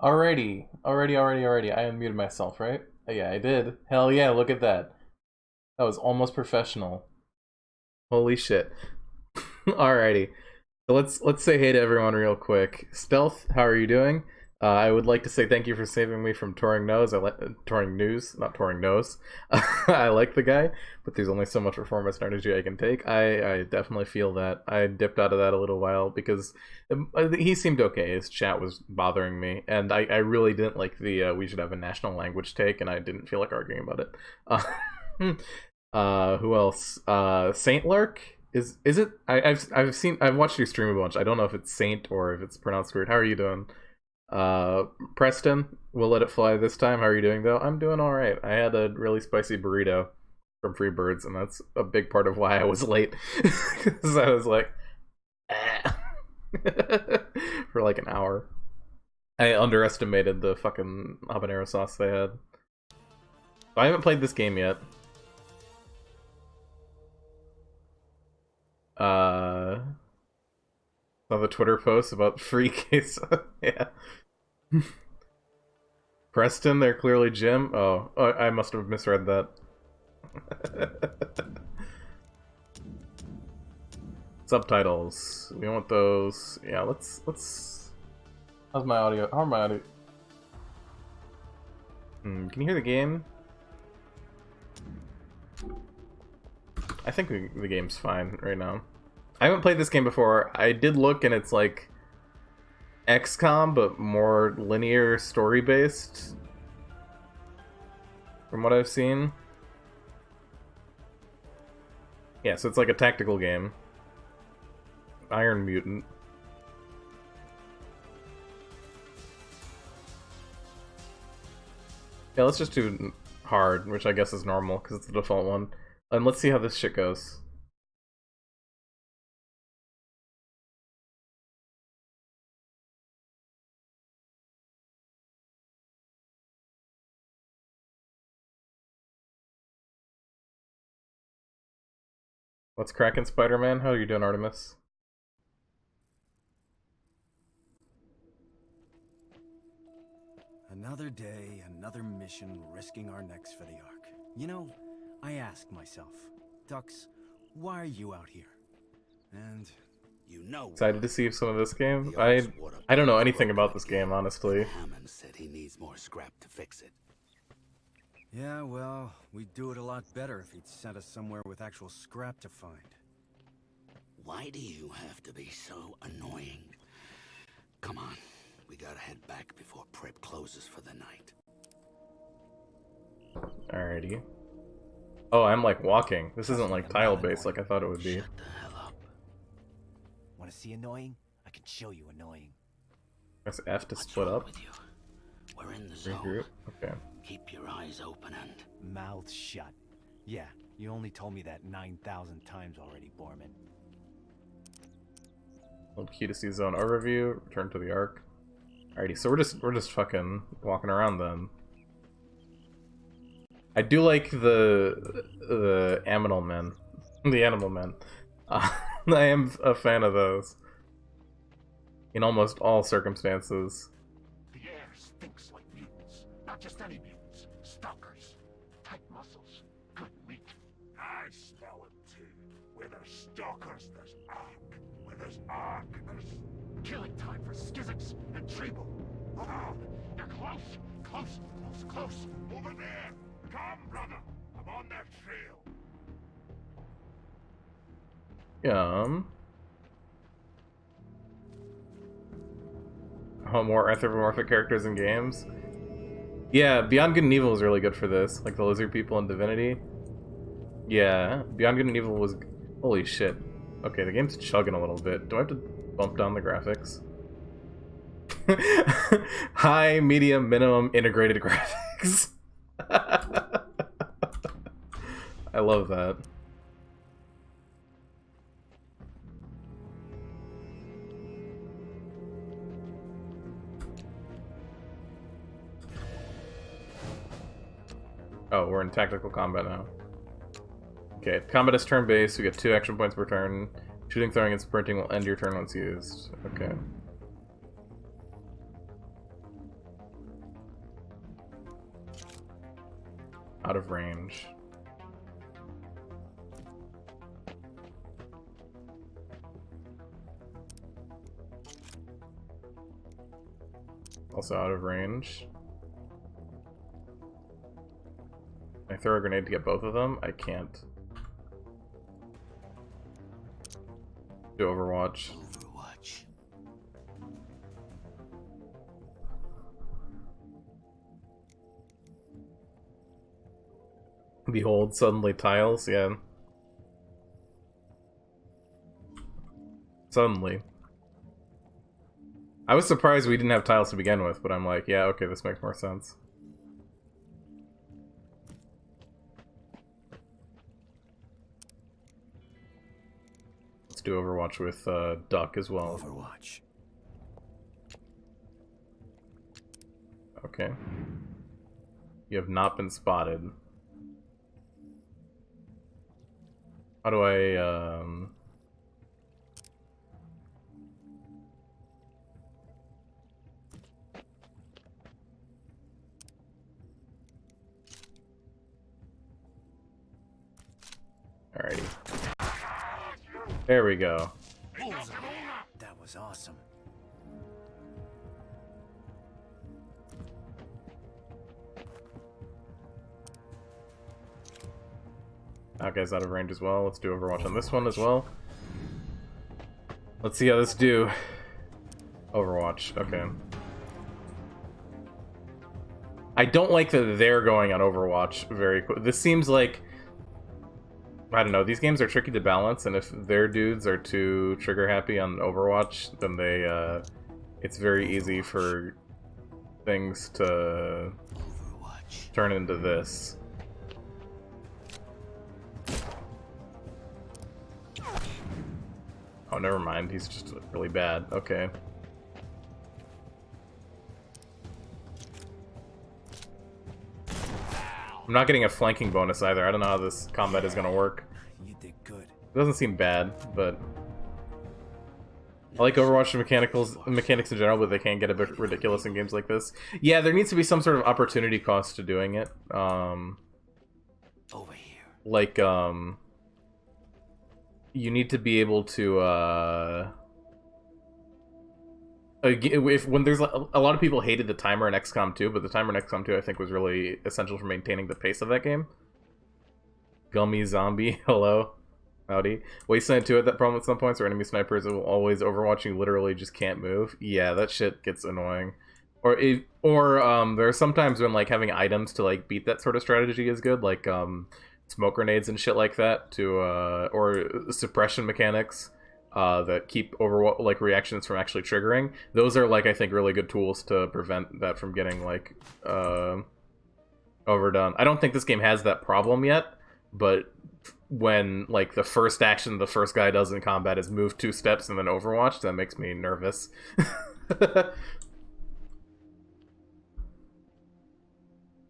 Alrighty. I unmuted myself, right? Yeah, I did. Hell yeah, look at that. That was almost professional. Holy shit. Alrighty. So let's say hey to everyone real quick. Stealth, how are you doing? I would like to say thank you for saving me from touring nose. I like touring news, not touring nose. I like the guy, but there's only so much performance and energy I can take. I definitely feel that. I dipped out of that a little while because he seemed okay. His chat was bothering me, and I really didn't like the we should have a national language take, and I didn't feel like arguing about it. Who else? Saint Lurk. Is it? I've watched you stream a bunch. I don't know if it's Saint or if it's pronounced weird. How are you doing? Preston, we'll let it fly this time. How are you doing though? I'm doing all right. I had a really spicy burrito from Freebirds, and that's a big part of why I was late. Because I was like, ah. For like an hour. I underestimated the fucking habanero sauce they had. I haven't played this game yet. Saw the Twitter post about free queso. Yeah. Preston, they're clearly Jim. Oh, I must have misread that. Subtitles. We want those. Yeah, let's. How's my audio? How are my audio? Can you hear the game? I think the game's fine right now. I haven't played this game before. I did look, and it's like XCOM, but more linear story-based, from what I've seen. Yeah, so it's like a tactical game. Iron Mutant. Yeah, let's just do hard, which I guess is normal, because it's the default one. And let's see how this shit goes. What's cracking, Spider-Man? How are you doing, Artemis? Another day, another mission, risking our necks for the Ark. You know, I ask myself, Dux, why are you out here? And you know, excited to see some of this game. I don't know anything about this game, honestly. Hammond said he needs more scrap to fix it. Yeah, well, we'd do it a lot better if he'd sent us somewhere with actual scrap to find. Why do you have to be so annoying? Come on, we gotta head back before prep closes for the night. Alrighty. Oh, I'm like walking. This isn't like tile-based like I thought it would be. Shut the hell up. Want to see annoying? I can show you annoying. Press F to What's split wrong up. with you? We're in the zone. Regroup. Okay. Keep your eyes open and... Mouth shut. Yeah, you only told me that 9,000 times already, Borman. Hold key to see zone overview. Return to the Ark. Alrighty, so we're just fucking walking around then. I do like the animal men. The animal men. I am a fan of those. In almost all circumstances. The air stinks like mutants. Not just any mutants. Stalkers. Tight muscles. Good meat. smell it too. Where there's stalkers, there's arc. Where there's arc, there's killing time for schisms and treble. Ah, you're close, close, close, close. Over there. Come, brother. I'm on that trail. Oh, more anthropomorphic characters in games. Yeah, Beyond Good and Evil was really good for this, like the lizard people in Divinity. Yeah, Beyond Good and Evil was... Holy shit. Okay, the game's chugging a little bit. Do I have to bump down the graphics? High, medium, minimum, integrated graphics. I love that. Oh, we're in tactical combat now. Okay, combat is turn-based. We get 2 action points per turn. Shooting, throwing, and sprinting will end your turn once used. Okay. Out of range. Also out of range. Can I throw a grenade to get both of them? I can't. Do Overwatch. Overwatch. Behold, suddenly tiles, yeah. Suddenly. I was surprised we didn't have tiles to begin with, but I'm like, yeah, okay, this makes more sense. Let's do Overwatch with Duck as well. Overwatch. Okay. You have not been spotted. How do I, Alrighty. There we go. That was awesome. That guy's out of range as well. Let's do Overwatch on this one as well. Let's see how this do. Overwatch, okay. I don't like that they're going on Overwatch very quick. This seems like... I don't know, these games are tricky to balance, and if their dudes are too trigger-happy on Overwatch, then they, it's very easy for things to turn into this. Oh, never mind, he's just really bad. Okay. I'm not getting a flanking bonus either. I don't know how this combat is gonna work. You did good. It doesn't seem bad, but I like Overwatch mechanics in general, but they can get a bit ridiculous in games like this. Yeah, there needs to be some sort of opportunity cost to doing it. Over here. Like, you need to be able to, when there's a lot of people hated the timer in XCOM 2, but the timer in XCOM 2 I think was really essential for maintaining the pace of that game. Gummy zombie, hello, howdy. Wasteland 2 had that problem at some points where enemy snipers will always overwatch you, literally just can't move. Yeah, that shit gets annoying. Or there are some times when like having items to like beat that sort of strategy is good, like smoke grenades and shit like that, to or suppression mechanics. That keep like reactions from actually triggering. Those are like I think really good tools to prevent that from getting like overdone. I don't think this game has that problem yet, but when like the first action the first guy does in combat is move 2 steps and then Overwatch, that makes me nervous.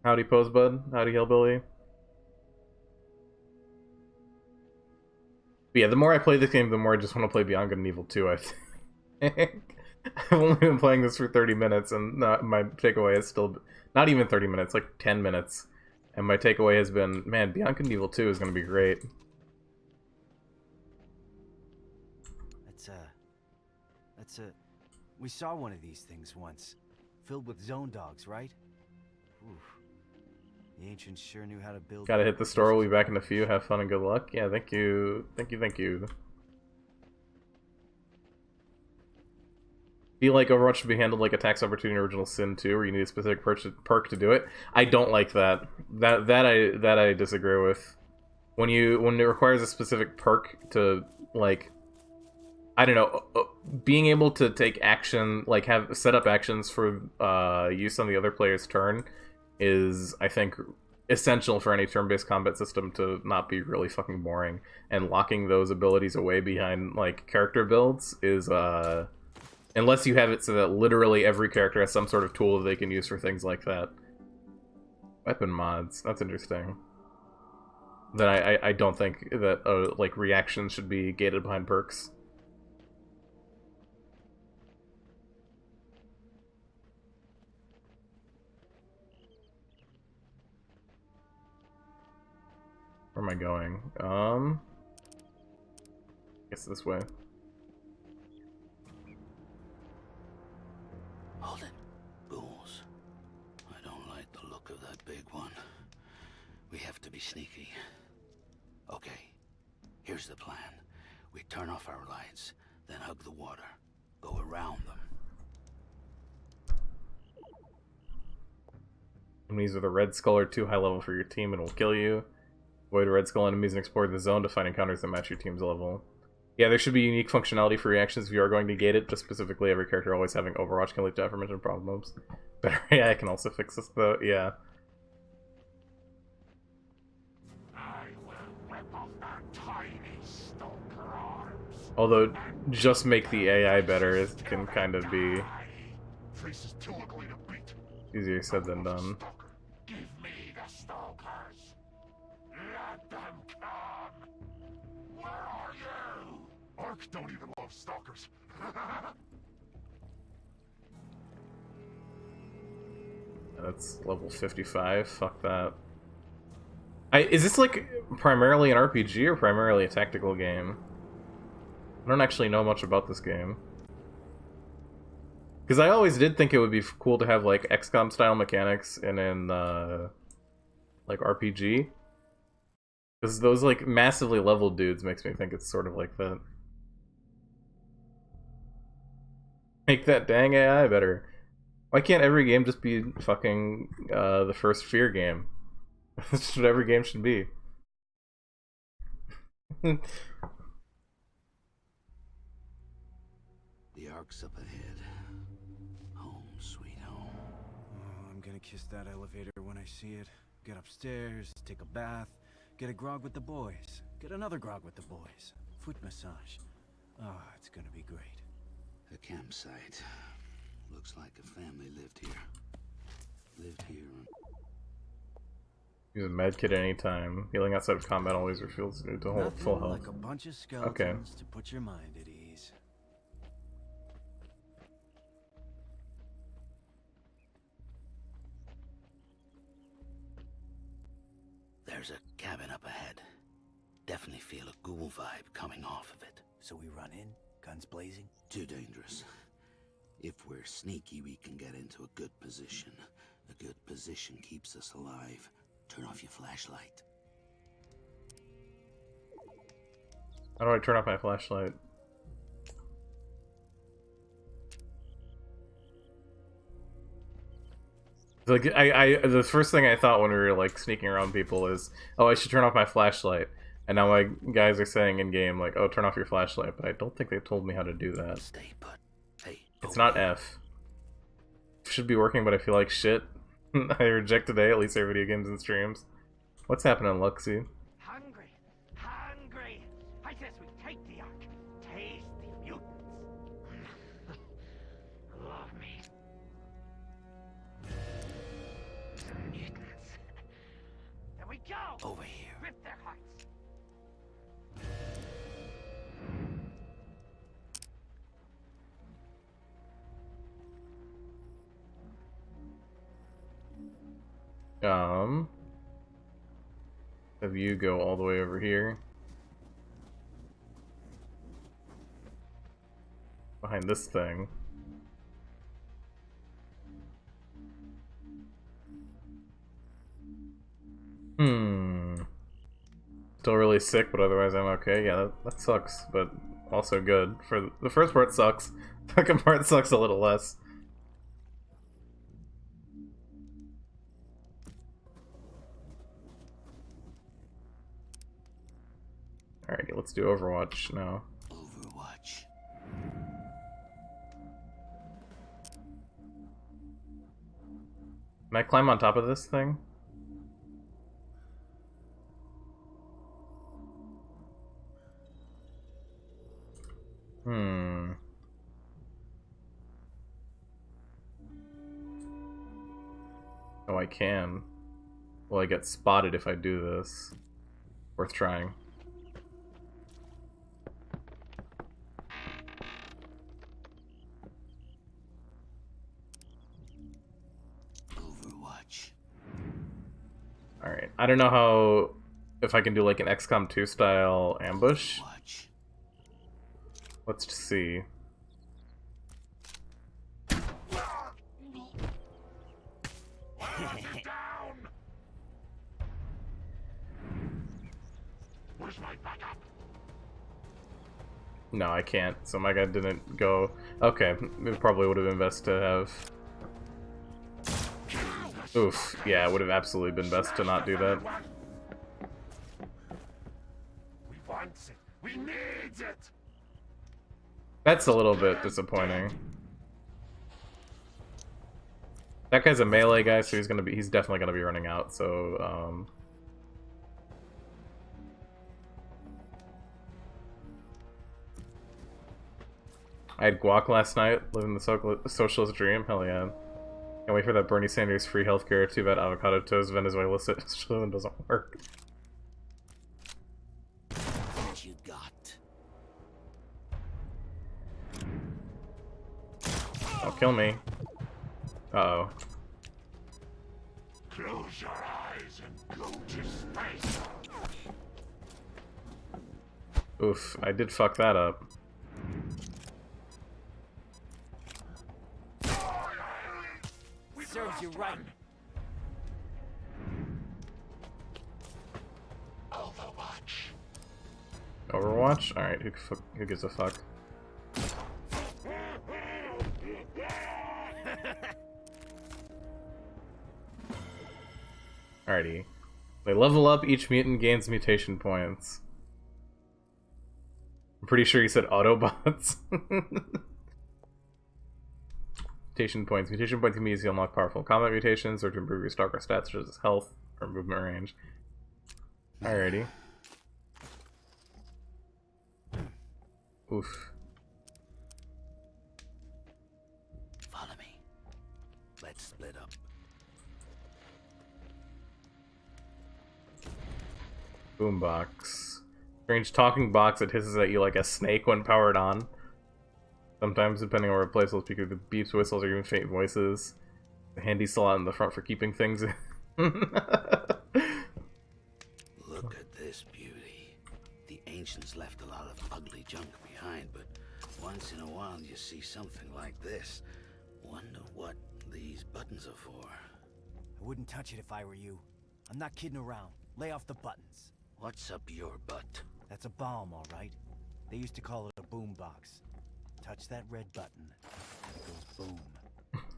Howdy Posebud, howdy Hillbilly. But yeah, the more I play this game, the more I just want to play Beyond Good and Evil 2, I think. I've only been playing this for 30 minutes, and my takeaway is still... Not even 30 minutes, like 10 minutes. And my takeaway has been, man, Beyond Good and Evil 2 is going to be great. We saw one of these things once. Filled with zone dogs, right? Oof. The ancients sure knew how to build... Gotta hit the store, we'll be back in a few. Have fun and good luck. Yeah, thank you. Thank you, thank you. Feel like Overwatch should be handled like a tax opportunity in Original Sin 2, where you need a specific perk to do it. I don't like that. That I disagree with. When it requires a specific perk to, like, I don't know, being able to take action, like have set up actions for use on the other player's turn is, I think, essential for any turn-based combat system to not be really fucking boring. And locking those abilities away behind, like, character builds is, unless you have it so that literally every character has some sort of tool that they can use for things like that. Weapon mods, that's interesting. Then I don't think that, like, reactions should be gated behind perks. Where am I going? I guess this way. Hold it. Ghouls. I don't like the look of that big one. We have to be sneaky. Okay, here's the plan. We turn off our lights, then hug the water. Go around them. Enemies with a red skull are too high level for your team and will kill you. Avoid red skull enemies and explore the zone to find encounters that match your team's level. Yeah, there should be unique functionality for reactions if you are going to gate it, just specifically every character always having Overwatch can lead to aforementioned problems. Better AI can also fix this though, yeah. I will rip off their tiny stalker arms. Although, just make the AI better, it can kind of be Face is too ugly to beat. easier said than done. Stalker. Give me the stalkers. Let them come. Where are you? Ark don't even love stalkers. That's level 55, fuck that. Is this like primarily an RPG or primarily a tactical game? I don't actually know much about this game. Because I always did think it would be cool to have like XCOM style mechanics in like RPG. Because those like massively leveled dudes makes me think it's sort of like that. Make that dang AI better. Why can't every game just be fucking the first Fear game? That's what every game should be. The Ark's up ahead. Home, sweet home. Oh, I'm gonna kiss that elevator when I see it. Get upstairs, take a bath, get a grog with the boys, get another grog with the boys, foot massage. Oh, it's gonna be great. A campsite. Looks like a family lived here. Lived here. Use a medkit anytime. Healing outside of combat always refuels you to hold full Nothing health. like a bunch of skeletons to put your mind at ease. There's a cabin up ahead. Definitely feel a ghoul vibe coming off of it. So we run in, guns blazing. Too dangerous. If we're sneaky, we can get into a good position. A good position keeps us alive. Turn off your flashlight. How do I turn off my flashlight? Like the first thing I thought when we were like sneaking around people is, oh, I should turn off my flashlight. And now my guys are saying in game like, oh, turn off your flashlight, but I don't think they told me how to do that. Stay put. Hey, It's not F. Should be working, but I feel like shit. I rejected A, at least their video games and streams. What's happening, Luxie? Hungry, hungry. I says we take the Ark. Taste the mutants. Love me. The mutants. There we go. over here. Rip their hearts. Have you go all the way over here. behind this thing. Still really sick, but otherwise I'm okay. Yeah, that sucks, but also good. For the first part sucks. The second part sucks a little less. Alrighty, let's do Overwatch now. Overwatch. Can I climb on top of this thing? Oh, I can. Well, I get spotted if I do this. Worth trying. Overwatch. Alright, I don't know how... if I can do like an XCOM 2 style ambush. Overwatch. Let's just see. Down! Where's my backup? No, I can't. So my guy didn't go... Okay, it probably would have been best to have... Oof, yeah, it would have absolutely been best to not do that. We want it. We need it. That's a little bit disappointing. That guy's a melee guy, so he's definitely gonna be running out, so, I had guac last night, living the socialist dream, hell yeah. Can't wait for that Bernie Sanders free healthcare, too bad avocado toast Venezuela system doesn't work. What you got? Oh, kill me. Uh-oh. Close your eyes and go to space. Oof, I did fuck that up. Serves you right. Overwatch. Overwatch? Alright, who gives a fuck? Alrighty. They level up, each mutant gains mutation points. I'm pretty sure you said Autobots. Mutation points. Mutation points can be used to unlock powerful combat mutations or to improve your stalker stats such as health or movement range. Alrighty. Oof. Follow me. Let's split up. Boombox. Strange talking box that hisses at you like a snake when powered on. Sometimes, depending on where it places, will speak with the beeps, whistles, or even faint voices. The handy slot in the front for keeping things in. Look at this beauty. The ancients left a lot of ugly junk behind, but once in a while you see something like this. Wonder what these buttons are for. I wouldn't touch it if I were you. I'm not kidding around. Lay off the buttons. What's up your butt? That's a bomb, all right. They used to call it a boom box. Touch that red button, and it goes boom.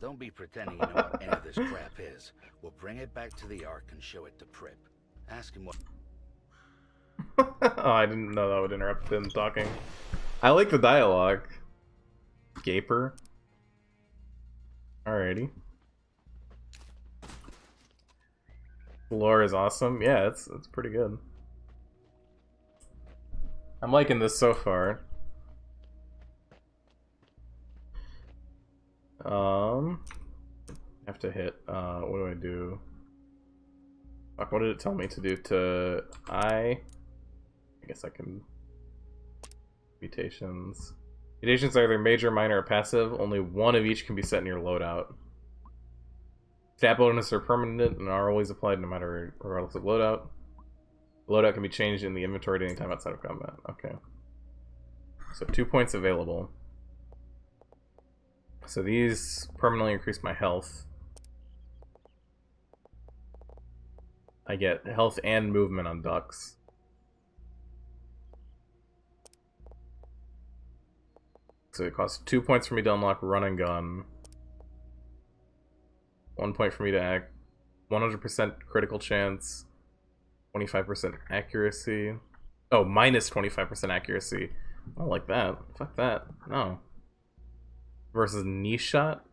Don't be pretending you know what any of this crap is. We'll bring it back to the Ark and show it to Prip. Ask him what... Oh, I didn't know that would interrupt him talking. I like the dialogue. Gaper. Alrighty. The lore is awesome. Yeah, it's pretty good. I'm liking this so far. I have to hit, what do I do? Fuck, what did it tell me to do to I guess I can... Mutations. Mutations are either major, minor, or passive. Only one of each can be set in your loadout. Stat bonus are permanent and are always applied no matter, regardless of loadout. The loadout can be changed in the inventory at any time outside of combat. Okay. So 2 points available. So these permanently increase my health. I get health and movement on ducks. So it costs 2 points for me to unlock run and gun. 1 point for me to act. 100% critical chance. 25% accuracy. Oh, minus 25% accuracy. I don't like that. Fuck that. No. Versus knee shot.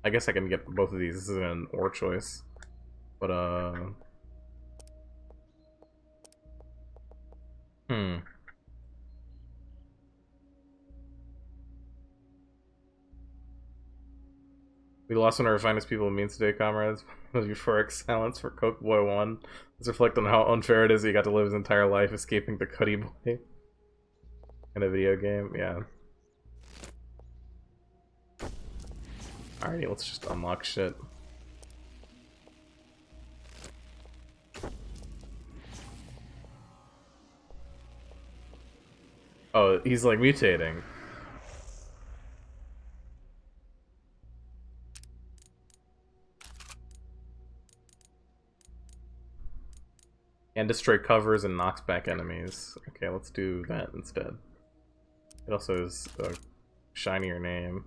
I guess I can get both of these. This isn't an or choice. But, We lost one of our finest people in means today, comrades. Euphoric silence for Coke Boy 1. Let's reflect on how unfair it is that he got to live his entire life escaping the Cuddy Boy in a video game. Yeah. Alrighty, let's just unlock shit. Oh, he's like mutating. And destroy covers and knocks back enemies. Okay, let's do that instead. It also is a shinier name.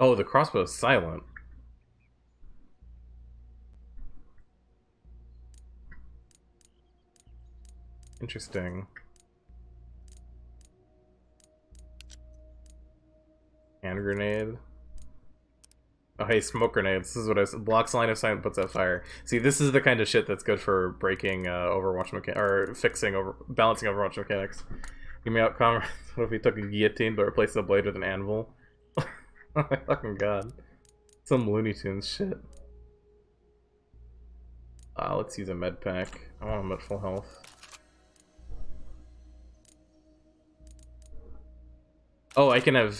Oh, the crossbow is silent. Interesting. Hand grenade. Oh, hey, smoke grenade. This is what I said. Blocks line of sight and puts out fire. See, this is the kind of shit that's good for breaking Overwatch mechanics, or fixing balancing Overwatch mechanics. Give me out, comrades. What if we took a guillotine but replaced the blade with an anvil? Oh my fucking god. Some Looney Tunes shit. Let's use a med pack. I want him at full health. Oh, I can have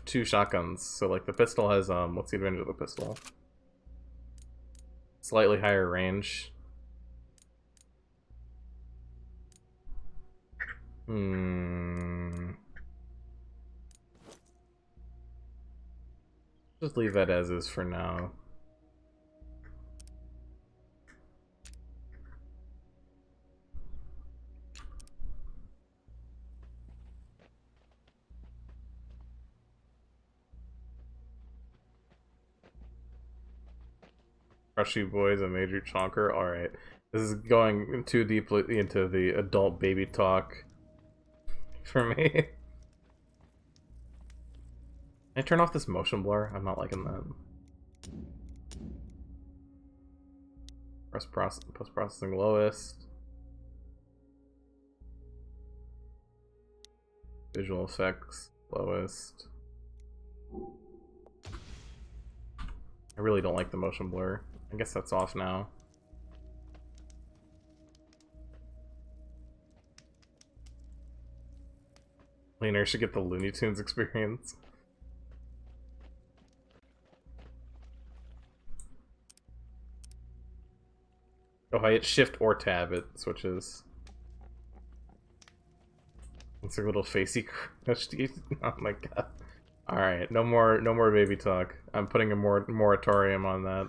2 shotguns. So like the pistol has what's the advantage of the pistol? Slightly higher range. Just leave that as is for now. Crushy boys, a major chonker. Alright. This is going too deeply into the adult baby talk for me. Can I turn off this motion blur? I'm not liking that. Post-processing lowest. Visual effects lowest. I really don't like the motion blur. I guess that's off now. Leaner should get the Looney Tunes experience. Oh, I hit shift or tab, it switches. It's a little facey crush. Oh my god. Alright, no more baby talk. I'm putting a moratorium on that.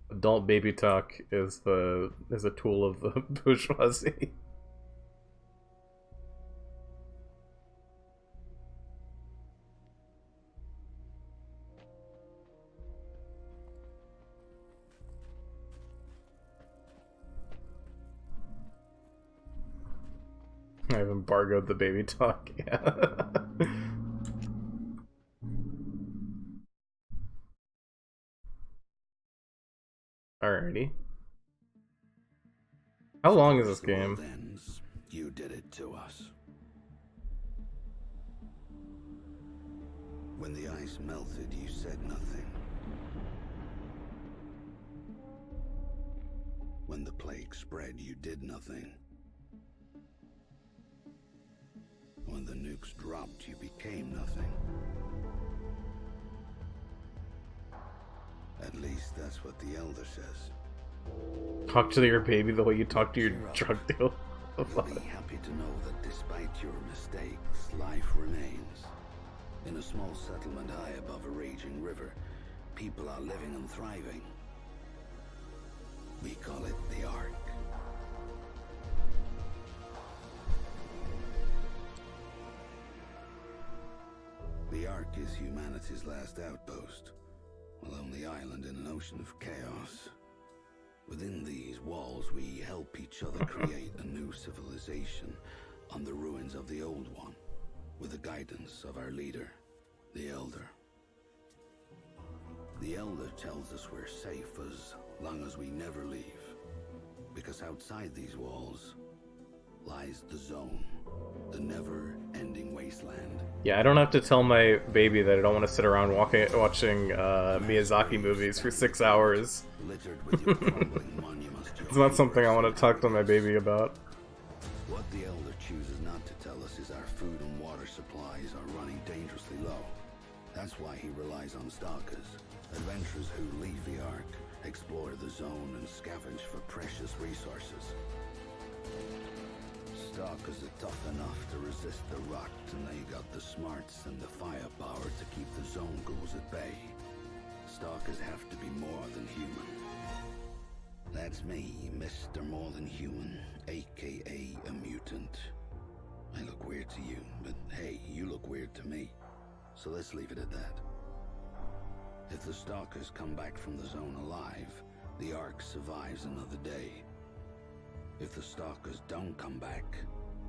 Adult baby talk is a tool of the bourgeoisie. I've embargoed the baby talk, yeah. Alrighty. How long is this game? Ends. You did it to us. When the ice melted, you said nothing. When the plague spread, you did nothing. When the nukes dropped, you became nothing. At least that's what the Elder says. Talk to your baby the way you talk to your Cheer up. drug dealer. You'll be happy to know that despite your mistakes, life remains. In a small settlement high above a raging river, people are living and thriving. We call it the Ark. The Ark is humanity's last outpost, a lonely island in an ocean of chaos. Within these walls, we help each other create a new civilization on the ruins of the old one, with the guidance of our leader, the Elder. The Elder tells us we're safe as long as we never leave, because outside these walls lies the Zone, the never-ending wasteland. Yeah, I don't have to tell my baby that I don't want to sit around watching Miyazaki movies for 6 hours. Littered with your crumbling monuments to It's not something I want to talk to my baby about. What the Elder chooses not to tell us is our food and water supplies are running dangerously low. That's why he relies on stalkers, adventurers who leave the Ark, explore the Zone, and scavenge for precious resources. Stalkers are tough enough to resist the rot, and they got the smarts and the firepower to keep the Zone ghouls at bay. Stalkers have to be more than human. That's me, Mr. More Than Human, aka a mutant. I look weird to you, but hey, you look weird to me. So let's leave it at that. If the Stalkers come back from the Zone alive, the Ark survives another day. If the Stalkers don't come back,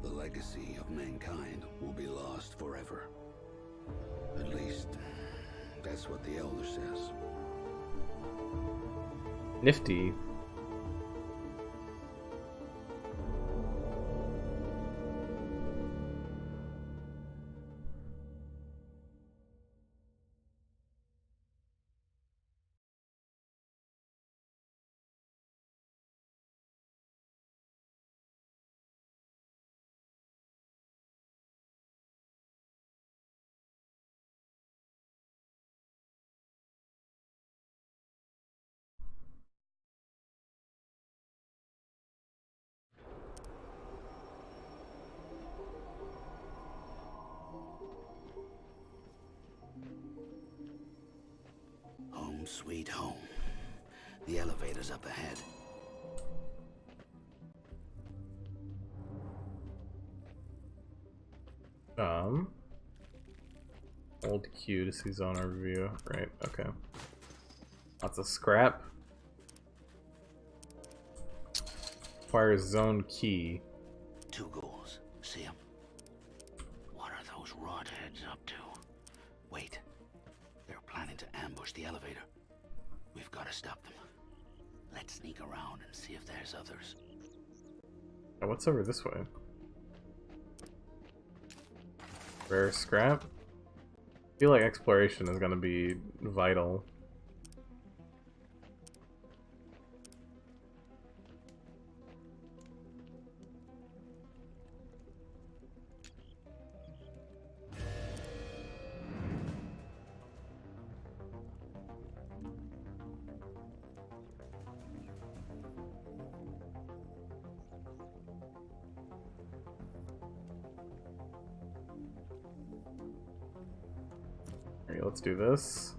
the legacy of mankind will be lost forever. At least, that's what the Elder says. Nifty. Home sweet home. The elevator's up ahead. Hold Q to see zone overview. Right, okay. Lots of scrap. Requires zone key. Two ghouls. See them? What are those rodheads up to? Wait. They're planning to ambush the elevator. We've got to stop them. Let's sneak around and see if there's others. Oh, what's over this way? Rare scrap? I feel like exploration is gonna be vital. Alright, let's do this.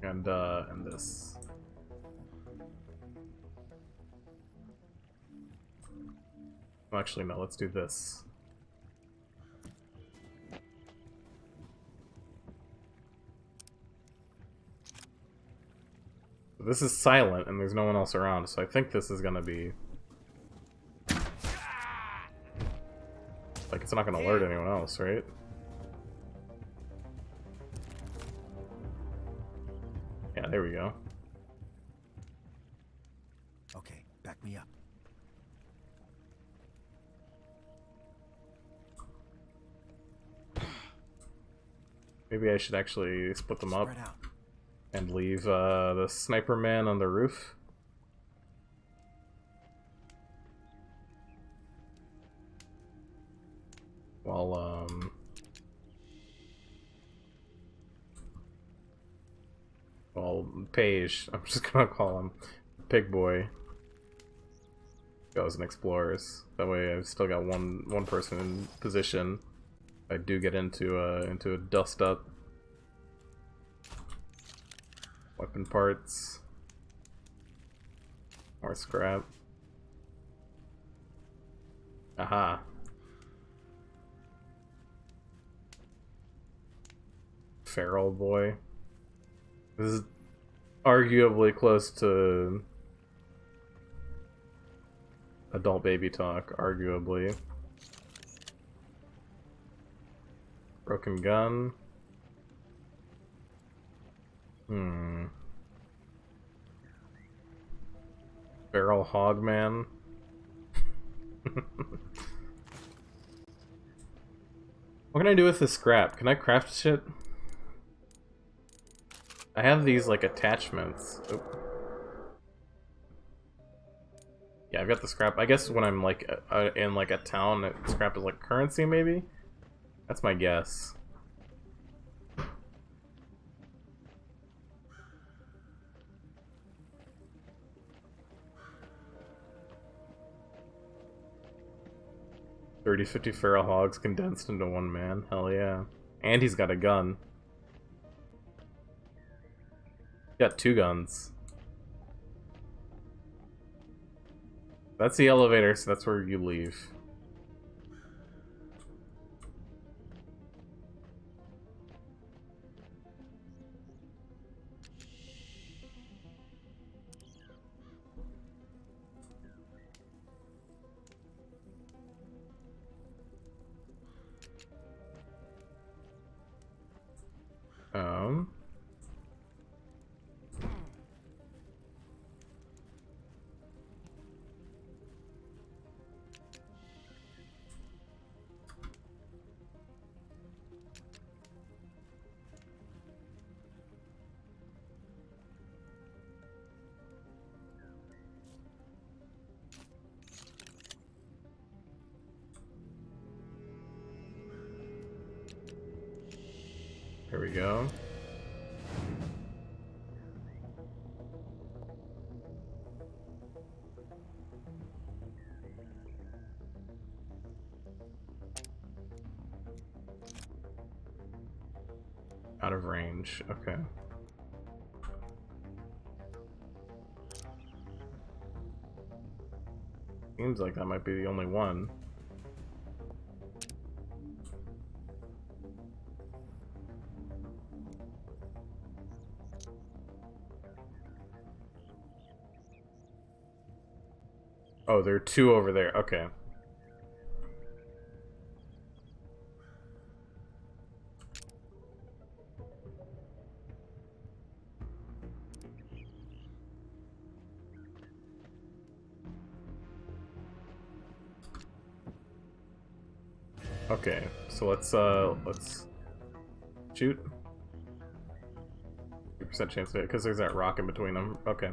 And this. Actually, no, let's do this. This is silent, and there's no one else around, so I think this is gonna be... like, it's not gonna alert anyone else, right? Yeah, there we go. Okay, back me up. Maybe I should actually split them up Spread out. and leave the sniper man on the roof. Well, Page, I'm just gonna call him Pig Boy, goes and explores. That way I've still got one person in position. I do get into a dust up. Weapon parts. More scrap. Aha. Feral boy. This is arguably close to adult baby talk, arguably. Broken gun. Feral hog man. What can I do with this scrap? Can I craft shit? I have these, like, attachments. Oop. Yeah, I've got the scrap. I guess when I'm, like, in, like, a town, scrap is, like, currency, maybe? That's my guess. $30-50 feral hogs condensed into one man. Hell yeah. And he's got a gun. Got 2 guns. That's the elevator, so that's where you leave. Here we go. Out of range, okay. Seems like that might be the only one. Oh, there are 2 over there, okay. Okay, so let's shoot. 2% chance of it, because there's that rock in between them. Okay.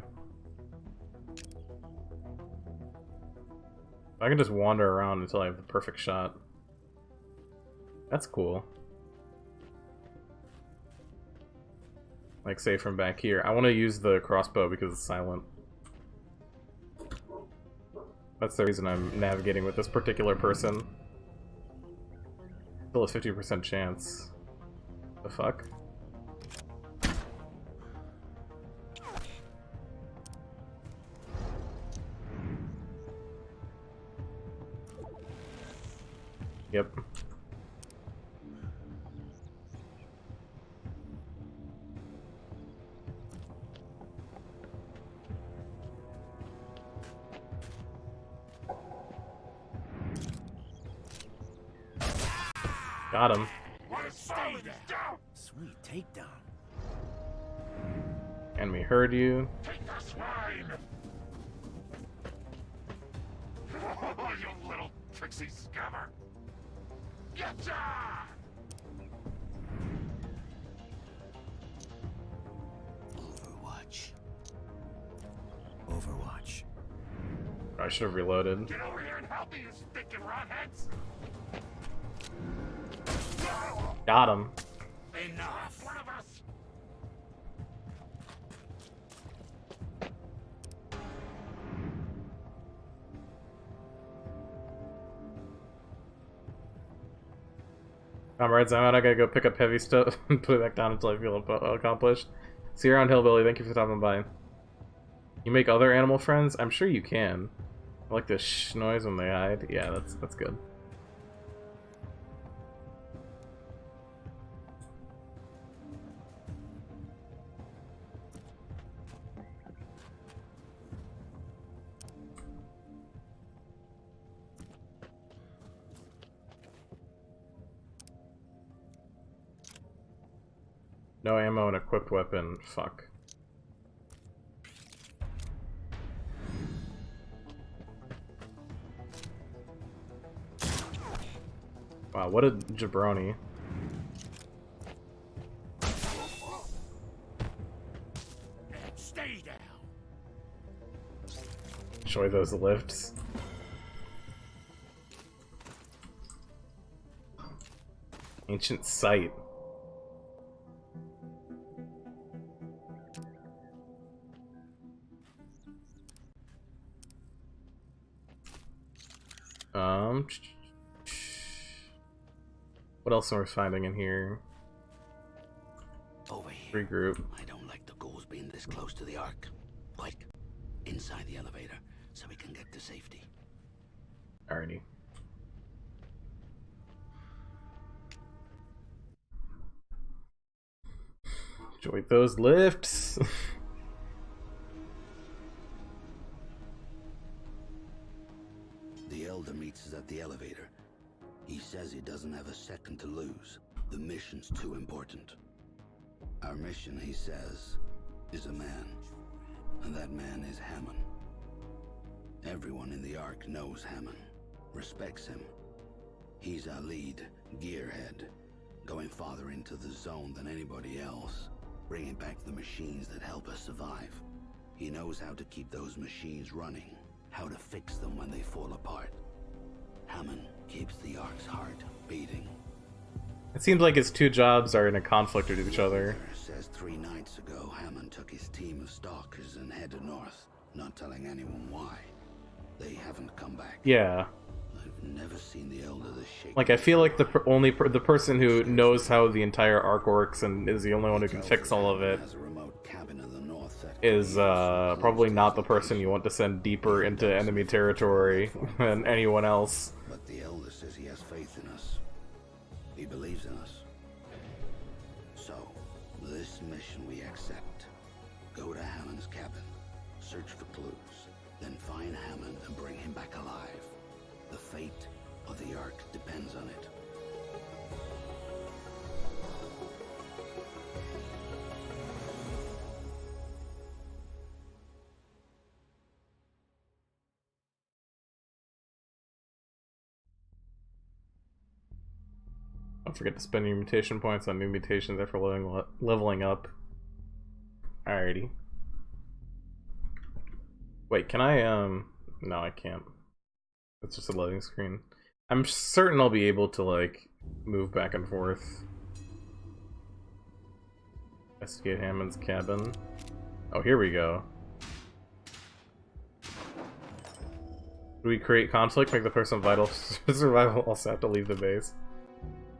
I can just wander around until I have the perfect shot. That's cool. Like, say from back here. I want to use the crossbow because it's silent. That's the reason I'm navigating with this particular person. Still a 50% chance. The fuck? Yep. Got him. Sweet takedown. And we heard you. Take the swine! You little tricksy scammer! Getcha! Overwatch. Overwatch. I should have reloaded. Get over here and help me, you stinking rotheads! Got him. Enough! One of us! Comrades, I'm out. I gotta go pick up heavy stuff and put it back down until I feel accomplished. See you around, Hillbilly. Thank you for stopping by. You make other animal friends? I'm sure you can. I like this shh noise when they hide. Yeah, that's good. No ammo and equipped weapon. Fuck. Wow, what a jabroni. Stay down! Enjoy those lifts. Ancient site. What else are we finding in here? Over here. Regroup. I don't like the ghouls being this close to the Ark. Quick, inside the elevator, so we can get to safety. Alrighty. Enjoy those lifts. The Elder meets us at the elevator. He says he doesn't have a second to lose. The mission's too important. Our mission, he says, is a man. And that man is Hammond. Everyone in the Ark knows Hammond, respects him. He's our lead, gearhead, going farther into the zone than anybody else, bringing back the machines that help us survive. He knows how to keep those machines running, how to fix them when they fall apart. Hammond keeps the Ark's heart beating. It seems like his two jobs are in a conflict with each other. Says 3 nights ago, Hammond took his team of stalkers and headed north, not telling anyone why. They haven't come back. Yeah. I've never seen the Elder this shaken. Like, I feel like the the person who knows how the entire arc works and is the only one who can fix all of it Has a remote cabin in the north that is probably not the person you want to send deeper into enemy territory than anyone else. But the Elder says he has faith in us. He believes in us. So, this mission we accept. Go to Hammond's cabin, search for clues, then find Hammond and bring him back alive. The fate of the Ark depends on it. Don't forget to spend your mutation points on new mutations after leveling up. Alrighty. Wait, can I, no, I can't. It's just a loading screen. I'm certain I'll be able to, like, move back and forth. Investigate Hammond's cabin. Oh, here we go. Do we create conflict, make the person vital survival also have to leave the base?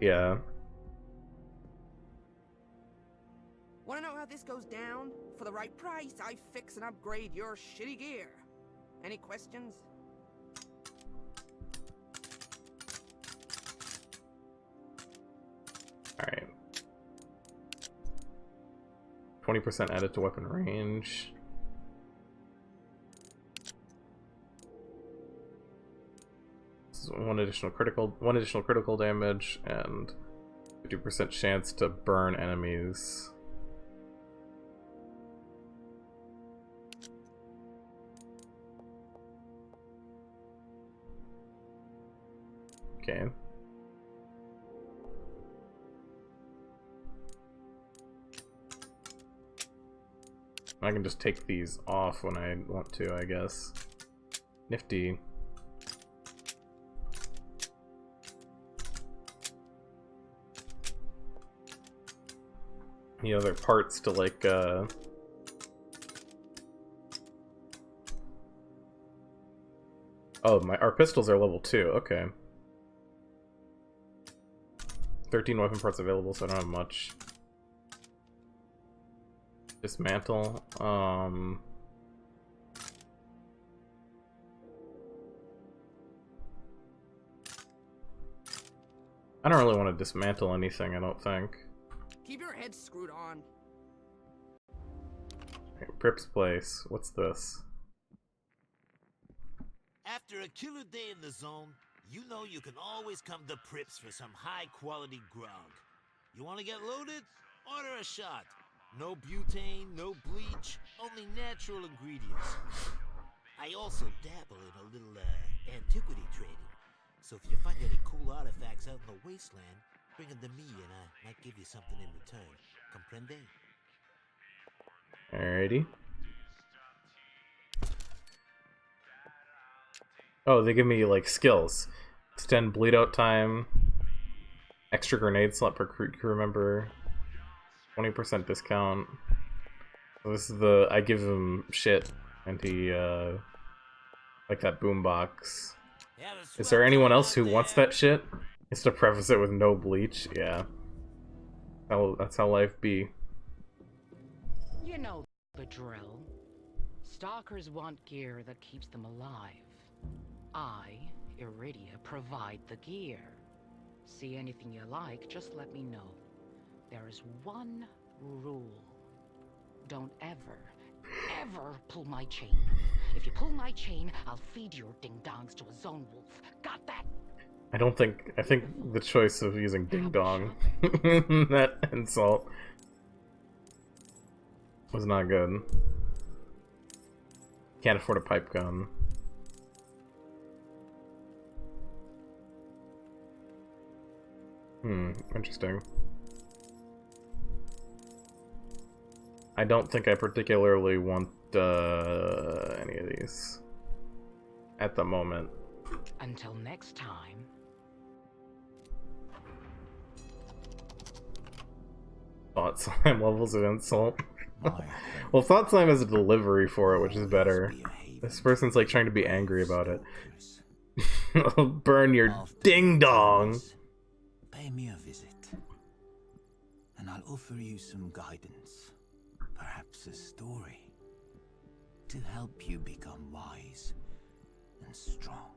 Yeah. Want to know how this goes down? For the right price, I fix and upgrade your shitty gear. Any questions? Alright. 20% added to weapon range. This is one additional critical damage and 50% chance to burn enemies. Okay. I can just take these off when I want to, I guess. Nifty. any other parts to like Oh, our pistols are level 2, okay. 13 weapon parts available, so I don't have much. Dismantle. I don't really want to dismantle anything, I don't think. Keep your head screwed on. Okay, Prip's Place. What's this? After a killer day in the zone, you know you can always come to Prips for some high-quality grog. You want to get loaded? Order a shot. No butane, no bleach, only natural ingredients. I also dabble in a little, antiquity trading. So if you find any cool artifacts out in the wasteland, bring them to me and I might give you something in return. Comprende? Alrighty. Oh, they give me, like, skills. Extend bleed out time. Extra grenade slot per crew member. 20% discount. So this is the... I give him shit. And he, like that boombox. Is there anyone else who wants that shit? Is to preface it with no bleach? Yeah. That's how life be. You know the drill. Stalkers want gear that keeps them alive. I, Iridia, provide the gear. See anything you like, just let me know. There is one rule. Don't ever pull my chain. If you pull my chain, I'll feed your ding-dongs to a zone wolf. Got that? I think the choice of using ding-dong, that insult, was not good. Can't afford a pipe gun. Interesting. I don't think I particularly want any of these at the moment. Until next time. Thought slime levels of insult. Well, Thought slime has a delivery for it, which is better. This person's like trying to be angry about it. I'll burn your ding dong. Pay me a visit, and I'll offer you some guidance, perhaps a story, to help you become wise and strong.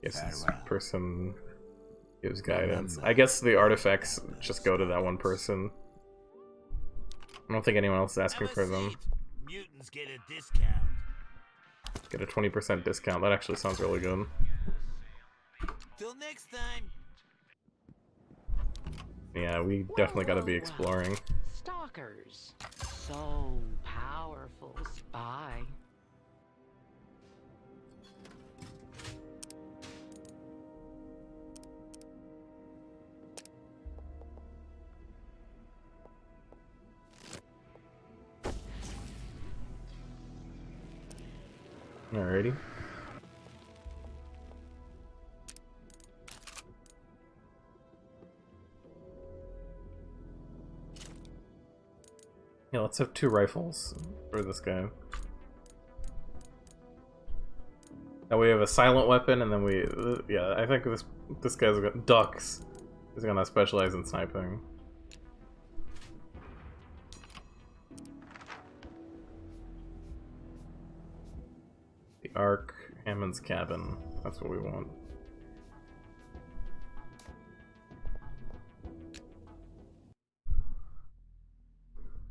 Yes, this person gives guidance. I guess the artifacts just go to that one person. I don't think anyone else is asking for them. Mutants get a discount. Get a 20% discount. That actually sounds really good. Till next time. Yeah, we definitely gotta be exploring. Stalkers. So powerful, spy. Alrighty. Yeah, let's have 2 rifles for this guy. Now we have a silent weapon, and then we... yeah, I think this guy's got ducks. He's gonna specialize in sniping. The Ark, Hammond's cabin. That's what we want.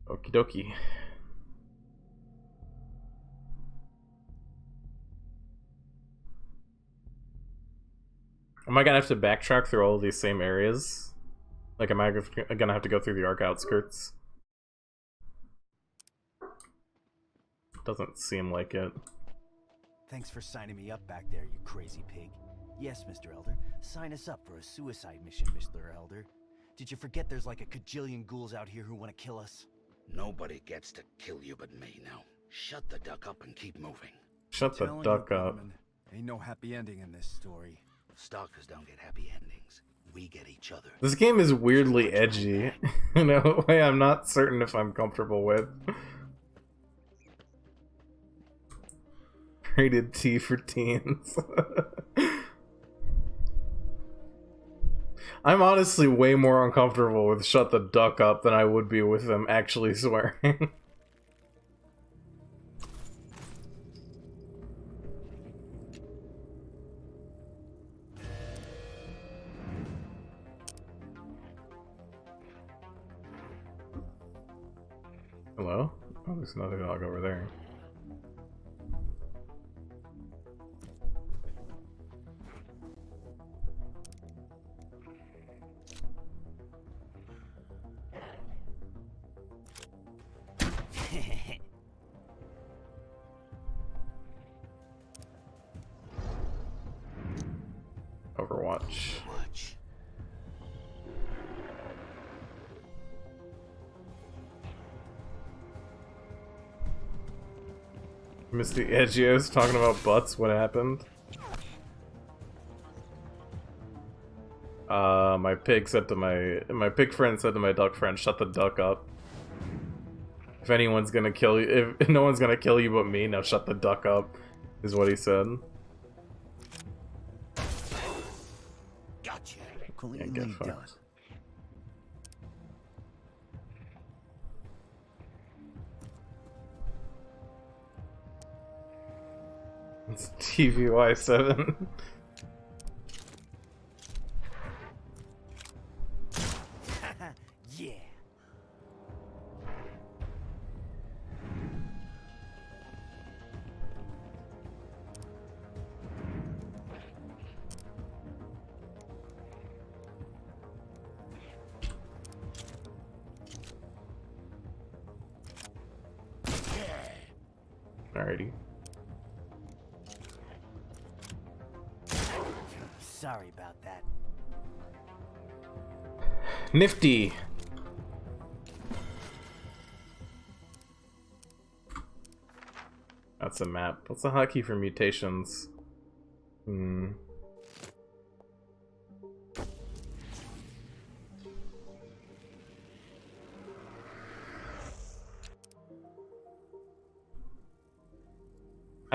Okie dokie. Am I gonna have to backtrack through all of these same areas? Like, am I gonna have to go through the Ark outskirts? Doesn't seem like it. Thanks for signing me up back there, you crazy pig. Yes, Mr. Elder. Sign us up for a suicide mission, Mr. Elder. Did you forget there's like a cajillion ghouls out here who want to kill us? Nobody gets to kill you but me now. Shut the duck up and keep moving. Shut the duck up. Ain't no happy ending in this story. Stalkers don't get happy endings. We get each other. This game is weirdly edgy in a way I'm not certain if I'm comfortable with. Rated T for teens. I'm honestly way more uncomfortable with Shut the Duck Up than I would be with them actually swearing. Hello? Oh, there's another dog over there. Overwatch. Watch. Missed the Edgios talking about butts. What happened? My pig said to my pig friend said to my duck friend, "Shut the duck up. If anyone's gonna kill you, if no one's gonna kill you but me, now shut the duck up," is what he said. Gotcha. Cleanly get done. fucked. It's TVY7. Yeah. Alrighty. Sorry about that. Nifty. That's a map. What's the hotkey for mutations? I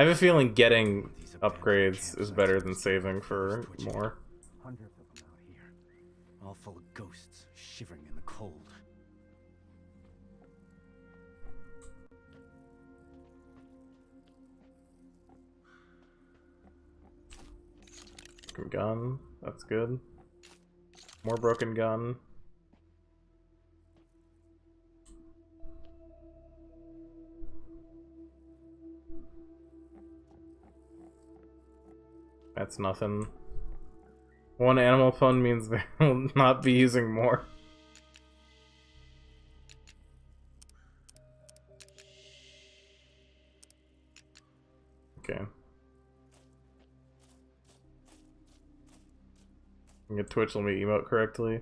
have a feeling getting upgrades is better than saving for more. Hundreds of them out here, all full of ghosts, shivering in the cold. Broken gun, that's good. More broken gun. That's nothing. One animal fund means they will not be using more. Okay. Get Twitch let me emote correctly.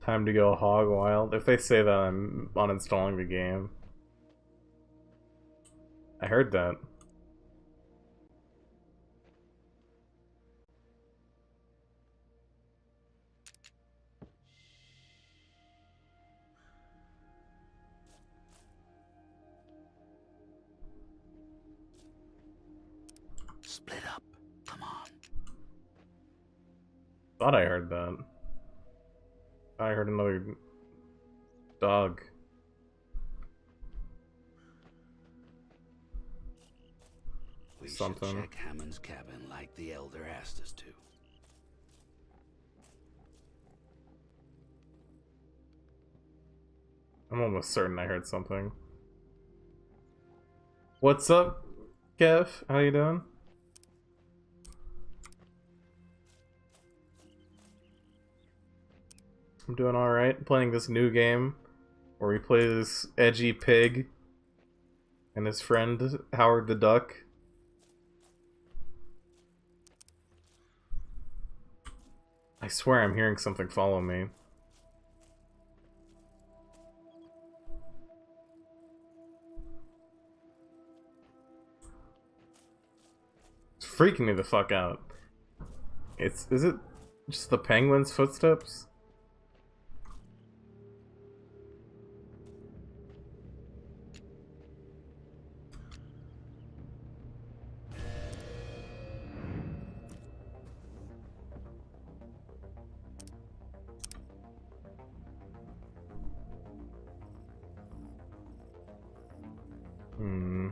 Time to go hog wild. If they say that, I'm uninstalling the game. I heard that. Split up. Come on. Thought I heard that. I heard another dog. We Something. should check Hammond's cabin like the Elder asked us to. I'm almost certain I heard something. What's up, Kev? How you doing? I'm doing alright. Playing this new game where we play this edgy pig and his friend Howard the Duck. I swear I'm hearing something follow me. It's freaking me the fuck out. Is it just the penguin's footsteps? Hmm.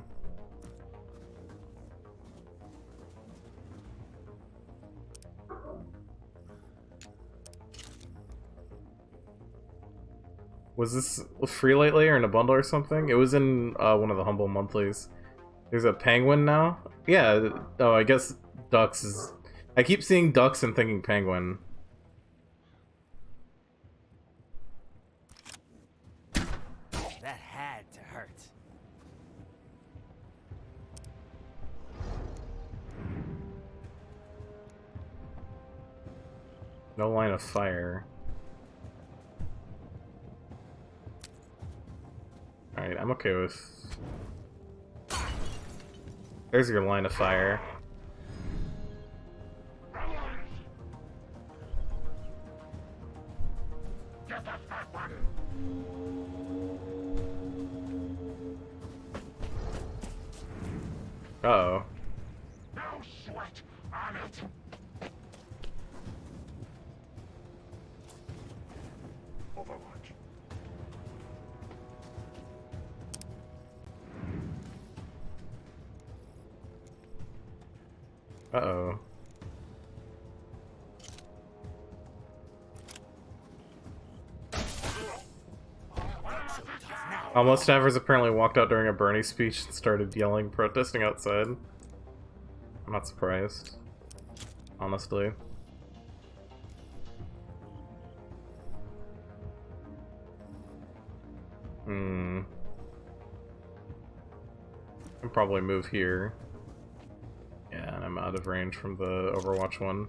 Was this free lately or in a bundle or something? It was in one of the Humble Monthlies. There's a penguin now? Yeah, oh, I guess Ducks is... I keep seeing Ducks and thinking penguin. That had to hurt. No line of fire. Alright, I'm okay with... There's your line of fire. Get that fat one! Uh-oh. No sweat on it! Overwatch. Uh-oh. Almost Stavers apparently walked out during a Bernie speech and started yelling, protesting outside. I'm not surprised. Honestly. Hmm. I'll probably move here. Yeah, and I'm out of range from the Overwatch one.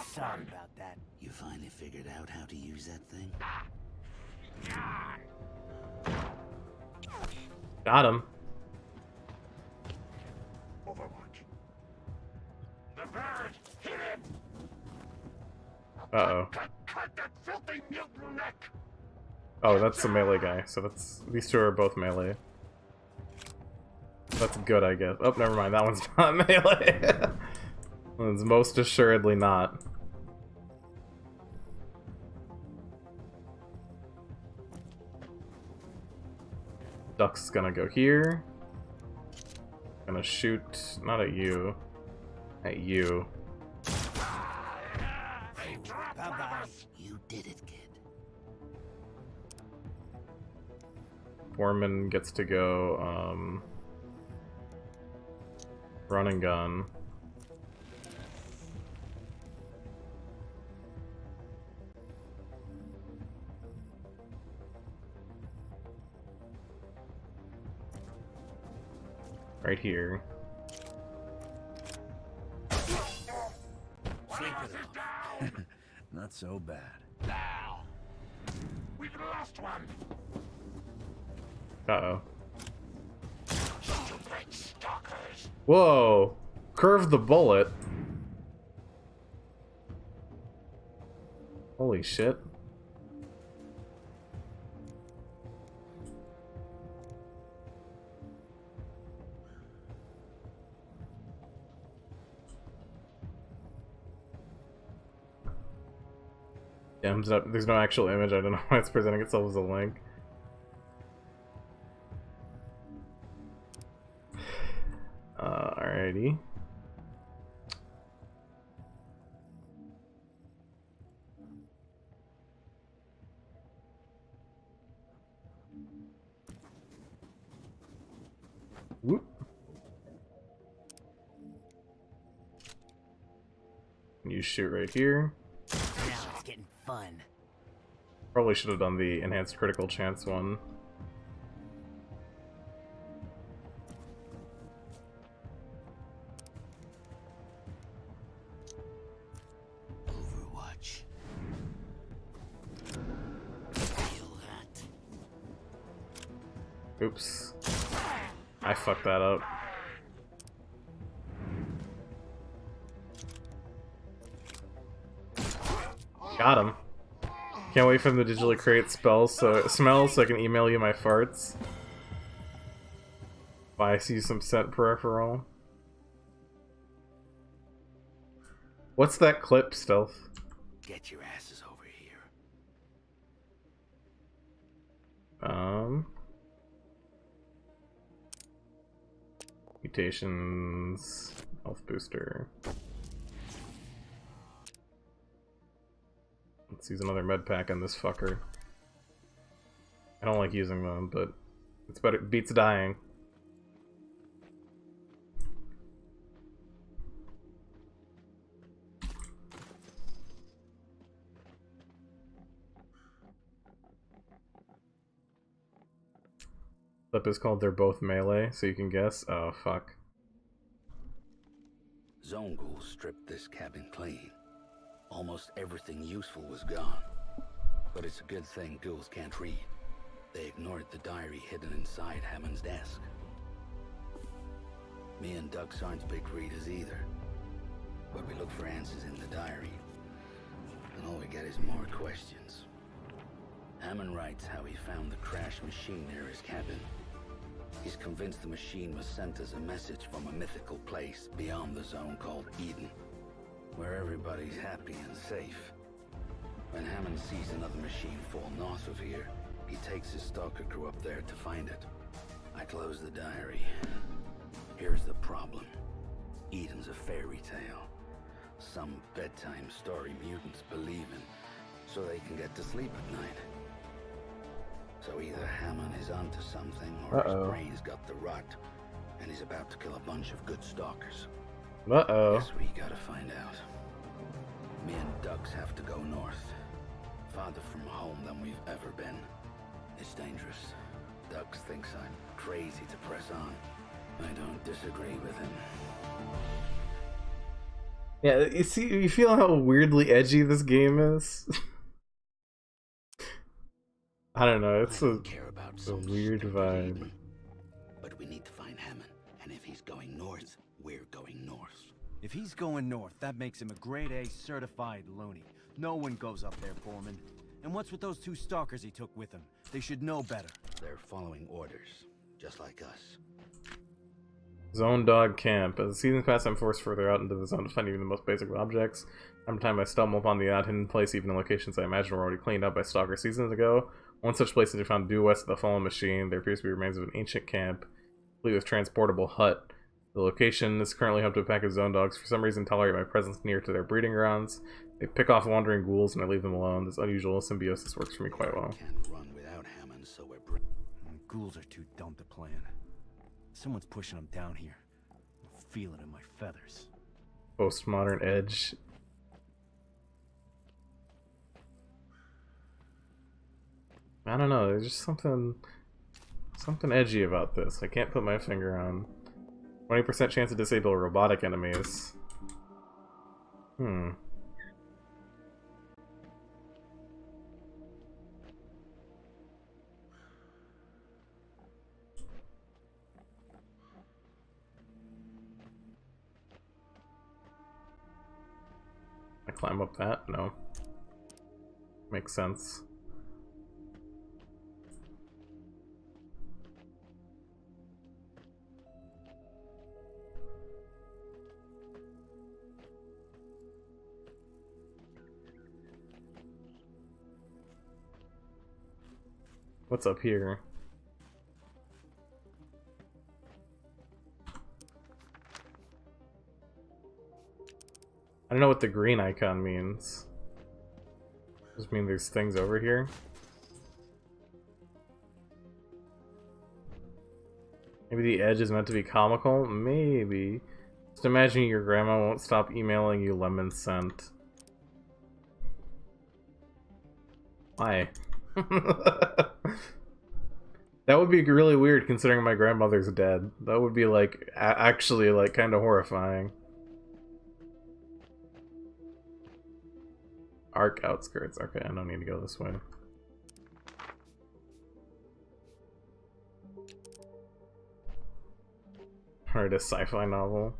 Sorry about that. You finally figured out how to use that thing? Got him. Overwatch. The bird! Hit him! Uh-oh. Cut that filthy mutant neck! Oh, that's the melee guy, so that's... These two are both melee. That's good, I guess. Oh, never mind, that one's not melee. That one's most assuredly not. Duck's gonna go here. Gonna shoot, not at you. At you. Bye-bye. You did it, kid. Foreman gets to go, run and gun. Right here. Sleep it off. Not so bad. Now! We've lost one! Uh-oh. Stupid stalkers! Whoa! Curve the bullet. Holy shit. Yeah, there's no actual image. I don't know why it's presenting itself as a link. Alrighty. Whoop. You shoot right here. Now it's getting fun. Probably should have done the enhanced critical chance one. Overwatch. Feel that? Oops. I fucked that up. Got him. Can't wait for them to digitally create smells so I can email you my farts. Buy you some scent peripheral. What's that clip, Stealth? Get your asses over here. Mutations, health booster. Let's use another med pack on this fucker. I don't like using them, but it's better. It beats dying. Clip is called They're Both Melee, so you can guess. Oh, fuck. Zone ghouls stripped this cabin clean. Almost everything useful was gone. But it's a good thing ghouls can't read. They ignored the diary hidden inside Hammond's desk. Me and Ducks aren't big readers either. But we look for answers in the diary. And all we get is more questions. Hammond writes how he found the crashed machine near his cabin. He's convinced the machine was sent as a message from a mythical place beyond the zone called Eden, where everybody's happy and safe. When Hammond sees another machine fall north of here, he takes his stalker crew up there to find it. I close the diary. Here's the problem. Eden's a fairy tale. Some bedtime story mutants believe in, so they can get to sleep at night. So either Hammond is onto something, or his brain's got the rot, and he's about to kill a bunch of good stalkers. Guess we gotta find out. Me and Ducks have to go north. Farther from home than we've ever been. It's dangerous. Ducks thinks I'm crazy to press on. I don't disagree with him. Yeah, you see, you feel how weirdly edgy this game is? I don't know, it's a weird vibe. Eden, but we need to find Hammond, and if he's going north, we're going north. If he's going north, that makes him a grade A certified loony. No one goes up there, Foreman. And what's with those two stalkers he took with him? They should know better. They're following orders, just like us. Zone Dog Camp. As the seasons pass, I'm forced further out into the zone to find even the most basic of objects. Every time I stumble upon the odd hidden place, even in locations I imagine were already cleaned up by stalkers seasons ago. One such place is found due west of the fallen machine. There appears to be remains of an ancient camp, complete with transportable hut. The location is currently home to a pack of zone dogs. For some reason, tolerate my presence near to their breeding grounds. They pick off wandering ghouls and I leave them alone. This unusual symbiosis works for me quite well. Can't run without Hammond, so we're Ghouls are too dumb to plan. Someone's pushing them down here. I feel it in my feathers. Postmodern edge. I don't know, there's just something edgy about this. I can't put my finger on. 20% chance to disable robotic enemies. I climb up that? No. Makes sense. What's up here? I don't know what the green icon means. Does it mean there's things over here? Maybe the edge is meant to be comical? Maybe. Just imagine your grandma won't stop emailing you lemon scent. Why? That would be really weird considering my grandmother's dead. That would be like, actually like kind of horrifying. Arc outskirts. Okay, I don't need to go this way. Alright, a sci-fi novel.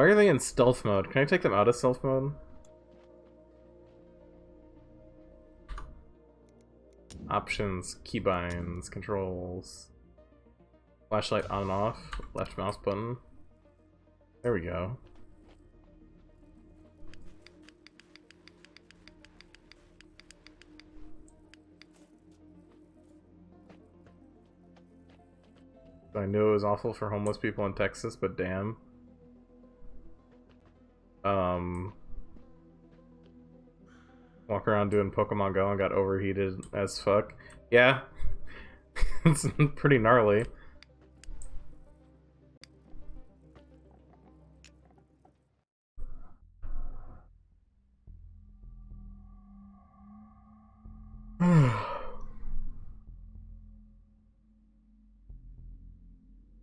Why are they in stealth mode? Can I take them out of stealth mode? Options, keybinds, controls. Flashlight on and off. Left mouse button. There we go. I knew it was awful for homeless people in Texas, but damn. Walk around doing Pokemon Go and got overheated as fuck. Yeah. It's pretty gnarly.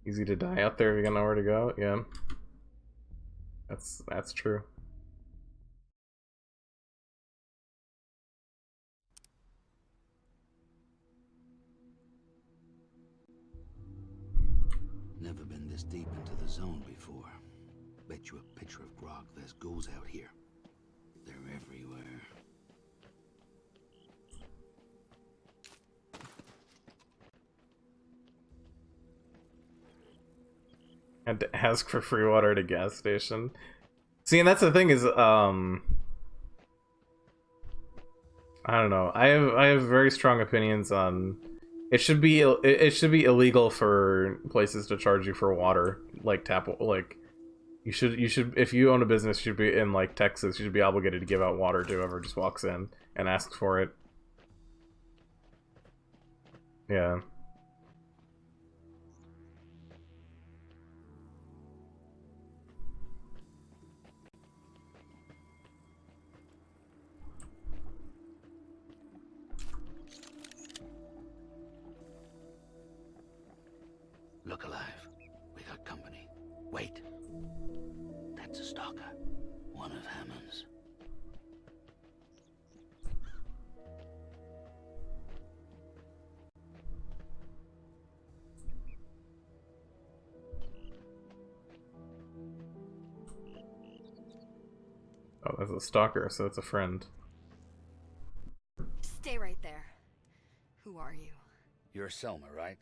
Easy to die out there if you got nowhere to go. Yeah. That's true. Never been this deep into the zone before. Bet you a picture of grog there's ghouls out here. They're everywhere. Had to ask for free water at a gas station. See, and that's the thing is, I don't know. I have very strong opinions on. It should be illegal for places to charge you for water, like you should if you own a business, you should be in like Texas, you should be obligated to give out water to whoever just walks in and asks for it. Yeah. Look alive. We got company. Wait. That's a stalker. One of Hammond's. Oh, that's a stalker, so it's a friend. Stay right there. Who are you? You're Selma, right?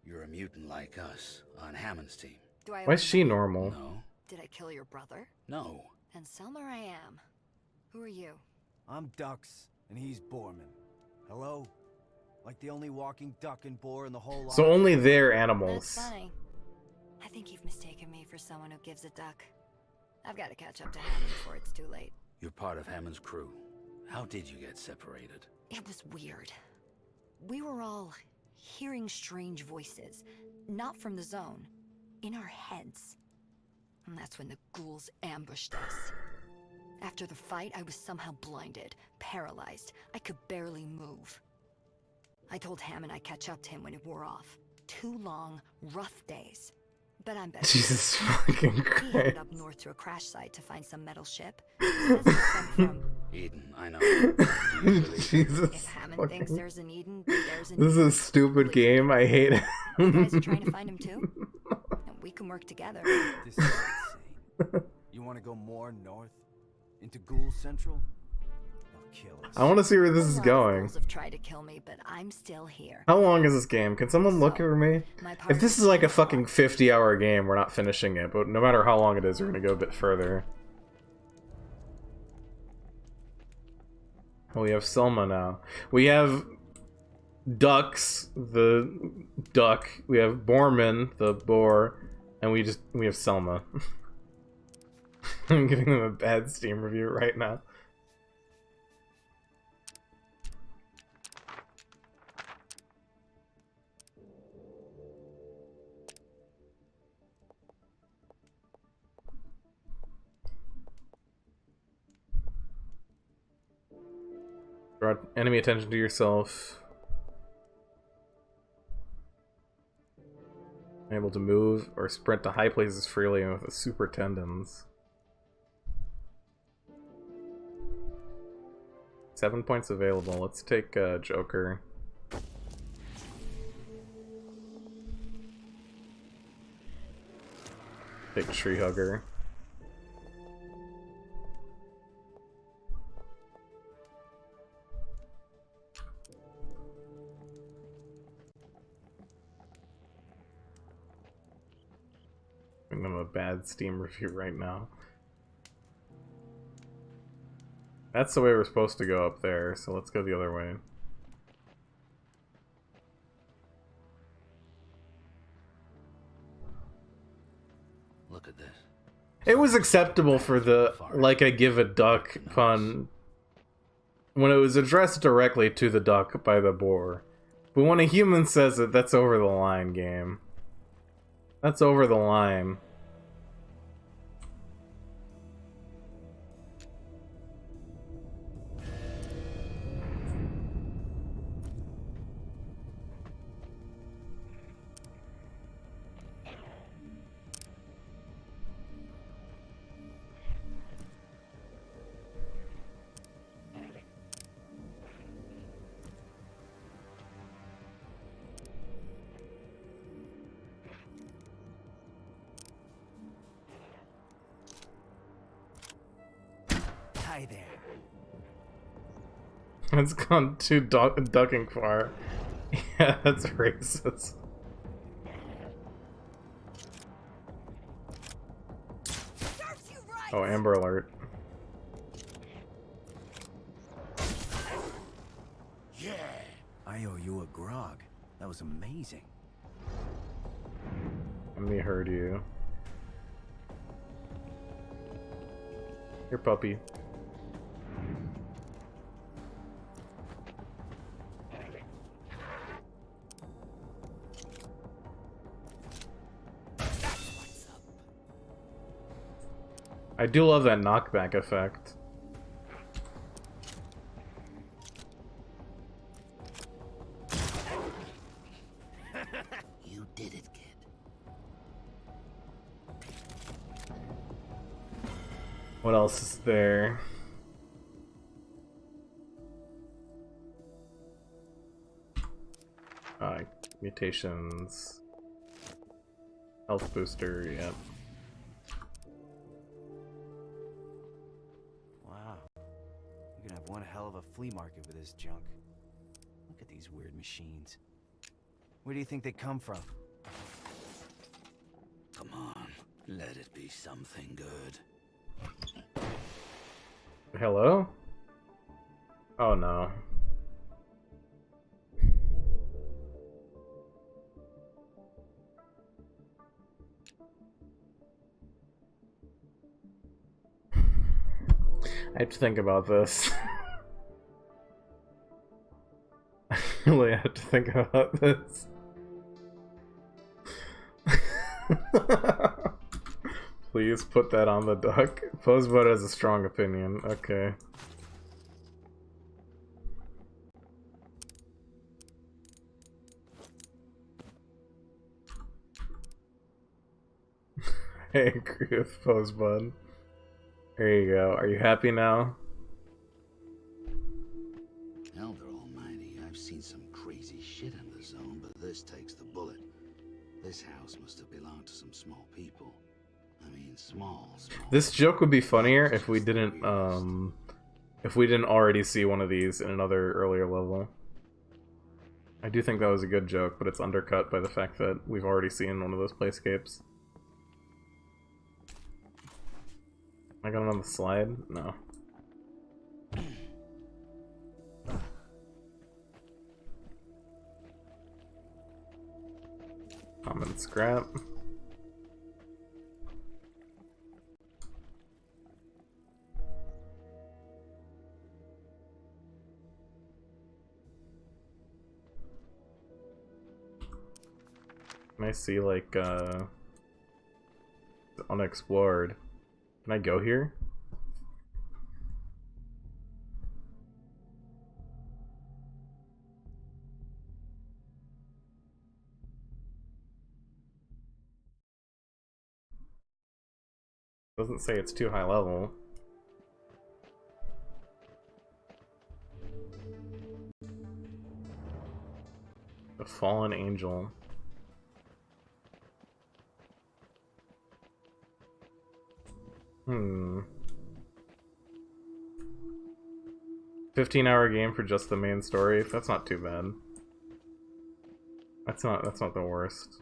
You're a mutant like us, on Hammond's team. Do I Why is she normal? No. Did I kill your brother? No. And Selma I am. Who are you? I'm Dux, and he's Boorman. Hello? Like the only walking duck and boar in the whole lot. So only they're That's animals. funny. I think you've mistaken me for someone who gives a duck. I've got to catch up to Hammond before it's too late. You're part of Hammond's crew. How did you get separated? It was weird. We were all hearing strange voices. Not from the zone. In our heads. And that's when the ghouls ambushed us. After the fight, I was somehow blinded, paralyzed. I could barely move. I told Hammond I'd catch up to him when it wore off. 2 long, rough days. But I'm better. Jesus fucking He Christ. headed up north to a crash site to find some metal ship. He says it's sent from... Eden, I know. Do you believe it? Jesus. If Hammond fucking- thinks there's an Eden, there's an This is Eden. a stupid Believe game. I hate it. You guys are trying to find him too? And we can work together. This is insane. You want to go more north? Into Ghoul Central? They'll kill us. I want to see where this is A lot of going. ghouls have tried to kill me, but I'm still here. How long is this game? Can someone look So, for me? My If this is partner- like a fucking 50-hour game, we're not finishing it. But no matter how long it is, we're gonna go a bit further. Oh, we have Selma now. We have Dux, the duck. We have Borman, the boar, and we have Selma. I'm giving them a bad Steam review right now. Draw enemy attention to yourself. Able to move or sprint to high places freely and with a super tendons. 7 points available. Let's take Joker. Take Tree Hugger. a bad Steam review right now. That's the way we're supposed to go up there, so let's go the other way. Look at this. It was acceptable for the, like, I give a duck pun when it was addressed directly to the duck by the boar. But when a human says it, that's over the line, game. That's over the line. Hi there. It's gone too ducking far. Yeah, that's racist. Oh, Amber Alert. Yeah. I owe you a grog. That was amazing. Let me hurt you. Here, puppy. I do love that knockback effect. You did it, kid. What else is there? Mutations. Health booster, yep. Wow. You're gonna have one hell of a flea market with this junk. Look at these weird machines. Where do you think they come from? Come on, let it be something good. Hello? Oh no. I have to think about this. I really have to think about this. Please put that on the duck. Posebud has a strong opinion. Okay. I agree with Posebud. There you go. Are you happy now? Elder Almighty, I've seen some crazy shit in the zone, but this takes the bullet. This house must have belonged to some small people. I mean, small. This joke would be funnier if we didn't already see one of these in another earlier level. I do think that was a good joke, but it's undercut by the fact that we've already seen one of those playscapes. Am I going on the slide? No. Common scrap. Can I see, like, unexplored? Can I go here? Doesn't say it's too high level. The Fallen Angel. Hmm. 15-hour game for just the main story. That's not too bad. That's not the worst.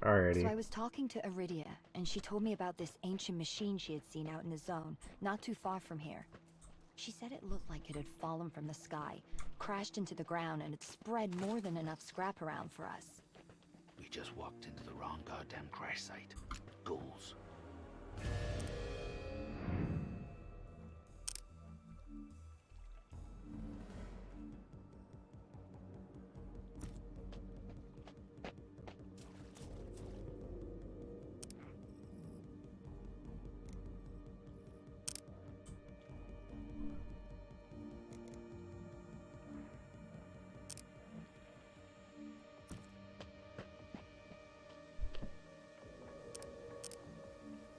Alrighty. So I was talking to Iridia, and she told me about this ancient machine she had seen out in the zone, not too far from here. She said it looked like it had fallen from the sky, crashed into the ground, and it spread more than enough scrap around for us. We just walked into the wrong goddamn crash site. Ghouls.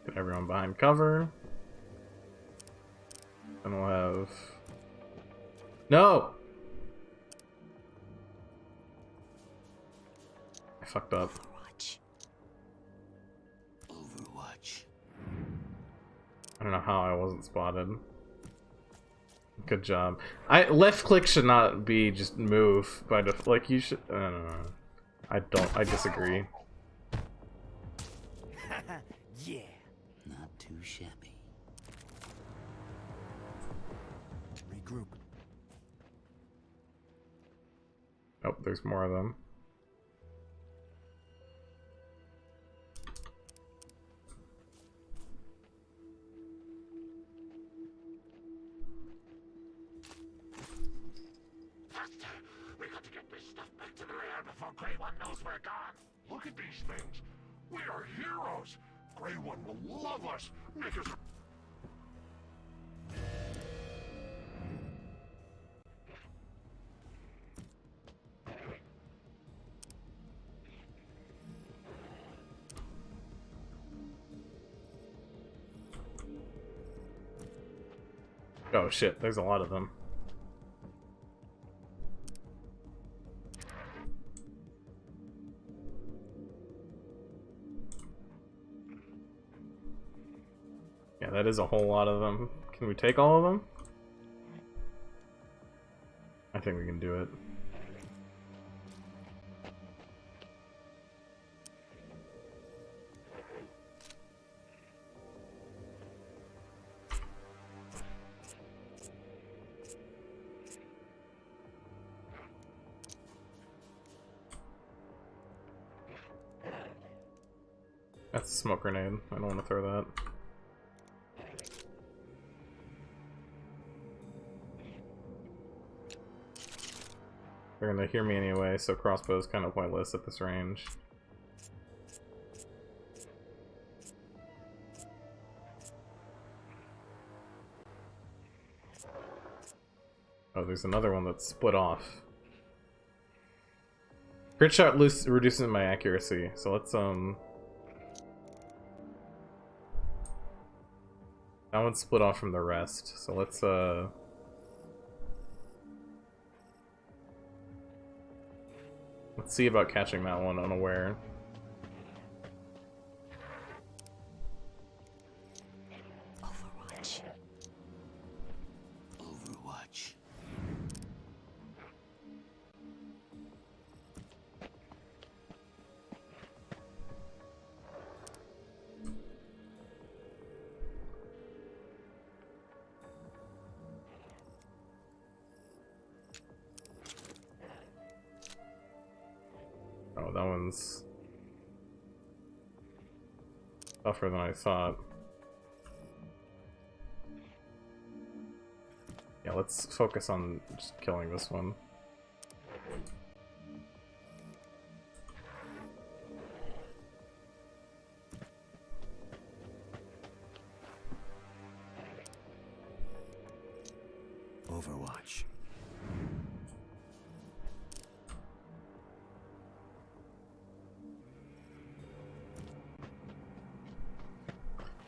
Get everyone behind cover. And we'll have... No! I fucked up. Overwatch. Overwatch. I don't know how I wasn't spotted. Good job. Left click should not be just move by like you should. I don't know. I disagree. Yeah. Not too shabby. Regroup. Oh, there's more of them. Faster! We got to get this stuff back to the lair before Grey One knows we're gone. Look at these things. We are heroes. Grey One will love us. Make us. Oh shit, there's a lot of them. Yeah, that is a whole lot of them. Can we take all of them? I think we can do it. That's a smoke grenade. I don't want to throw that. They're gonna hear me anyway, so crossbow's kind of pointless at this range. Oh, there's another one that's split off. Crit shot reduces my accuracy, so let's that one's split off from the rest, so let's see about catching that one unaware. Overwatch. Overwatch. Oh, that one's tougher than I thought. Yeah, let's focus on just killing this one. Overwatch.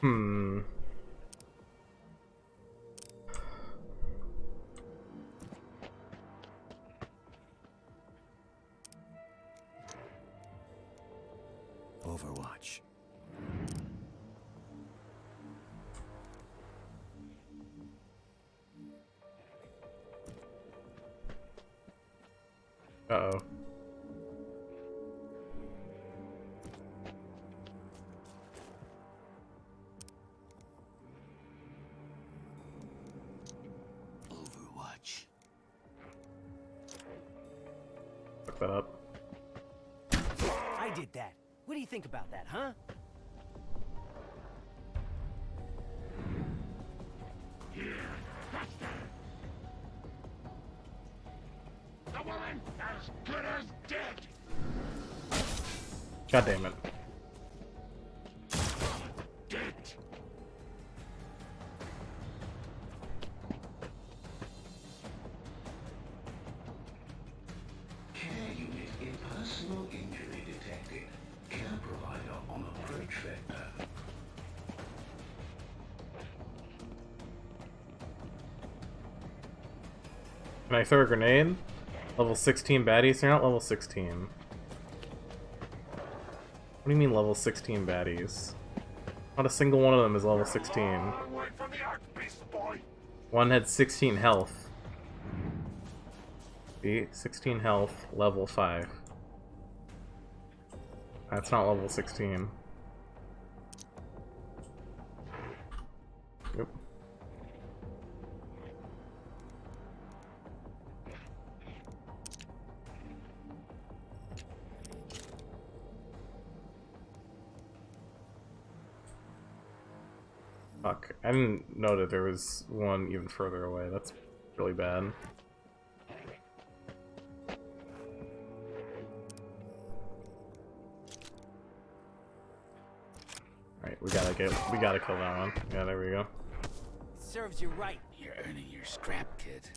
Hmm. Overwatch. Uh-oh. that up. I did that. What do you think about that, huh? Here, faster! The woman as good as dead! God damn it. Dead! Care unit in personal injury detected. Care provider on approach vector. Can I throw a grenade? Level 16 baddies? They're not level 16. What do you mean level 16 baddies? Not a single one of them is level 16. Wait for the arc beast, boy! One had 16 health. See? 16 health, level 5. That's not level 16. Yep. Fuck, I didn't know that there was one even further away. That's really bad. Alright, we gotta kill that one. Yeah, there we go. Serves you right. You're earning your scrap, kid.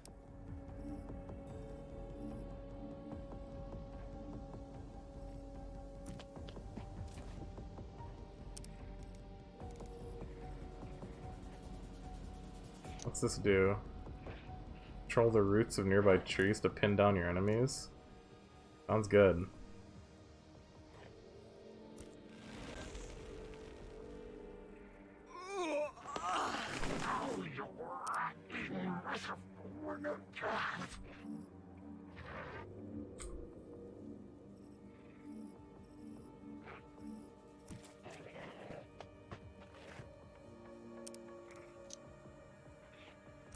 What's this do? Control the roots of nearby trees to pin down your enemies? Sounds good. Oh, you merciful one of death!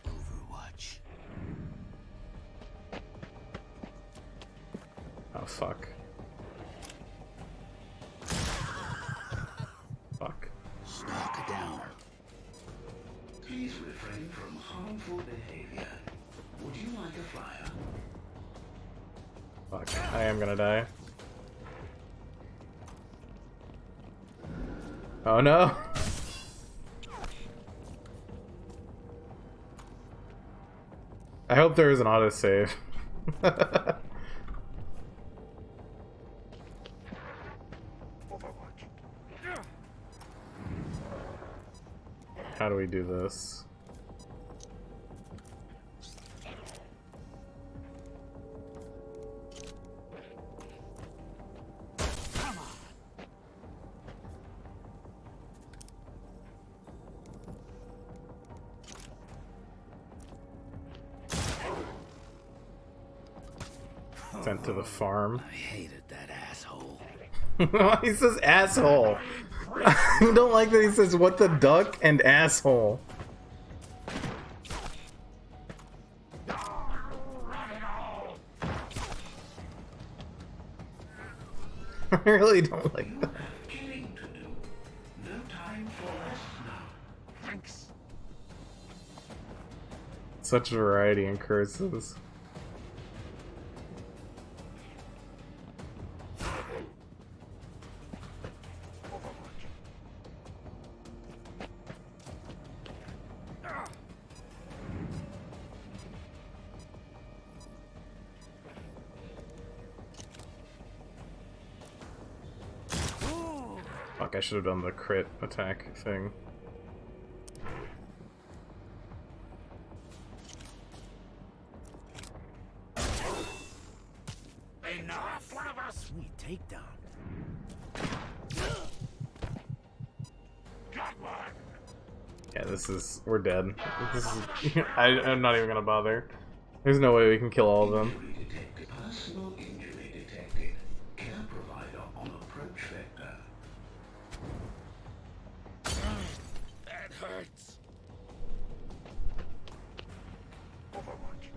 Overwatch. Oh, fuck. Fuck. Stalker down. Please refrain from harmful behavior. Would you like a flyer? Fuck. I am gonna die. Oh no! I hope there is an autosave. How do we do this? Sent to the farm. I hated that asshole. He says asshole. I don't like that he says what the duck and asshole. I really don't like that. Killing to do. No time for rest now. Thanks. Such variety in curses. Fuck, I should have done the crit attack thing. Enough! One of us! Sweet takedown. Got one! Yeah, we're dead. I'm not even gonna bother. There's no way we can kill all of them. Injury detected. Personal injury detected. Care provider on approach vector. That hurts! Overwatch.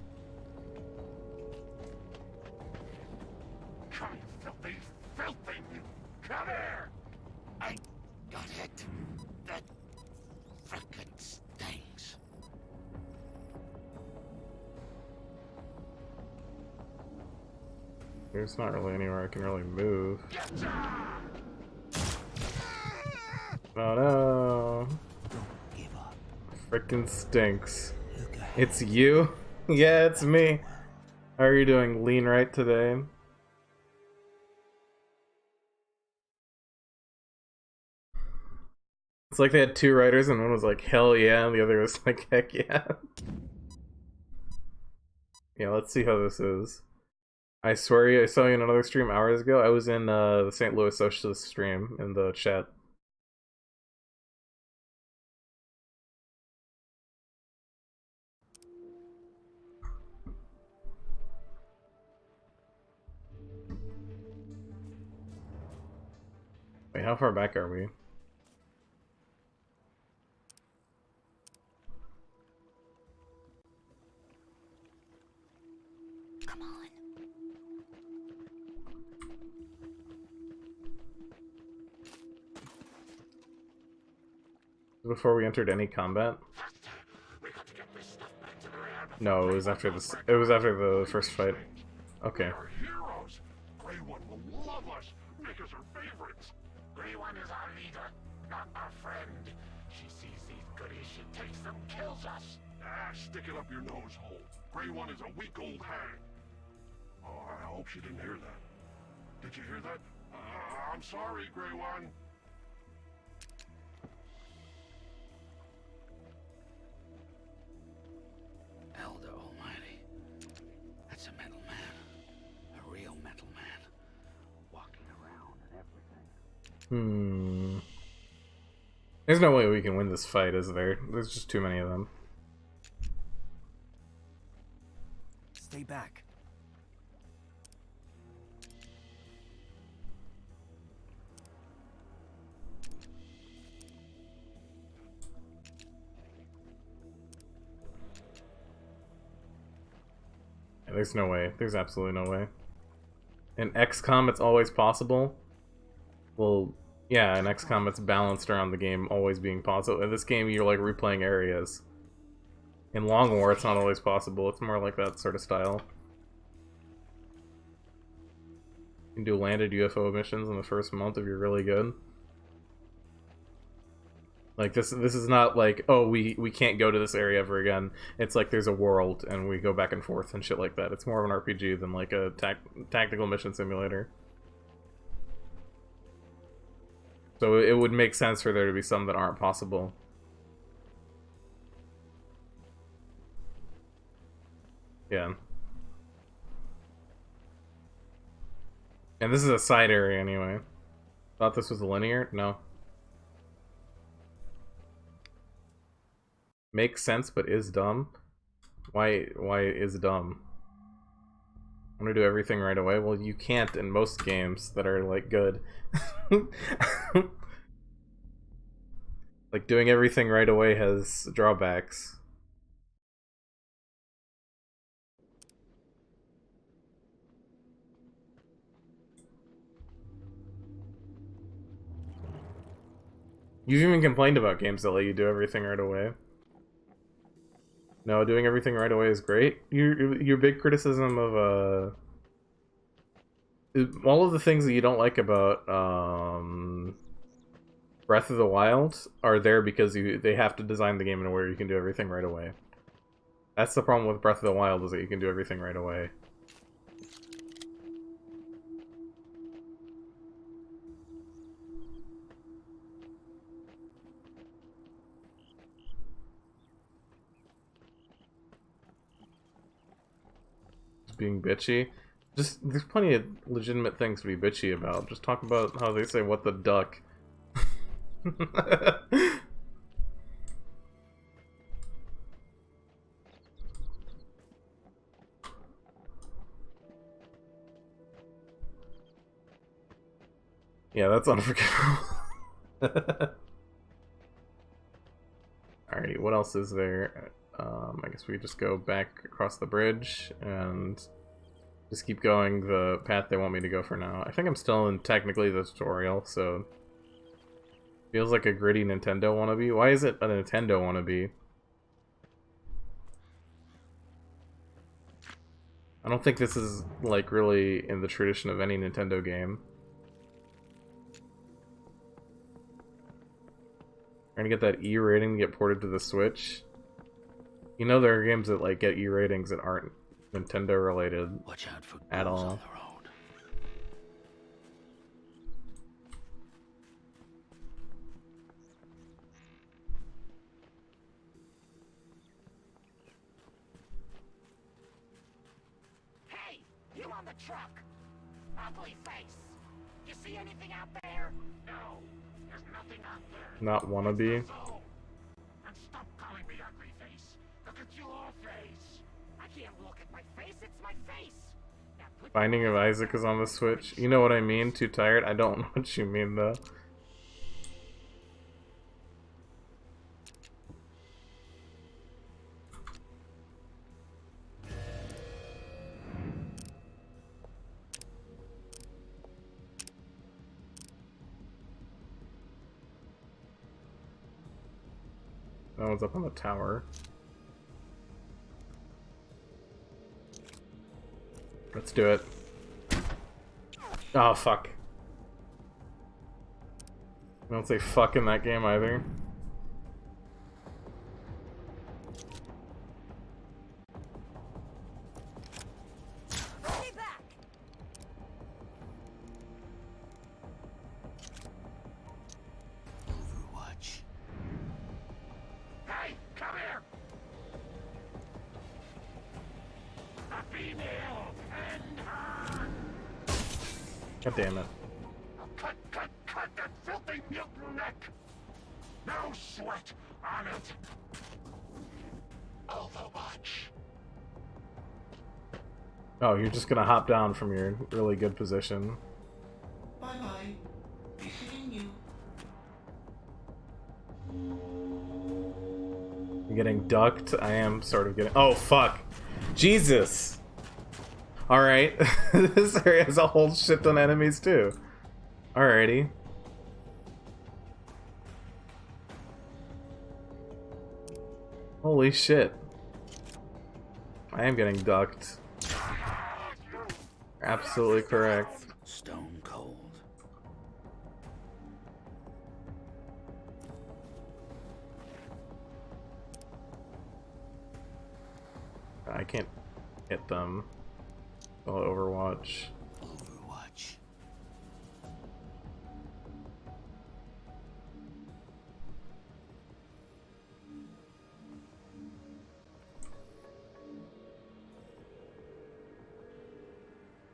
Come here! I got it. That frickin' stings. There's not really anywhere I can really move. Oh no. Give up. Frickin' stinks. Look ahead. It's you? Yeah, it's me. How are you doing? Lean right today? It's like they had two writers and one was like, hell yeah, and the other was like, heck yeah. Yeah, let's see how this is. I swear I saw you in another stream hours ago. I was in the St. Louis Socialist stream in the chat. Wait, how far back are we? Come on. Before we entered any combat? We got to get this stuff back to the lab. No, it was after this. It was after the first fight. Okay. We're heroes. Grey One will love us, make us her favorites. Grey One is our leader, not our friend. She sees these goodies, she takes them, kills us. Ah, stick it up your nose hole. Grey One is a weak old hag. Oh, I hope she didn't hear that. Did you hear that? I'm sorry, Grey One. Elder Almighty. That's a metal man. A real metal man. Walking around and everything. There's no way we can win this fight, is there? There's just too many of them. Stay back. Yeah, there's no way. There's absolutely no way. In XCOM, it's always possible. Well, yeah, in XCOM, it's balanced around the game always being possible. In this game, you're like replaying areas. In Long War, it's not always possible. It's more like that sort of style. You can do landed UFO missions in the first month if you're really good. Like this is not like, oh, we can't go to this area ever again. It's like there's a world and we go back and forth and shit like that. It's more of an RPG than like a tactical mission simulator. So it would make sense for there to be some that aren't possible. Yeah. And this is a side area anyway. Thought this was linear? No. Makes sense but is dumb? Why is dumb? I want to do everything right away? Well, you can't in most games that are like good. Like doing everything right away has drawbacks. You've even complained about games that let you do everything right away. No, doing everything right away is great. Your big criticism of all of the things that you don't like about Breath of the Wild are there because they have to design the game in a way where you can do everything right away. That's the problem with Breath of the Wild, is that you can do everything right away. Being bitchy. Just, there's plenty of legitimate things to be bitchy about. Just talk about how they say, what the duck. Yeah, that's unforgivable. Alrighty, what else is there? I guess we just go back across the bridge and Just keep going the path they want me to go for now. I think I'm still in technically the tutorial, so... Feels like a gritty Nintendo wannabe. Why is it a Nintendo wannabe? I don't think this is, like, really in the tradition of any Nintendo game. Trying to get that E rating to get ported to the Switch. You know there are games that, like, get E ratings that aren't Nintendo related Watch out for at ghouls all. on the road. Hey, you on the truck? Ugly face. You see anything out there? No, there's nothing out there. Not wannabe. So, and stop calling me ugly face. Look at your face. I can't look at my face. It's my face. Now put Binding of Isaac is on the Switch. You know what I mean? Too tired? I don't know what you mean, though. That one's up on the tower. Let's do it. Oh, fuck. I don't say fuck in that game either. Stay back! Overwatch. Hey, come here. A female and her. God damn it. Cut that filthy mutant neck. No sweat on it. Overwatch. Oh, you're just gonna hop down from your really good position. Bye-bye. Be seeing you. You're getting ducked. I am sort of getting... Oh, fuck. Jesus. Alright. This area has a whole shit ton of enemies, too. Alrighty. Holy shit. I am getting ducked. Absolutely correct. Stone cold. I can't hit them. Oh, Overwatch. Overwatch.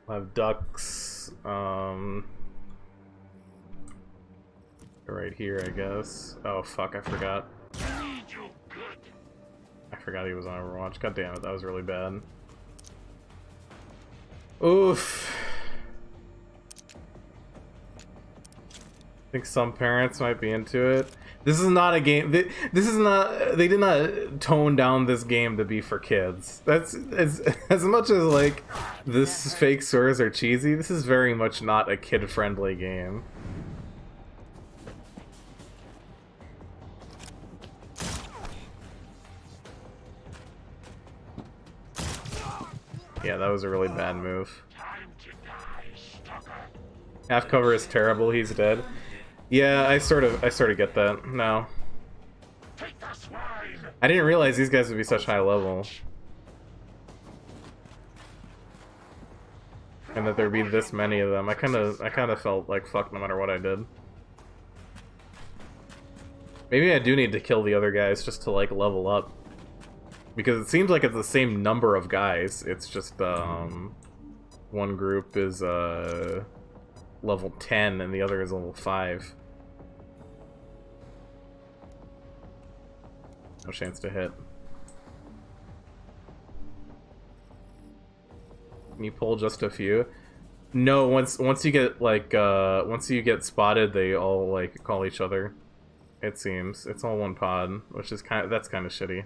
I'll have ducks. Right here, I guess. Oh fuck, I forgot. I forgot he was on Overwatch. God damn it, that was really bad. Oof. I think some parents might be into it. This is not a game. This is not. They did not tone down this game to be for kids. That's as much as like this fake swords are cheesy. This is very much not a kid-friendly game. Yeah, that was a really bad move. Half cover is terrible. He's dead. Yeah, I sort of get that now. I didn't realize these guys would be such high level, and that there'd be this many of them. I kind of felt like fuck no matter what I did. Maybe I do need to kill the other guys just to like level up, because it seems like it's the same number of guys. It's just one group is level 10 and the other is level 5. No chance to hit. Can you pull just a few? No, once you get like once you get spotted, they all like call each other. It seems it's all one pod, which is that's kind of shitty.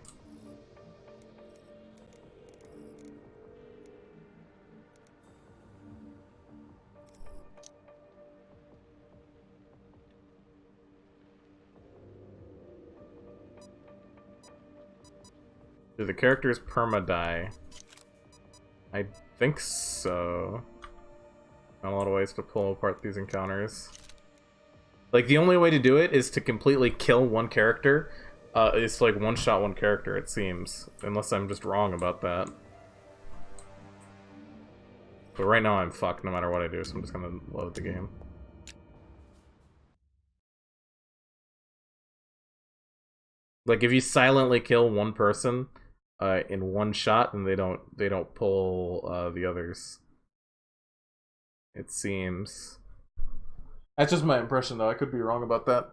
Do the characters perma-die? I think so. Not a lot of ways to pull apart these encounters. Like, the only way to do it is to completely kill one character. It's like one-shot one character, it seems. Unless I'm just wrong about that. But right now I'm fucked no matter what I do, so I'm just gonna load the game. Like, if you silently kill one person in one shot, then they don't pull the others. It seems. That's just my impression, though. I could be wrong about that.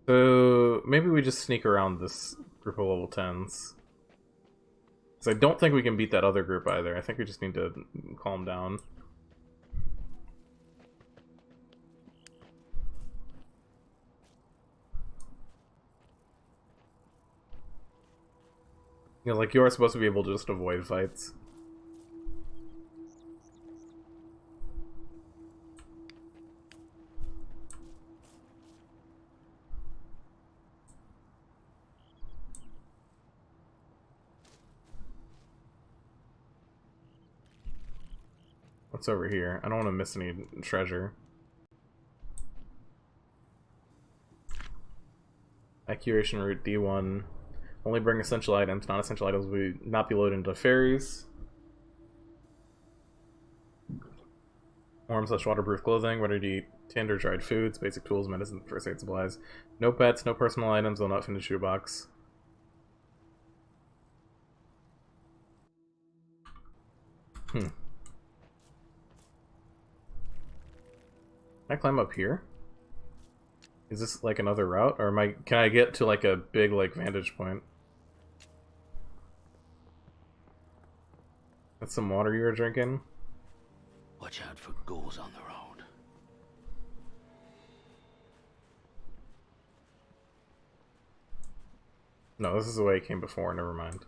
So maybe we just sneak around this group of level 10s. Because I don't think we can beat that other group either. I think we just need to calm down. You know, like, you are supposed to be able to just avoid fights. What's over here? I don't want to miss any treasure. Evacuation route D1. Only bring essential items. Non-essential items will not be loaded into ferries. Warm / waterproof clothing. Ready to eat tinned or dried foods. Basic tools, medicine, first aid supplies. No pets, no personal items. Will not fit in the shoebox. Can I climb up here? Is this like another route, or can I get to like a big like vantage point? That's some water you were drinking? Watch out for ghouls on the road. No, this is the way it came before, never mind.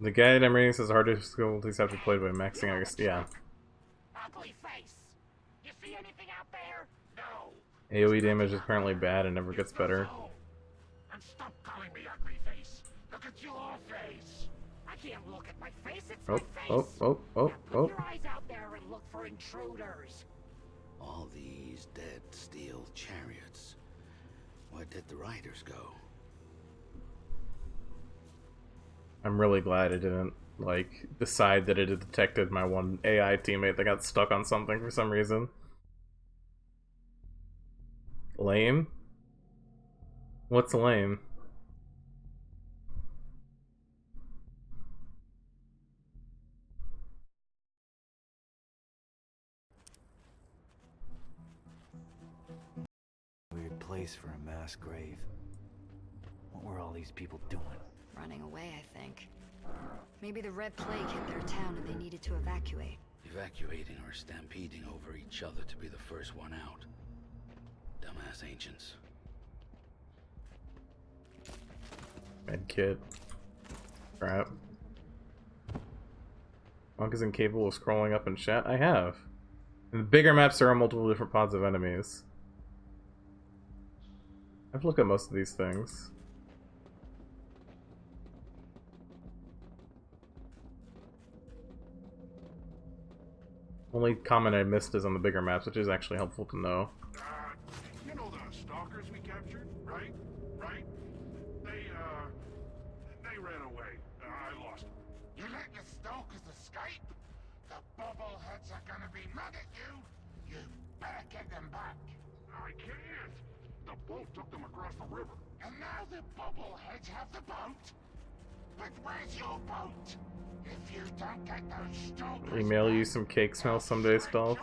The guide I'm reading says hard difficulties have to be played by maxing, I guess. Yeah. Ugly face. You see anything out there? No. AoE damage is apparently bad and never gets better. And stop calling me ugly face. Look at your face. I can't look at my face. It's my face. Now put your eyes out there and look for intruders. All these dead steel chariots. Where did the riders go? I'm really glad I didn't, like, decide that it had detected my one AI teammate that got stuck on something for some reason. Lame? What's lame? Weird place for a mass grave. What were all these people doing? Running away, I think. Maybe the Red Plague hit their town and they needed to evacuate. Evacuating or stampeding over each other to be the first one out. Dumbass ancients. Medkit. Crap. Monk is incapable of scrolling up in chat? I have. And the bigger maps, there are multiple different pods of enemies. I've looked at most of these things. Only comment I missed is on the bigger maps, which is actually helpful to know. You know the stalkers we captured, right? Right? They ran away. I lost them. You let your stalkers escape? The bobbleheads are gonna be mad at you. You better get them back. I can't. The boat took them across the river. And now the bobbleheads have the boat? But where's your boat? If you don't get those stalkers Email you some cake smell someday, Stealth.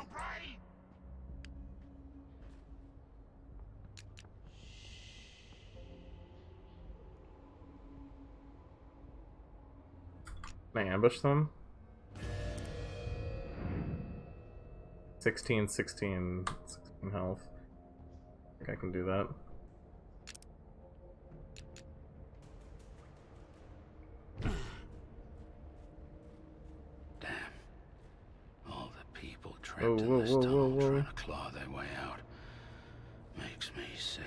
Can I ambush them? 16 health. I think I can do that. Damn. All the people trapped in this tunnel trying to claw their way out. Makes me sick.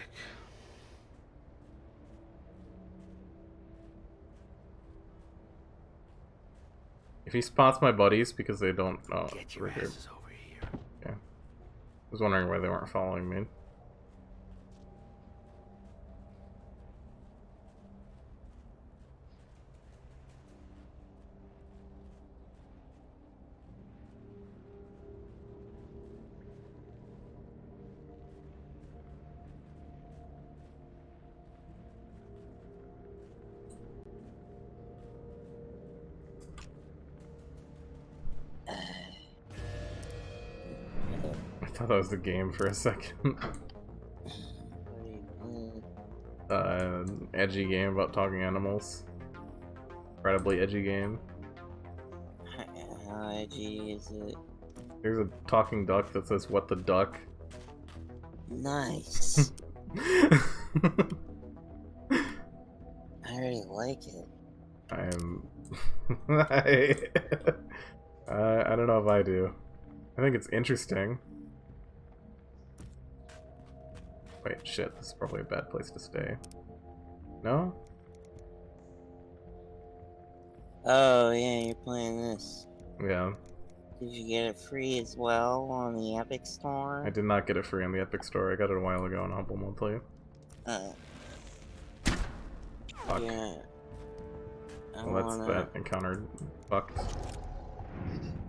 If he spots my buddies because they don't... Oh, Get your asses over here. Okay. I was wondering why they weren't following me. I thought that was the game for a second. Edgy game about talking animals. Incredibly edgy game. How edgy is it? There's a talking duck that says, "What the duck?" Nice. I already like it. I don't know if I do. I think it's interesting. Wait, shit, this is probably a bad place to stay. No? Oh, yeah, you're playing this. Yeah. Did you get it free as well on the Epic Store? I did not get it free on the Epic Store. I got it a while ago on Humble Monthly. Fuck. Yeah. Well, that's that encounter fucked.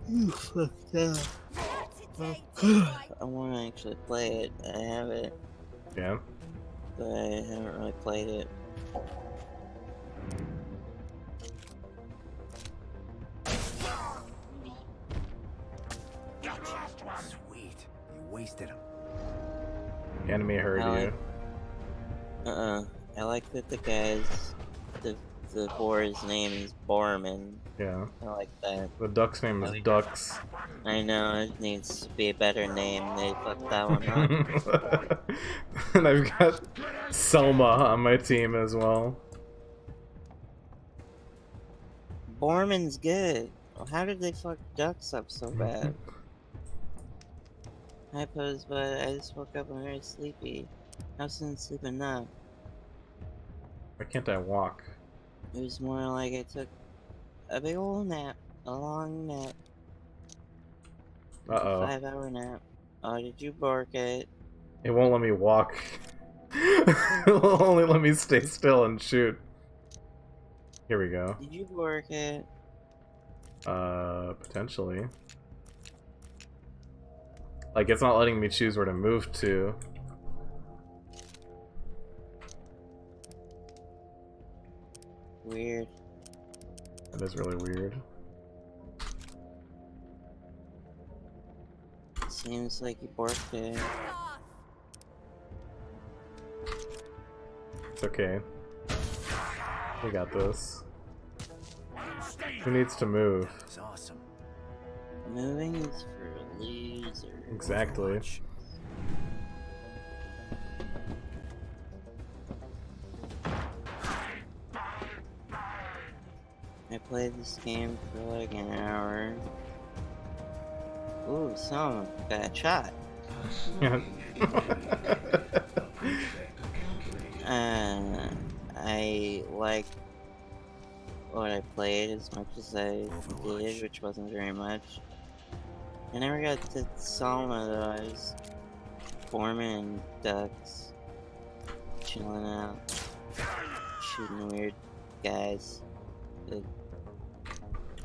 You fucked up. I want to actually play it. I have it, Yeah? but I haven't really played it. Sweet. You wasted him. The enemy heard you. I like that the guy's... The boar's name is Borman. Yeah. I like that. The duck's name is Ducks. I know, it needs to be a better name. They fucked that one up. And I've got Selma on my team as well. Borman's good. How did they fuck Ducks up so bad? Hi, Pose, but I just woke up and very sleepy. I wasn't sleeping enough. Why can't I walk? It was more like I took a big old nap. A long nap. Uh-oh. 5-hour nap. Oh, did you bark it? It won't let me walk. It'll only let me stay still and shoot. Here we go. Did you bark it? Potentially. Like, it's not letting me choose where to move to. Weird. That is really weird. Seems like you barked it. It's okay. We got this. Who needs to move? That's awesome. Moving is for losers. Exactly. I played this game for like an hour. Ooh, someone got shot. I like what I played as much as I did, which wasn't very much. I never got to Salma though. I was forming ducks, chilling out, shooting weird guys.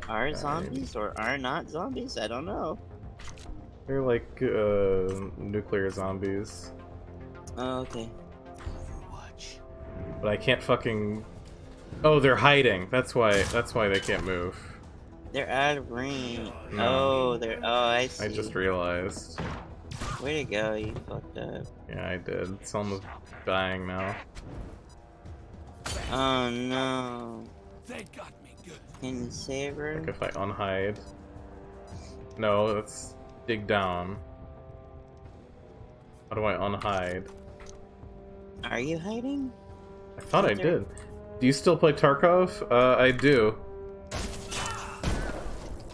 Are zombies or are not zombies? I don't know. They're like nuclear zombies. Oh, okay. Overwatch. But I can't fucking. Oh, they're hiding. That's why they can't move. They're out of range. No. Oh, they're. Oh, I see. I just realized. Way to go, you fucked up. Yeah, I did. Selma's dying now. Oh no. They got me good. Can you save her? Like if I unhide. No, let's dig down. How do I unhide? Are you hiding? I thought I did. Do you still play Tarkov? I do.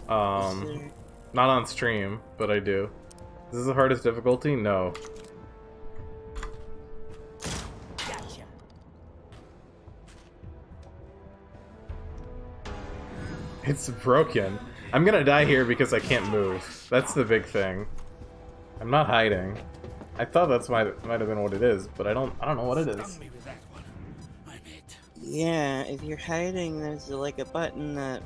Not on stream, but I do. Is this the hardest difficulty? No. Gotcha. It's broken. I'm gonna die here because I can't move. That's the big thing. I'm not hiding. I thought that's might have been what it is, but I don't know what it is. Yeah, if you're hiding, there's like a button that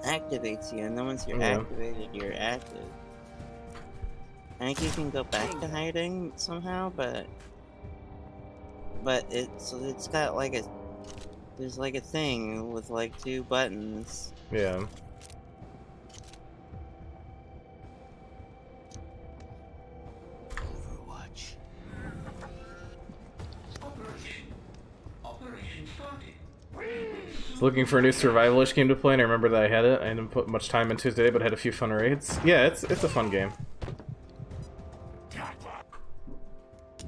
activates you, and then once you're activated, you're active. I think you can go back to hiding somehow, but it's got like there's like a thing with like 2 buttons. Yeah. Overwatch. Operation started. Looking for a new survivalish game to play, and I remember that I had it. I didn't put much time into it today, but had a few fun raids. Yeah, it's a fun game.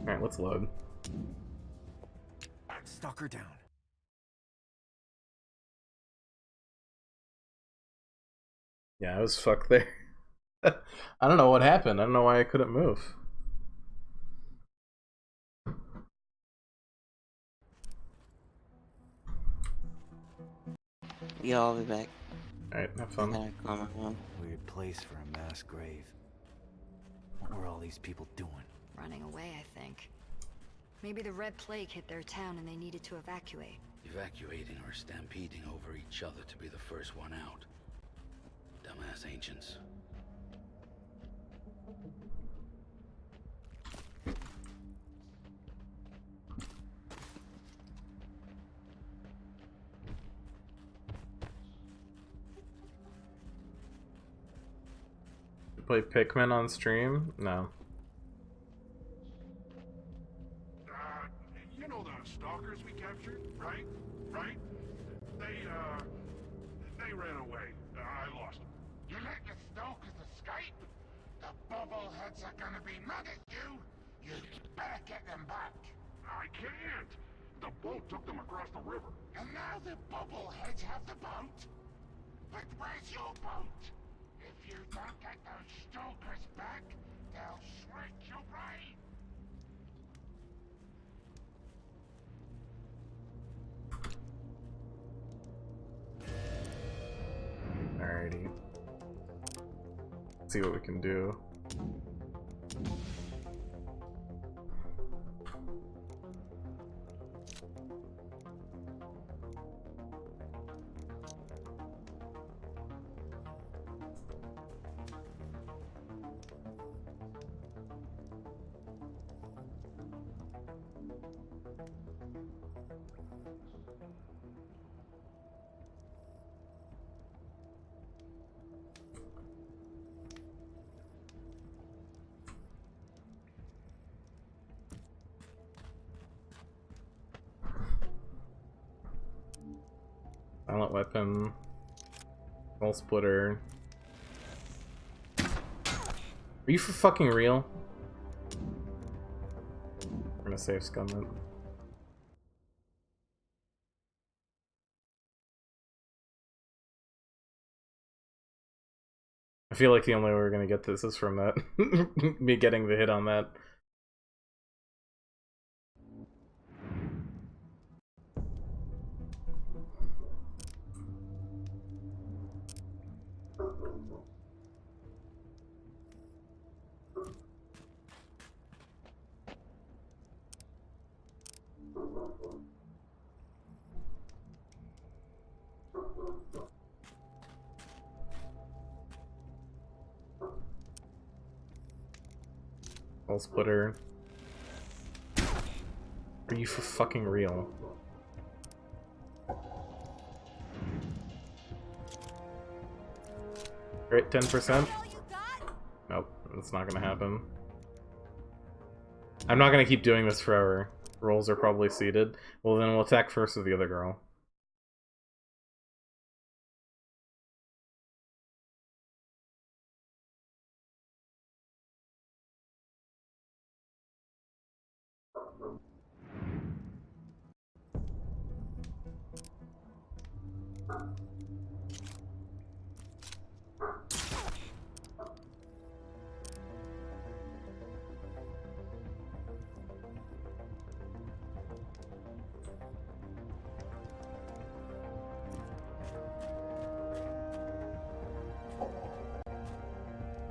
Alright, let's load. Stalker down. Yeah, I was fucked there. I don't know what happened. I don't know why I couldn't move. Yeah, I'll be back. Alright, have fun. Weird place for a mass grave. What were all these people doing? Running away, I think. Maybe the Red Plague hit their town and they needed to evacuate. Evacuating or stampeding over each other to be the first one out. Dumbass ancients. You play Pikmin on stream? No. You know the stalkers we captured, right? Right? They ran away. I lost them. You let the stalkers escape? The bobbleheads are gonna be mad at you. You better get them back. I can't. The boat took them across the river. And now the bobbleheads have the boat? But where's your boat? If you don't get those stalkers back, they'll shred your brain. Alrighty. Let's see what we can do. Silent weapon. Roll splitter. Are you for fucking real? We're gonna save Scummit. I feel like the only way we're gonna get this is from that. Me getting the hit on that. Roll splitter. Are you for fucking real? Great, 10%? Nope, that's not gonna happen. I'm not gonna keep doing this forever. Rolls are probably seated. Well, then we'll attack first with the other girl.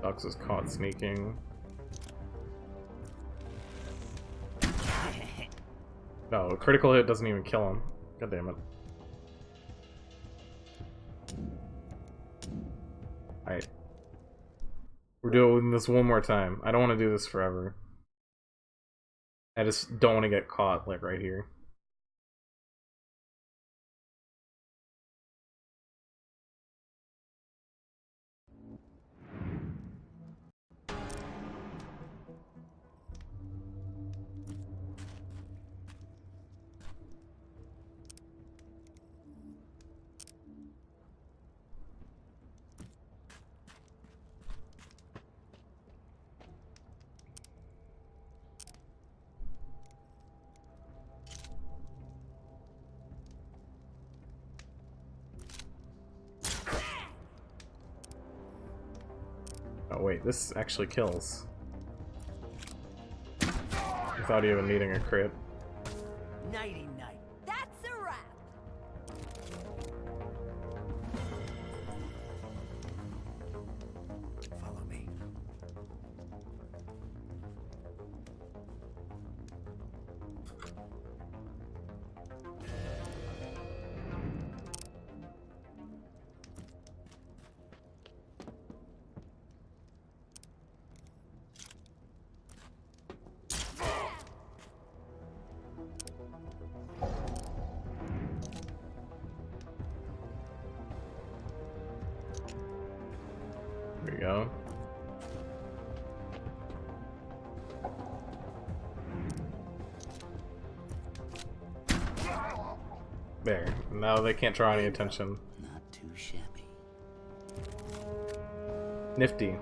Dux is caught sneaking. No, a critical hit doesn't even kill him. God damn it. Alright. We're doing this one more time. I don't want to do this forever. I just don't want to get caught, like, right here. Oh wait, this actually kills. Without even needing a crit. Nighty night. That's a wrap. Follow me. There we go. There. Now they can't draw any attention. Not too shabby. Nifty.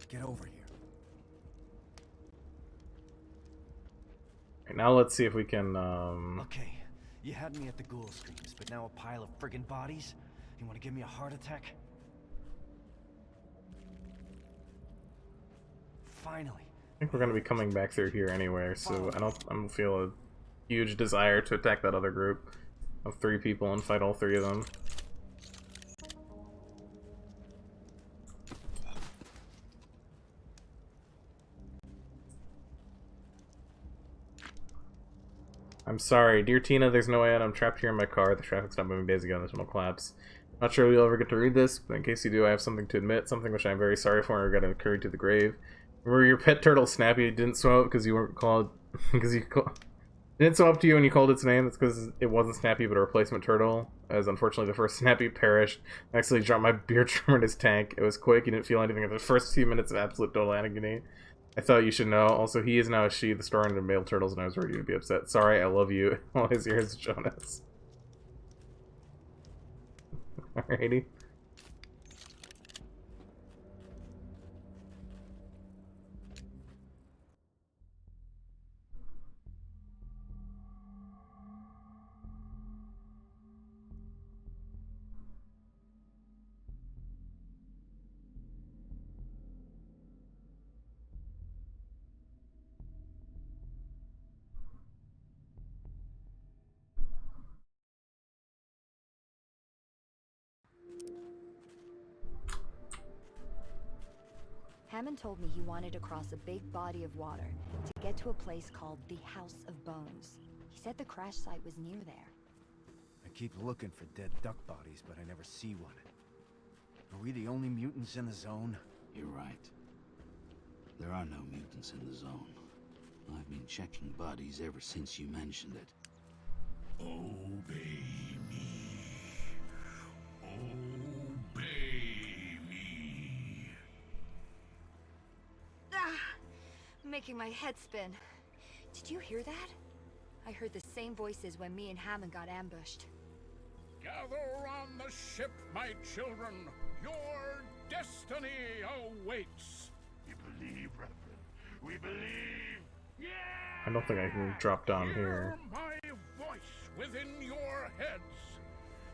Get over here. Right, now let's see if we can, Okay, you had me at the ghoul screams, but now a pile of friggin' bodies? You wanna give me a heart attack? Finally. I think we're gonna be coming back through here anyway, so I don't feel a huge desire to attack that other group of 3 people and fight all 3 of them. I'm sorry, dear Tina, there's no way out. I'm trapped here in my car. The traffic stopped moving days ago and this one will collapse. Not sure we'll ever get to read this, but in case you do, I have something to admit, something which I'm very sorry for and regret carried to the grave. Remember your pet turtle Snappy didn't swim up because you weren't called didn't swim up to you when you called its name. That's because it wasn't Snappy but a replacement turtle. As unfortunately the first Snappy perished. I accidentally dropped my beer trimmer in his tank. It was quick, you didn't feel anything after the first few minutes of absolute total agony. I thought you should know. Also, he is now a she, the store owner of male turtles, and I was ready to be upset. Sorry, I love you. All his ears, Jonas. Alrighty. Hammond told me he wanted to cross a big body of water to get to a place called the House of Bones. He said the crash site was near there. I keep looking for dead duck bodies, but I never see one. Are we the only mutants in the zone? You're right. There are no mutants in the zone. I've been checking bodies ever since you mentioned it. Obey me. Obey me. Making my head spin. Did you hear that? I heard the same voices when me and Hammond got ambushed. Gather on the ship, my children. Your destiny awaits. We believe, Reverend. We believe. I don't think I can drop down here. Hear my voice within your heads.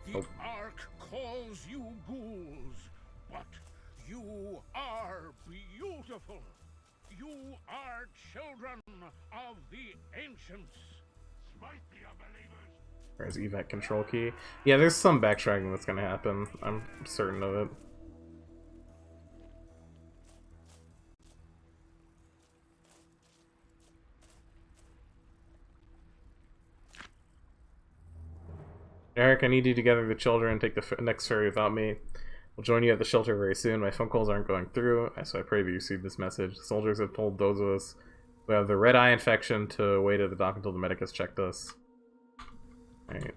The Oh. Ark calls you ghouls, but you are beautiful. You are children of the ancients. Smite the unbelievers. Where's evac control key? Yeah, there's some backtracking that's gonna happen. I'm certain of it. Eric, I need you to gather the children and take the next ferry without me. We'll join you at the shelter very soon. My phone calls aren't going through, so I pray that you receive this message. Soldiers have told those of us who have the red eye infection to wait at the dock until the medic has checked us. Alright.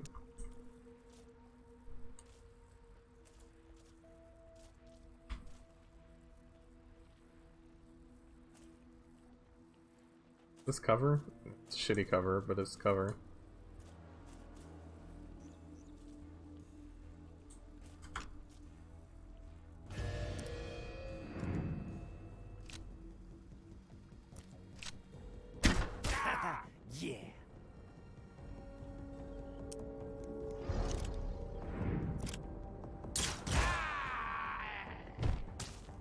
This cover? It's a shitty cover, but it's cover. Yeah.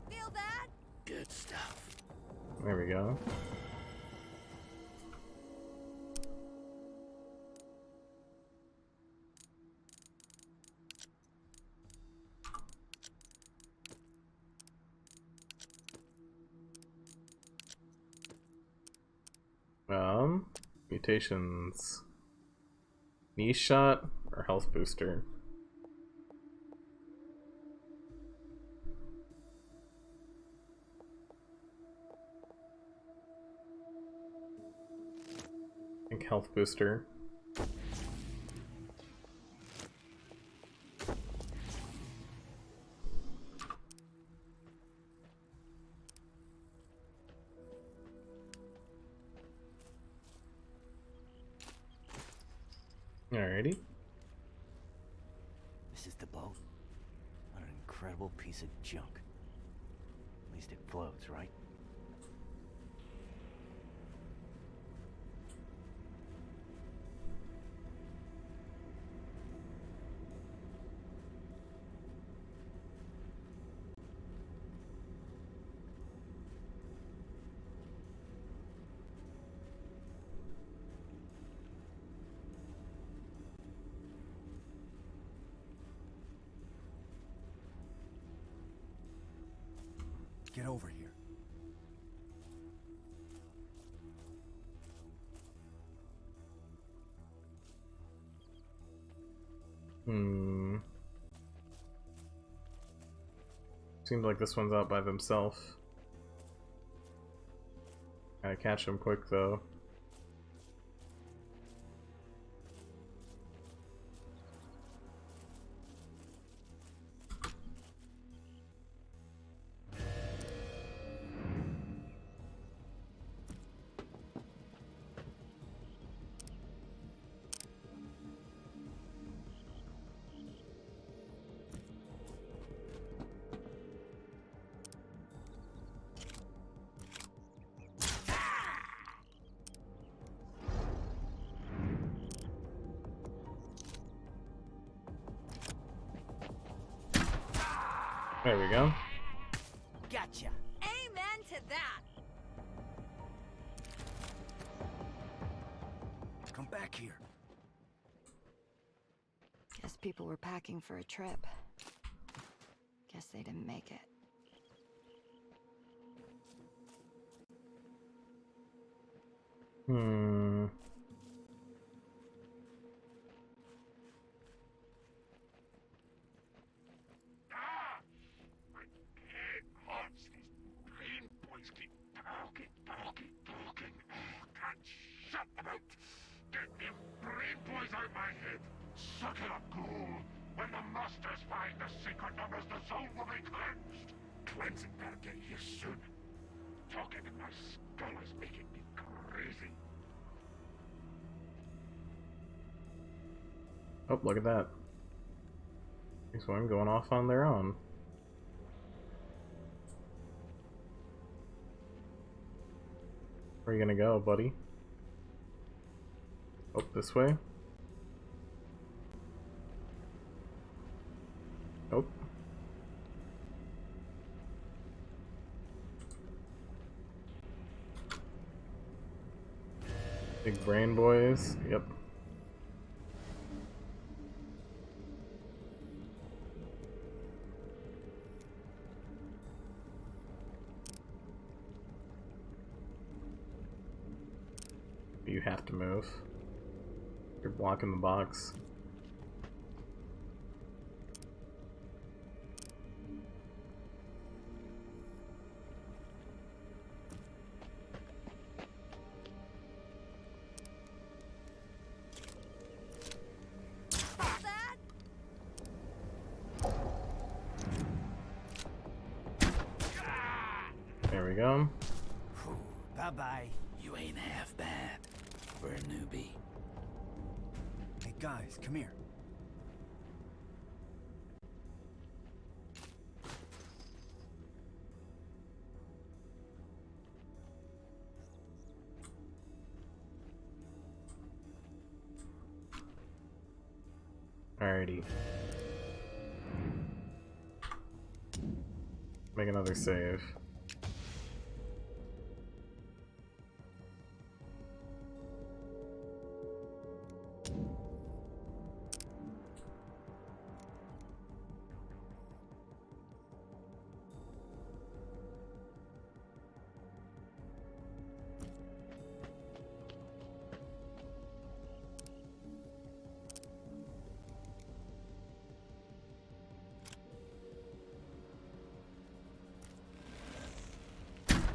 Feel that? Good stuff. There we go. Mutations. Knee shot or health booster? I think health booster. Alrighty. This is the boat? What an incredible piece of junk. At least it floats, right? Get over here. Seems like this one's out by themselves. Gotta catch them quick though. There we go. Gotcha. Amen to that. Come back here. Guess people were packing for a trip. Guess they didn't make it. Shut them out! Get them brain boys out my head! Suck it up, ghoul! When the masters find the secret numbers, the soul will be cleansed! Cleansing better get here soon. Talking in my skull is making me crazy. Oh, look at that. These one going off on their own. Where are you gonna go, buddy? Oh, this way? Nope. Big brain boys. Yep. You have to move. You're blocking the box. There we go. Bye-bye. You ain't half bad for a newbie. Hey guys, come here. Alrighty. Make another save.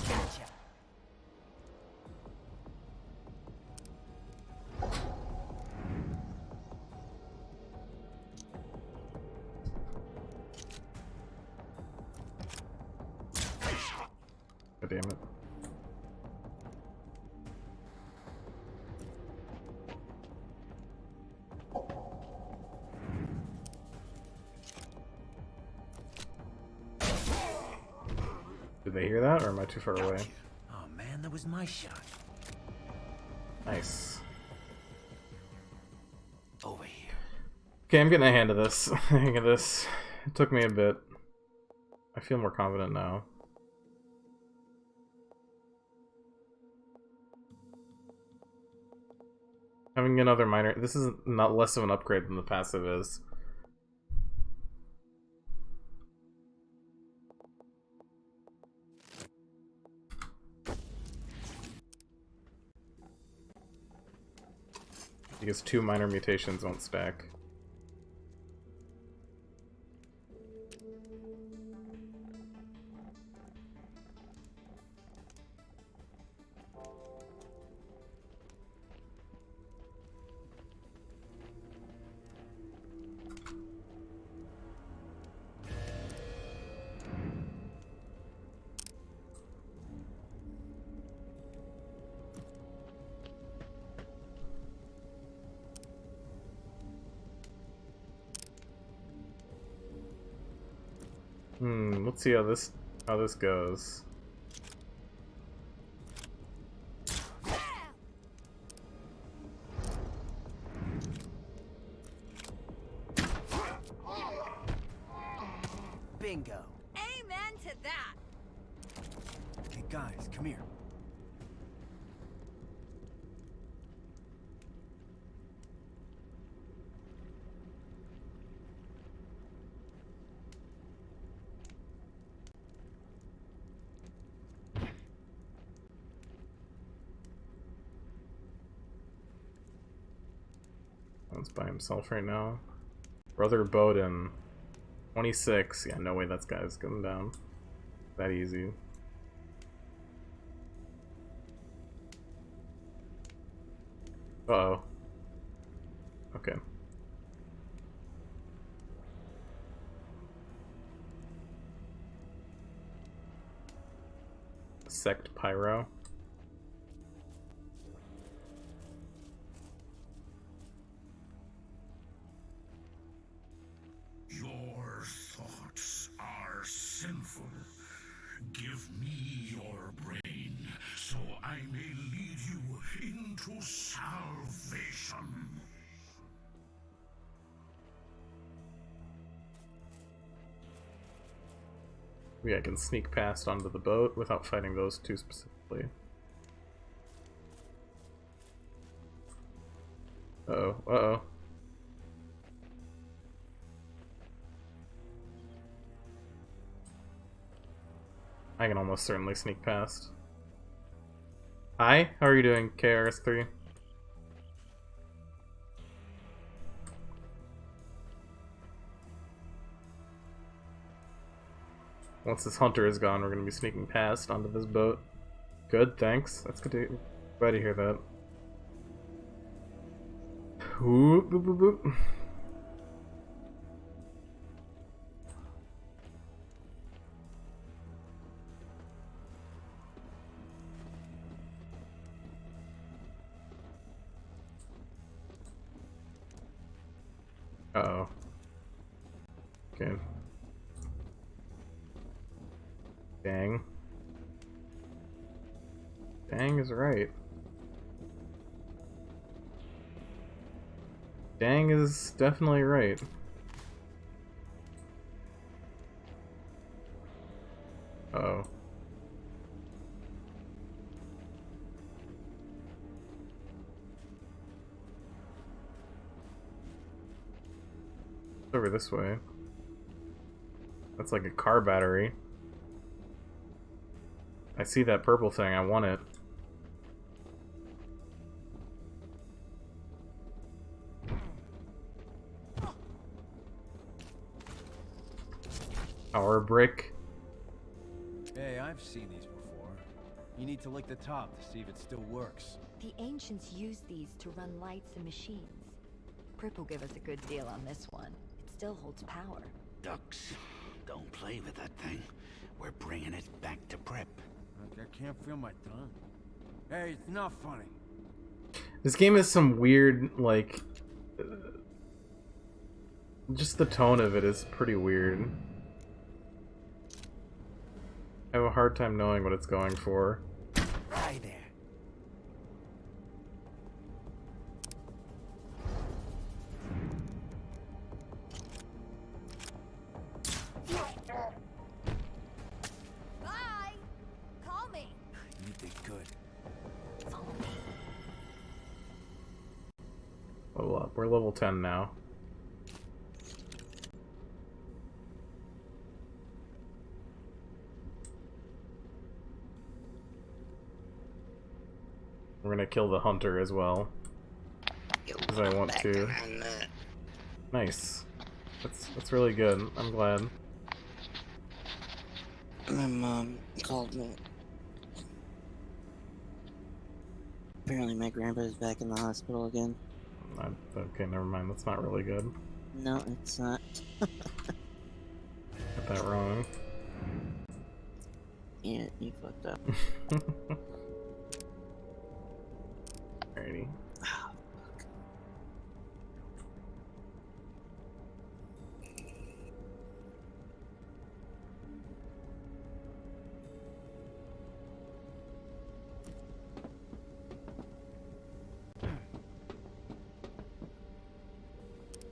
Gotcha. God damn it. Did they hear that, or am I too far away? Oh man, that was my shot. Nice. Over here. Okay, I'm getting a hand of this. Hang of this. It took me a bit. I feel more confident now. Having another minor. This is not less of an upgrade than the passive is. Because 2 minor mutations won't stack. Let's see how this goes. Bingo. Amen to that. Hey guys, come here. One's by himself right now. Brother Bowden. 26. Yeah, no way that guy's going down. That easy. Uh-oh. Okay. Sect Pyro. Your thoughts are sinful. Give me your brain, so I may Maybe I can sneak past onto the boat without fighting those two specifically. Uh-oh, uh-oh. I can almost certainly sneak past. Hi, how are you doing, KRS3? Once this hunter is gone, we're gonna be sneaking past onto this boat. Good, thanks. That's good to glad to hear that. Ooh, boop, boop, boop. Uh-oh. Okay. Dang. Dang is right. Dang is definitely right. Uh-oh. It's over this way. That's like a car battery. I see that purple thing, I want it. Power brick. Hey, I've seen these before. You need to lick the top to see if it still works. The ancients used these to run lights and machines. Prip will give us a good deal on this one. It still holds power. Ducks, don't play with that thing. We're bringing it back to Prep. I can't feel my tongue. Hey, it's not funny. This game has some weird, like... just the tone of it is pretty weird. I have a hard time knowing what it's going for. Hi there. Bye! Call me! You did good. Follow me. Level up. We're level 10 now. We're gonna kill the hunter as well. Because I want to. Nice. That's really good. I'm glad. My mom called me. Apparently my grandpa's back in the hospital again. Okay, never mind. That's not really good. No, it's not. Got that wrong. Yeah, you fucked up. Alrighty. Oh, fuck.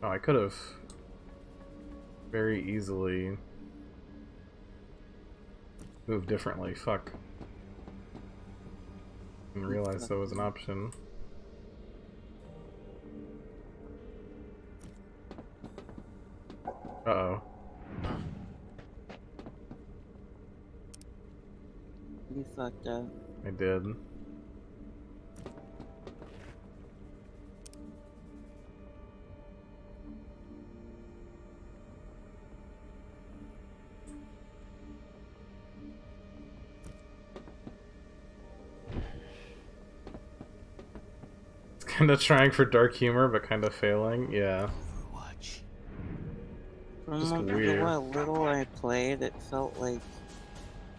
Oh, I could have very easily moved differently. Fuck. Didn't realize that was an option. Uh-oh. You fucked up. I did. It's kind of trying for dark humor, but kind of failing. Yeah. Overwatch. Just From weird. what little I played, it felt like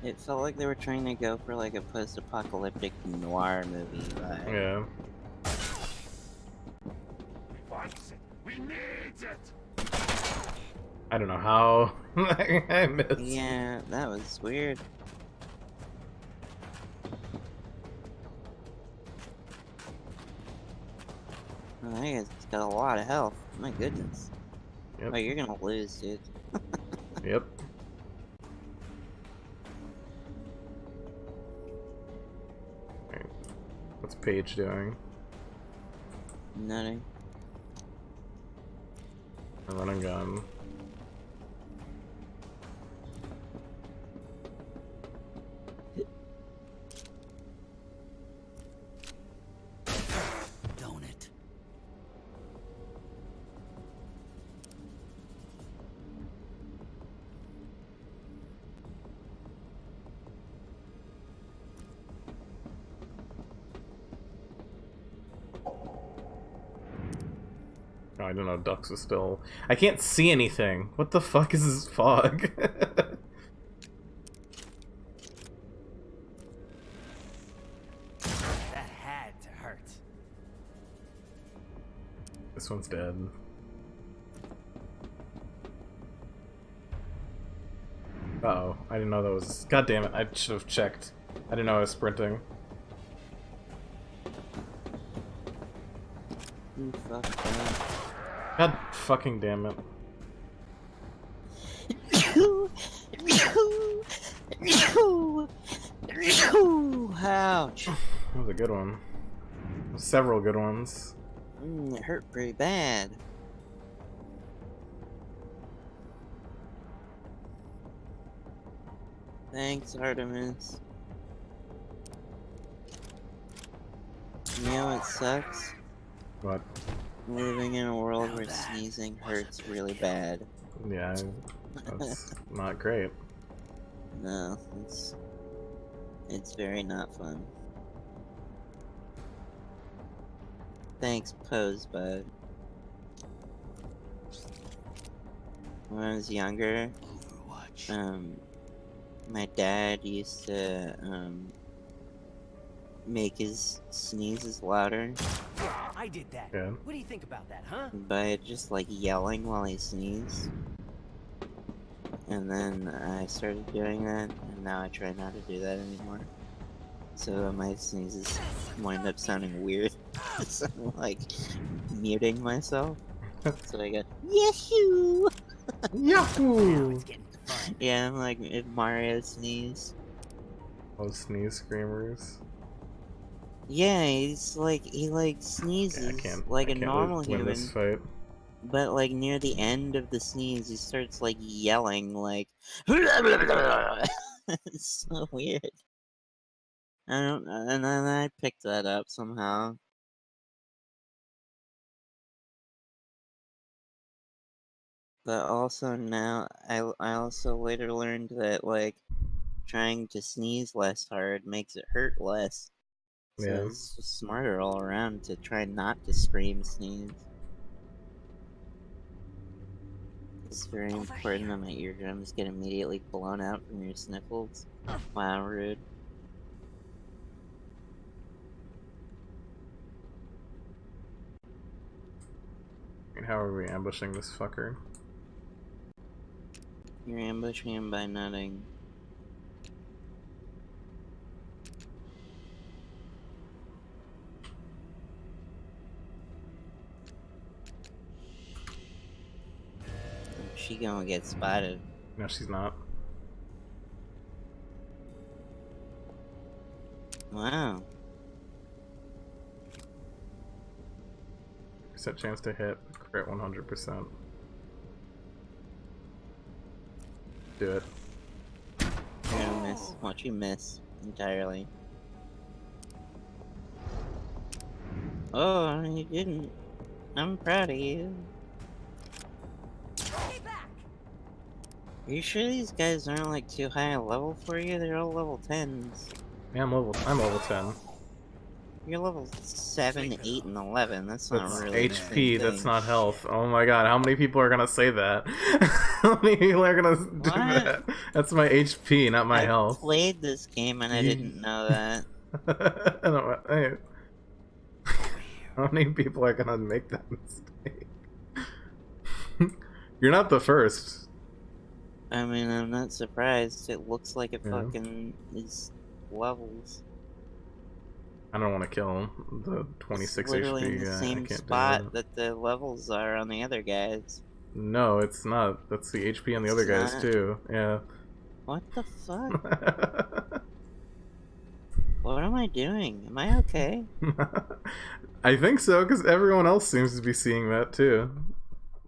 they were trying to go for like a post-apocalyptic noir movie vibe. Yeah. Wants it. We need it. I don't know how I missed. Yeah, that was weird. Oh, that guy's got a lot of health. My goodness. Yep. Oh, you're gonna lose, dude. Yep. What's Paige doing? Nothing. A run and gun. Don't it? Oh, I don't know. Dux is still. I can't see anything. What the fuck is this fog? That had to hurt. This one's dead. Uh-oh. I didn't know that was... God damn it. I should have checked. I didn't know I was sprinting. Fuck that. God fucking damn it. Ouch. That was a good one. Several good ones. It hurt pretty bad. Thanks, Artemis. You know what sucks? What? Living in a world where sneezing hurts really bad. Yeah, that's not great. No, it's very not fun. Thanks, Posebud. When I was younger, my dad used to make his sneezes louder I did that. Yeah. What do you think about that, huh? by just like yelling while he sneezed. And then I started doing that, and now I try not to do that anymore. So my sneezes wind up sounding weird. So I'm like muting myself. So I go, Yahoo! Yahoo! It's getting fun. Yeah, I'm like if Mario sneezed. Those sneeze screamers. Yeah, he's like he like Okay, sneezes like I a can't normal win human, this fight. but like near the end of the sneeze, he starts like yelling like. It's so weird. I don't, and then I picked that up somehow. But also now, I also later learned that like trying to sneeze less hard makes it hurt less. So Yeah. it's just smarter all around to try not to scream sneeze. It's very important that my eardrums get immediately blown out from your sniffles. Wow, rude. And how are we ambushing this fucker? You're ambushing him by nutting. She gonna get spotted. No, she's not. Wow. Percent chance to hit. Crit 100%. Do it. You're gonna miss. Watch you miss entirely. Oh, you didn't. I'm proud of you. Are you sure these guys aren't like too high a level for you? They're all level 10s. Yeah, I'm level 10. You're level 7, 8, and 11. That's not That's really HP, that's not health. Oh my god, how many people are gonna say that? How many people are gonna do that? That's my HP, not my health. I played this game and I didn't know that. I don't, hey. How many people are gonna make that mistake? You're not the first. I mean, I'm not surprised. It looks like it Yeah. fucking is levels. I don't want to kill him. The 26 It's literally HP in the guy. I same can't do spot that the levels are on the other guys. No, it's not. That's the HP on the other guys not? too. Yeah. What the fuck? What am I doing? Am I okay? I think so, because everyone else seems to be seeing that too.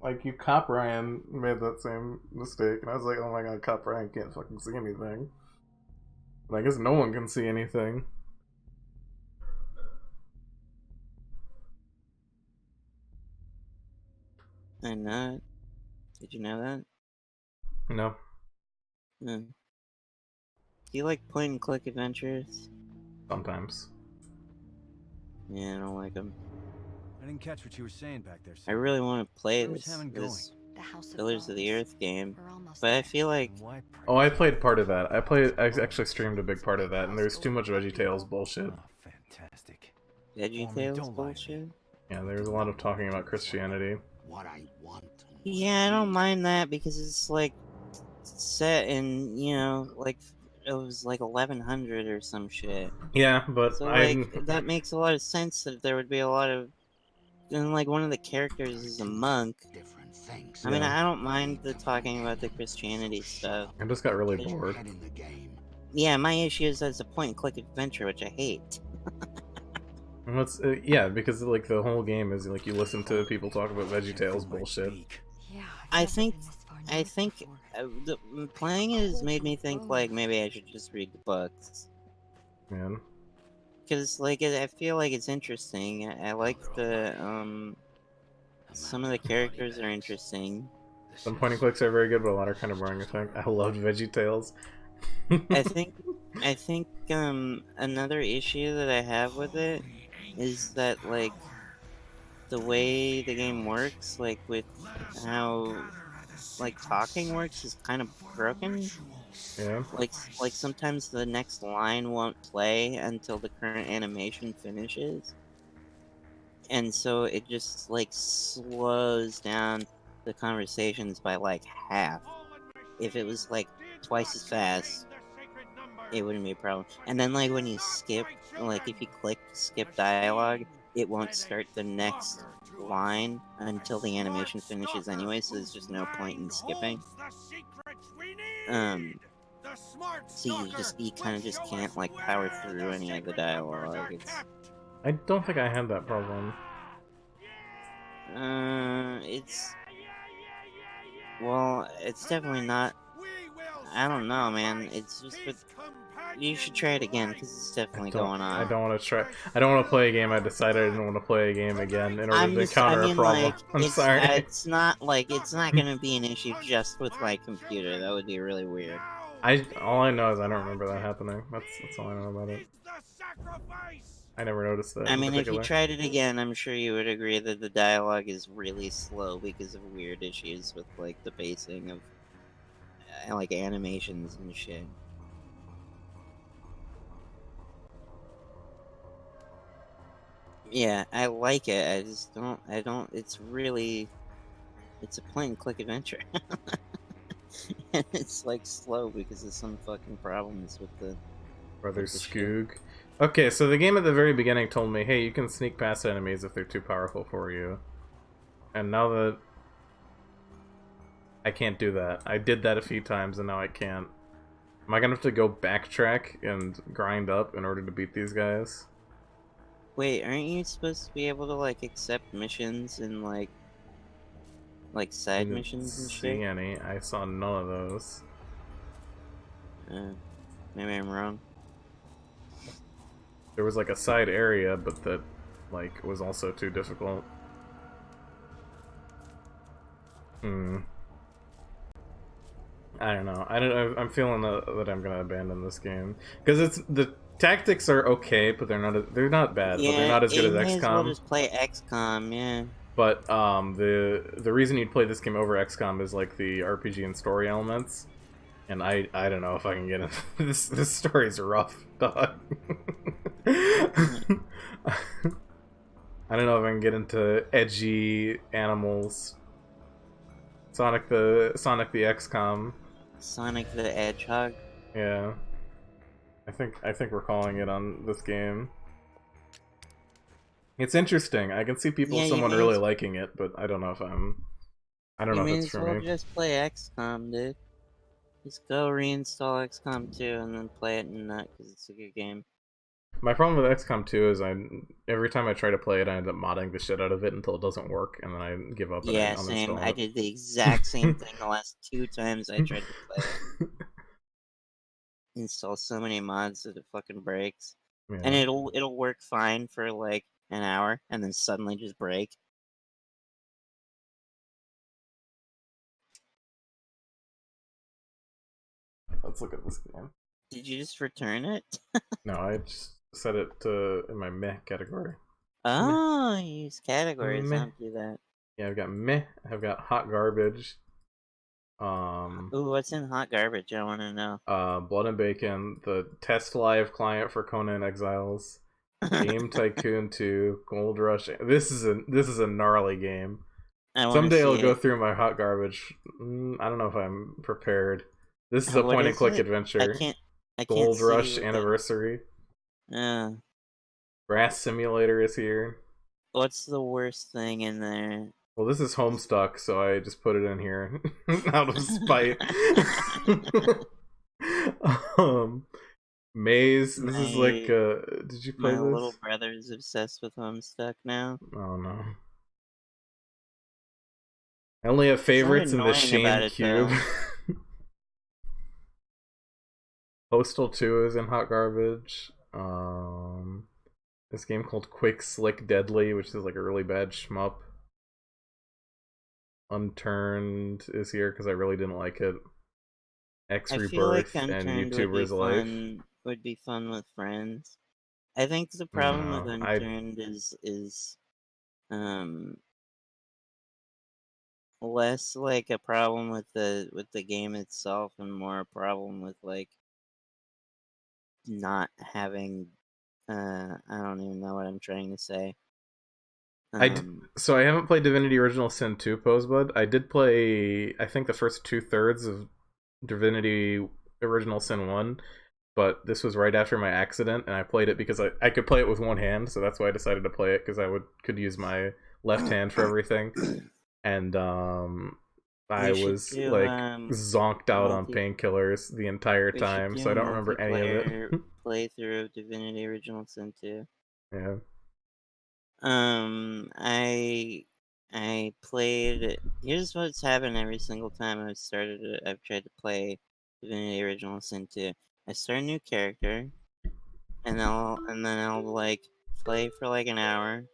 Like, you Cop Ryan made that same mistake, and I was like, oh my god, Cop Ryan can't fucking see anything. But I guess no one can see anything. I'm not. Did you know that? No. No. Do you like point and click adventures? Sometimes. Yeah, I don't like them. I didn't catch what you were saying back there, I sir. really want to play Where was this, Hammond going? this The House of Pillars of the Bones. Earth game, We're almost but I there. feel like Why Oh, I played part of that. I actually streamed a big part of that, and there's too much VeggieTales bullshit. Oh, fantastic. VeggieTales don't lie to me. bullshit. Yeah, there's a lot of talking about Christianity. What I want. Yeah, I don't mind that because it's like set in, you know, like it was like 1100 or some shit. Yeah, but So like that makes a lot of sense that there would be a lot of, and like one of the characters is a monk. Different things. I mean, Yeah. I don't mind the talking about the Christianity stuff. I just got really But- bored. Head in the game. Yeah, my issue is that it's a point-and-click adventure, which I hate. And that's, yeah, because like the whole game is like you listen to people talk about VeggieTales bullshit. Yeah, I I've never think- been this far I north think before. playing it has made me think like maybe I should just read the books. Man. Because like I feel like it's interesting. I like the some of the characters are interesting. Some point and clicks are very good, but a lot are kind of boring, I think. I loved VeggieTales. I think another issue that I have with it is that like the way the game works, like with how like talking works is kind of broken. Yeah. Like sometimes the next line won't play until the current animation finishes. And so it just like slows down the conversations by like half. If it was like twice as fast, it wouldn't be a problem. And then like when you skip, like if you click skip dialogue, it won't start the next line until the animation finishes anyway, so there's just no point in skipping. So you kind of just can't like power through any of the dialogue. It's I don't think I had that problem. it's well, it's definitely not. I don't know, man. It's just with. You should try it again because it's definitely going on. I don't want to try. I don't want to play a game. I decided I didn't want to play a game again in order to encounter a problem. Like, I'm sorry. It's not gonna be an issue just with my computer. That would be really weird. All I know is I don't remember that happening. That's all I know about it. I never noticed that. I in mean, if you particular. tried it again, I'm sure you would agree that the dialogue is really slow because of weird issues with like the pacing of like animations and shit. Yeah, I like it. I just don't. It's really. It's a point and click adventure. And it's like slow because of some fucking problems with the. Brother with the Skoog. Okay, so the game at the very beginning told me, hey, you can sneak past enemies if they're too powerful for you. And now that I can't do that. I did that a few times and now I can't. Am I gonna have to go backtrack and grind up in order to beat these guys? Wait, aren't you supposed to be able to like accept missions and like I side didn't missions and see shit? any. I saw none of those. Maybe I'm wrong. There was like a side area, but that like was also too difficult. I don't know. I'm feeling that I'm gonna abandon this game because the tactics are okay, but they're not bad. But they're not as good as may as well XCOM. just play XCOM, yeah. But the reason you'd play this game over XCOM is like the RPG and story elements, and I don't know if I can get into this. This story's rough, dog. I don't know if I can get into edgy animals. Sonic the XCOM. Sonic the Hedgehog. Yeah. I think we're calling it on this game. It's interesting. I can see Yeah, someone really liking it, but I don't know if I don't know if it's for me. Just play XCOM, dude. Just go reinstall XCOM 2 and then play it in that because it's a good game. My problem with XCOM 2 is every time I try to play it, I end up modding the shit out of it until it doesn't work, and then I give up and I Yeah, same. uninstall I it. did the exact same thing the last 2 times I tried to play it. Install so many mods that it fucking breaks. And Yeah. it'll work fine for like an hour and then suddenly just break. Let's look at this game. Did you just return it? No, I just set it to in my meh category. Oh, you use categories, Meh. don't do that. Yeah, I've got meh. I've got hot garbage. Ooh, what's in hot garbage? I want to know. Blood and Bacon, the test live client for Conan Exiles, Game Tycoon 2, Gold Rush. This is a gnarly game. Someday I'll go through my hot garbage. I don't know if I'm prepared. This is a point and click adventure. I can't Gold see Rush what Anniversary. the... Grass Simulator is here. What's the worst thing in there? Well, this is Homestuck, so I just put it in here out of spite. Maze. This is like. Did you play my this? My little brother's obsessed with Homestuck now. Oh no. I only have favorites in the Shame Cube. Postal 2 is in hot garbage. This game called Quick Slick Deadly, which is like a really bad shmup. Unturned is here because I really didn't like it. X Rebirth and YouTuber's Life would be fun with friends. I think the problem with Unturned is less like a problem with the game itself and more a problem with like not having I don't even know what I'm trying to say. So I haven't played Divinity Original Sin 2, Posebud. I did play, I think, the first 2/3 of Divinity Original Sin 1, but this was right after my accident, and I played it because I could play it with one hand, so that's why I decided to play it, because I could use my left hand for everything. And I was zonked out on painkillers the entire time, so I don't remember any of it. Playthrough of Divinity Original Sin 2. Yeah. I played. Here's what's happened every single time I've tried to play Divinity Original Sin 2. I start a new character, and then I'll like play for like an hour,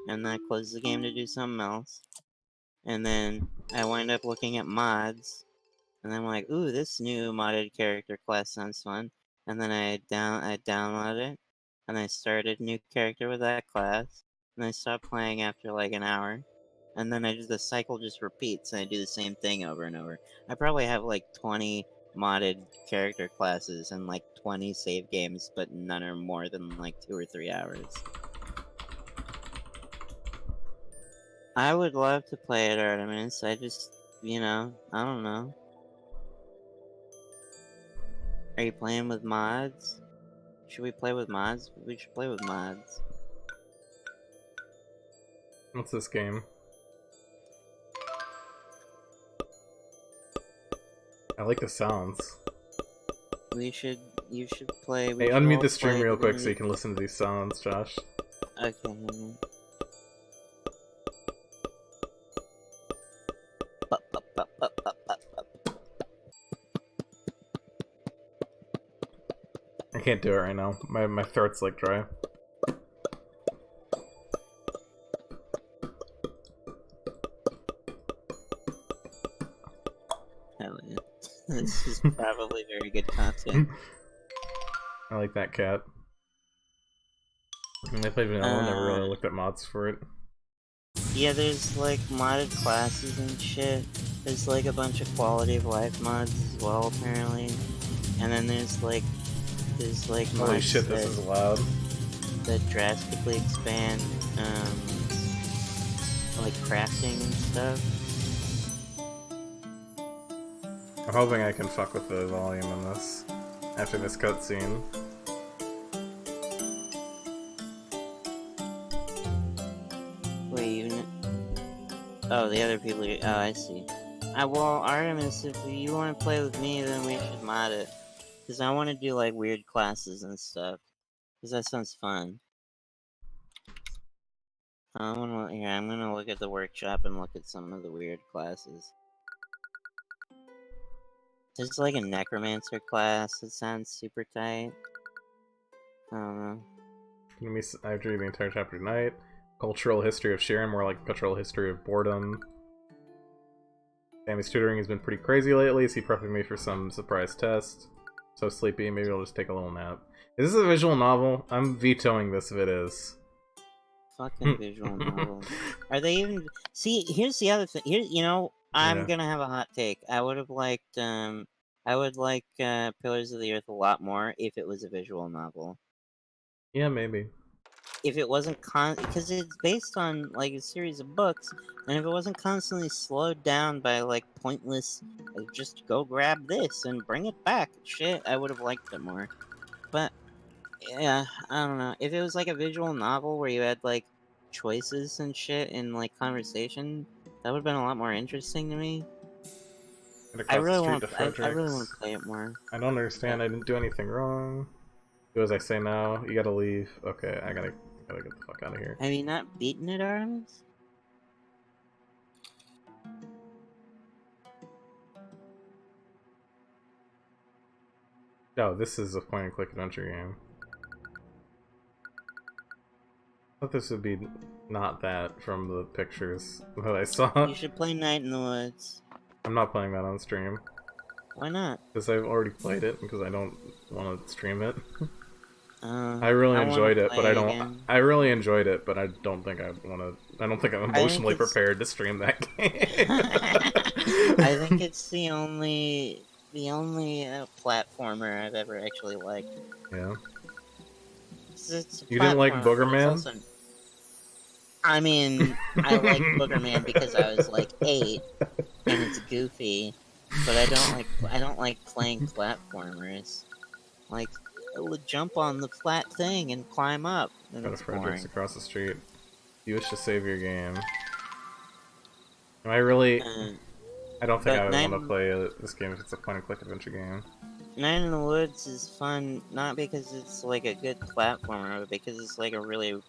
and then I close the game to do something else, and then I wind up looking at mods, and I'm like, ooh, this new modded character class sounds fun, and then I download it, and I started a new character with that class. And I stop playing after like an hour, and then the cycle just repeats, and I do the same thing over and over. I probably have like 20 modded character classes and like 20 save games, but none are more than like 2 or 3 hours. I would love to play it, Artemis. I just, I don't know. Are you playing with mods? Should we play with mods? We should play with mods. What's this game? I like the sounds. You should play. Hey, unmute the stream real quick so you can listen to these sounds, Josh. Okay. I can't do it right now. My throat's like dry. Hell yeah. This is probably very good content. I like that cat. I played vanilla, never really looked at mods for it. Yeah, there's like modded classes and shit. There's like a bunch of quality of life mods as well, apparently. And then there's like holy mods shit, this is loud. That drastically expand like crafting and stuff. I'm hoping I can fuck with the volume in this after this cutscene. Wait, oh, the other people. Oh, I see. Well, Artemis, if you want to play with me, then we should mod it. Because I want to do like weird classes and stuff. Because that sounds fun. I'm gonna look at the workshop and look at some of the weird classes. There's like a necromancer class that sounds super tight. I don't know. I've read the entire chapter tonight. Cultural history of Sharon, more like cultural history of boredom. Sammy's tutoring has been pretty crazy lately. Is he prepping me for some surprise test? So sleepy, maybe I'll just take a little nap. Is this a visual novel? I'm vetoing this if it is. Fucking visual novel. Are they even... See, here's the other thing. Here, you know, I'm gonna have a hot take. I would like Pillars of the Earth a lot more if it was a visual novel. Yeah, maybe. If it wasn't because it's based on like a series of books, and if it wasn't constantly slowed down by like pointless, like, just go grab this and bring it back shit, I would have liked it more. But yeah, I don't know. If it was like a visual novel where you had like choices and shit in like conversation, that would have been a lot more interesting to me. I really want to play it more. I don't understand. I didn't do anything wrong. Do as I say now. You gotta leave. Okay, I gotta get the fuck out of here. Have you not beaten it, Aramis? No, this is a point-and-click adventure game. I thought this would be not that from the pictures that I saw. You should play Night in the Woods. I'm not playing that on stream. Why not? Because I've already played it, because I don't want to stream it. I really enjoyed it, but I don't. Again. I really enjoyed it, but I don't think I want to. I don't think I'm emotionally prepared to stream that game. I think it's the only platformer I've ever actually liked. Yeah. It's you didn't like Boogerman? Also... I mean, I like Boogerman because I was like 8, and it's goofy. But I don't like playing platformers. Like, it'll jump on the flat thing and climb up. And Got a it's Fredericks boring. across the street. You wish to save your game. Am I really? I don't think I would want to play this game if it's a point-and-click adventure game. Night in the Woods is fun, not because it's like a good platformer, but because it's like a really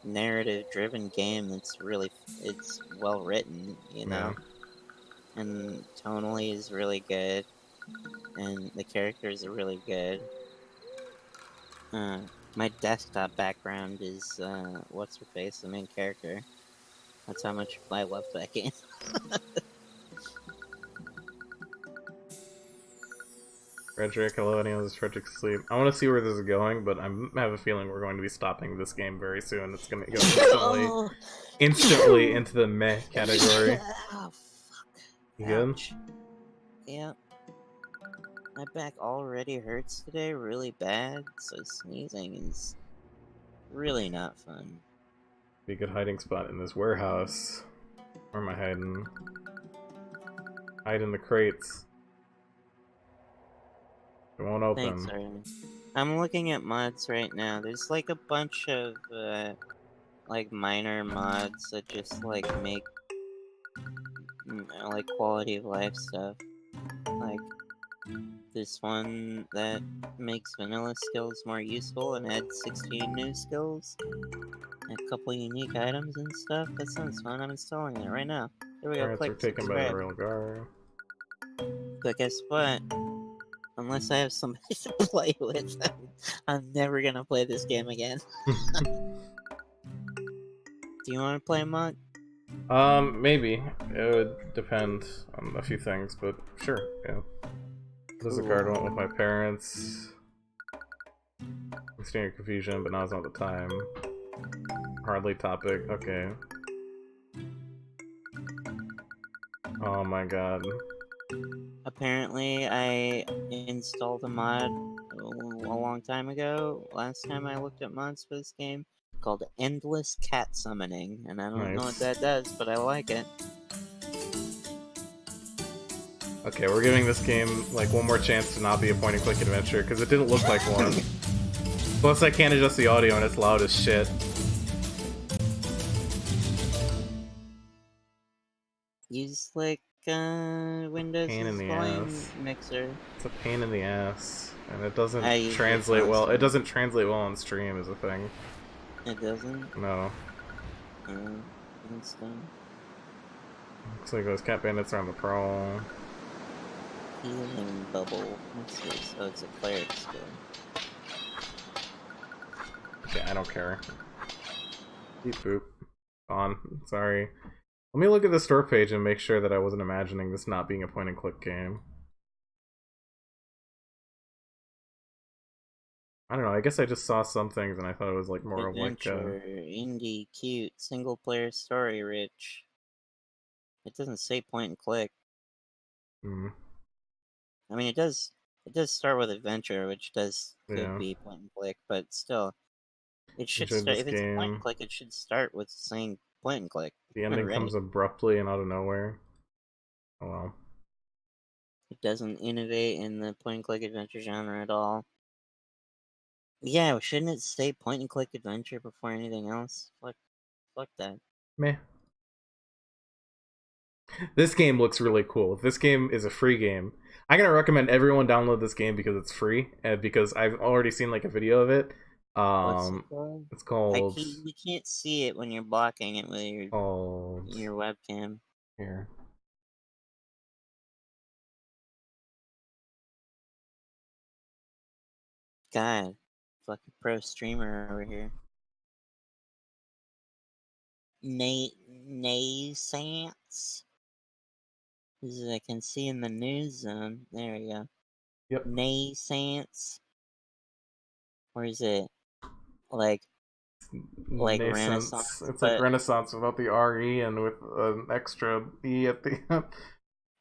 narrative-driven game that's really, it's well written, you know? Yeah. And tonally is really good, and the characters are really good. My desktop background is, what's her face, the main character. That's how much I love that game. Frederick, hello, anyone, this is Frederick Sleep. I want to see where this is going, but I have a feeling we're going to be stopping this game very soon. It's going to go instantly into the meh category. Oh, fuck. You good? Yeah. My back already hurts today really bad, so sneezing is really not fun. Be a good hiding spot in this warehouse. Where am I hiding? Hide in the crates. It won't open. Thanks, Arden. I'm looking at mods right now. There's like a bunch of like minor mods that just like make like quality of life stuff. Like this one that makes vanilla skills more useful and adds 16 new skills. And a couple unique items and stuff. That sounds fun. I'm installing it right now. Here we go. Click, were taken by the Royal Guard. But guess what? Unless I have somebody to play with, I'm never gonna play this game again. Do you want to play a mod? Maybe. It would depend on a few things, but sure, yeah. There's a card I went with my parents. I'm seeing confusion, but now's not the time. Hardly topic, okay. Oh my god. Apparently, I installed a mod a long time ago, last time I looked at mods for this game, called Endless Cat Summoning, and I don't know what that does, but I like it. Okay, we're giving this game, like, one more chance to not be a point-and-click adventure, because it didn't look like one. Plus, I can't adjust the audio and it's loud as shit. Use, like, Windows' Pain in the volume ass. mixer. It's a pain in the ass, and it doesn't I use it translate well. It constantly. doesn't translate well on stream, is a thing. It doesn't? No. That's done. Looks like those cat bandits are on the prowl. Healing bubble. What's this? Oh, it's a cleric skill. Yeah, I don't care. Beep boop. On. Sorry. Let me look at the store page and make sure that I wasn't imagining this not being a point and click game. I don't know, I guess I just saw some things and I thought it was like more Adventure, of like indie, cute, single player story rich. It doesn't say point and click. Hmm. I mean, it does start with adventure, which could Yeah. be point and click, but still, it should Enjoyed start. this If it's point and game. click, it should start with saying point and click. The ending Right? comes abruptly and out of nowhere. Oh well. It doesn't innovate in the point and click adventure genre at all. Yeah, shouldn't it say point and click adventure before anything else? Fuck that. Meh. This game looks really cool. This game is a free game. I'm gonna recommend everyone download this game because it's free and because I've already seen like a video of it. What's it called? It's called. We can't see it when you're blocking it with your webcam. Here. God, fucking pro streamer over here. Naysance. This is I can see in the news zone. There we go. Yep. Naysance. Or is it like Nascence. Renaissance? It's like Renaissance without the RE and with an extra E at the end.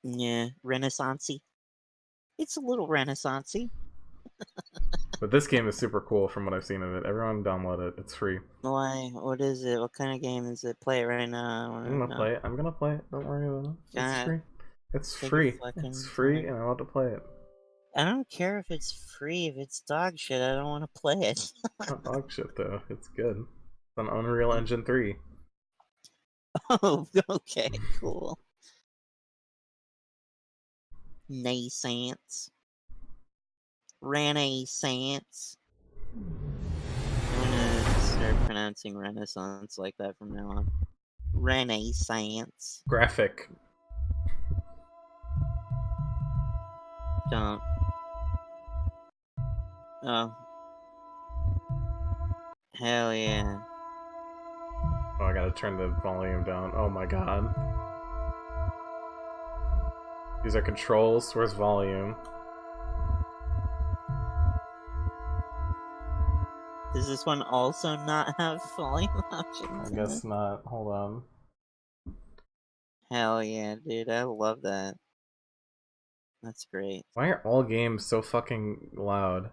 Yeah, Renaissancey. It's a little Renaissancey. But this game is super cool from what I've seen of it. Everyone download it. It's free. Why? What is it? What kind of game is it? Play it right now. I'm gonna play it. I'm gonna play it. Don't worry about it. It's free. It's free. It's free, and I want to play it. I don't care if it's free. If it's dog shit, I don't want to play it. It's not dog shit though. It's good. It's on Unreal Engine 3. Oh, okay, cool. Naissance. Renaissance. I'm gonna start pronouncing Renaissance like that from now on. Renaissance. Graphic. Don't. Oh. Hell yeah. Oh, I gotta turn the volume down. Oh my god. These are controls. Where's volume? Does this one also not have volume options? I guess not. Hold on. Hell yeah, dude. I love that. That's great. Why are all games so fucking loud?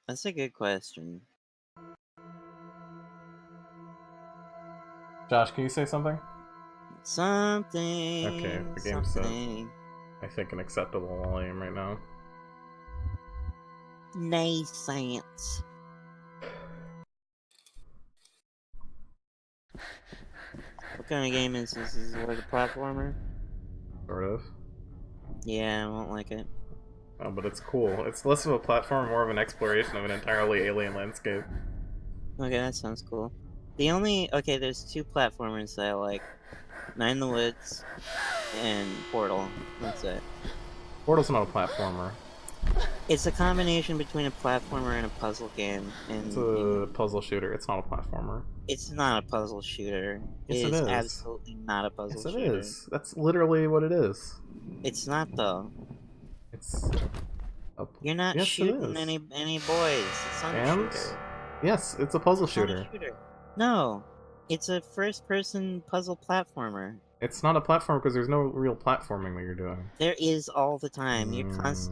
That's a good question. Josh, can you say something? Something. Okay, the game's set. I think an acceptable volume right now. Naissance. What kind of game is this? Is it like a platformer? Sort of. Yeah, I won't like it. Oh, but it's cool. It's less of a platform, more of an exploration of an entirely alien landscape. Okay, that sounds cool. There's two platformers that I like. Night in the Woods and Portal. That's it. Portal's not a platformer. It's a combination between a platformer and a puzzle game. And It's a puzzle shooter. It's not a platformer. It's not a puzzle shooter. Yes, it is. Absolutely not a puzzle shooter. Yes, it is. That's literally what it is. It's not though. It's. You're not shooting any boys. It's not a shooter. Yes, it's a puzzle shooter. No, it's a first-person puzzle platformer. It's not a platform because there's no real platforming that you're doing. There is all the time. You use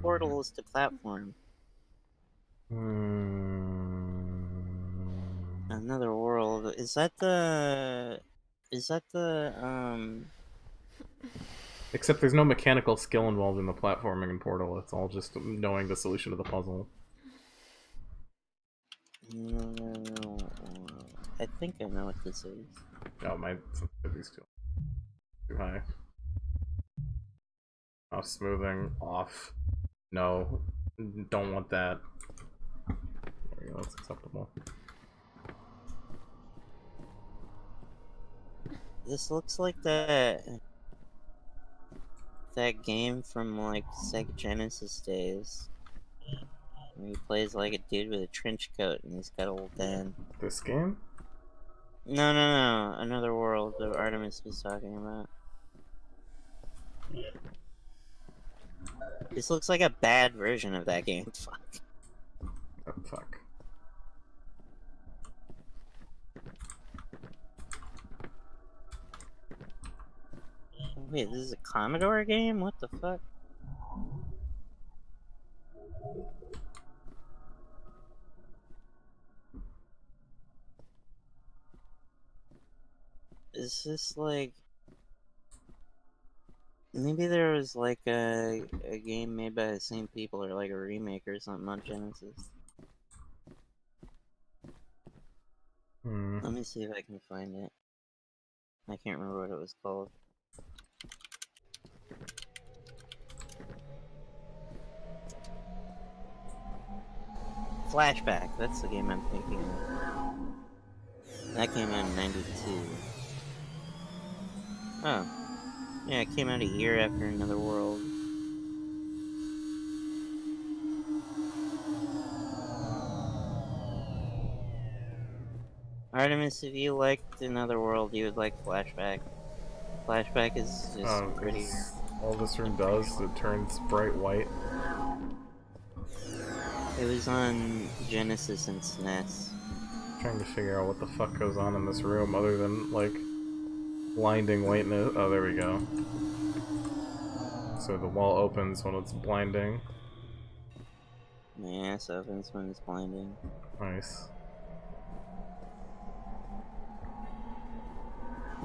portals to platform. Another World. Is that the? Except there's no mechanical skill involved in the platforming in Portal. It's all just knowing the solution to the puzzle. I think I know what this is. Oh, my sensitivity's too. Too high. Off smoothing, off. No. Don't want that. There we go, that's acceptable. This looks like that game from like Sega Genesis days. Where he plays like a dude with a trench coat and he's got a little den. This game? No, no, no. Another World that Artemis was talking about. This looks like a bad version of that game. Fuck. Oh, fuck. Wait, this is a Commodore game? What the fuck? Is this like... Maybe there was like a game made by the same people or like a remake or something on Genesis. Let me see if I can find it. I can't remember what it was called. Flashback, that's the game I'm thinking of. That came out in 92. Oh. Yeah, it came out a year after Another World. Artemis, if you liked Another World, you would like Flashback. Flashback is just pretty. All this room does, it turns bright white. It was on Genesis and SNES. I'm trying to figure out what the fuck goes on in this room other than, like, blinding whiteness. Oh, there we go. So the wall opens when it's blinding. My ass opens when it's blinding. Nice.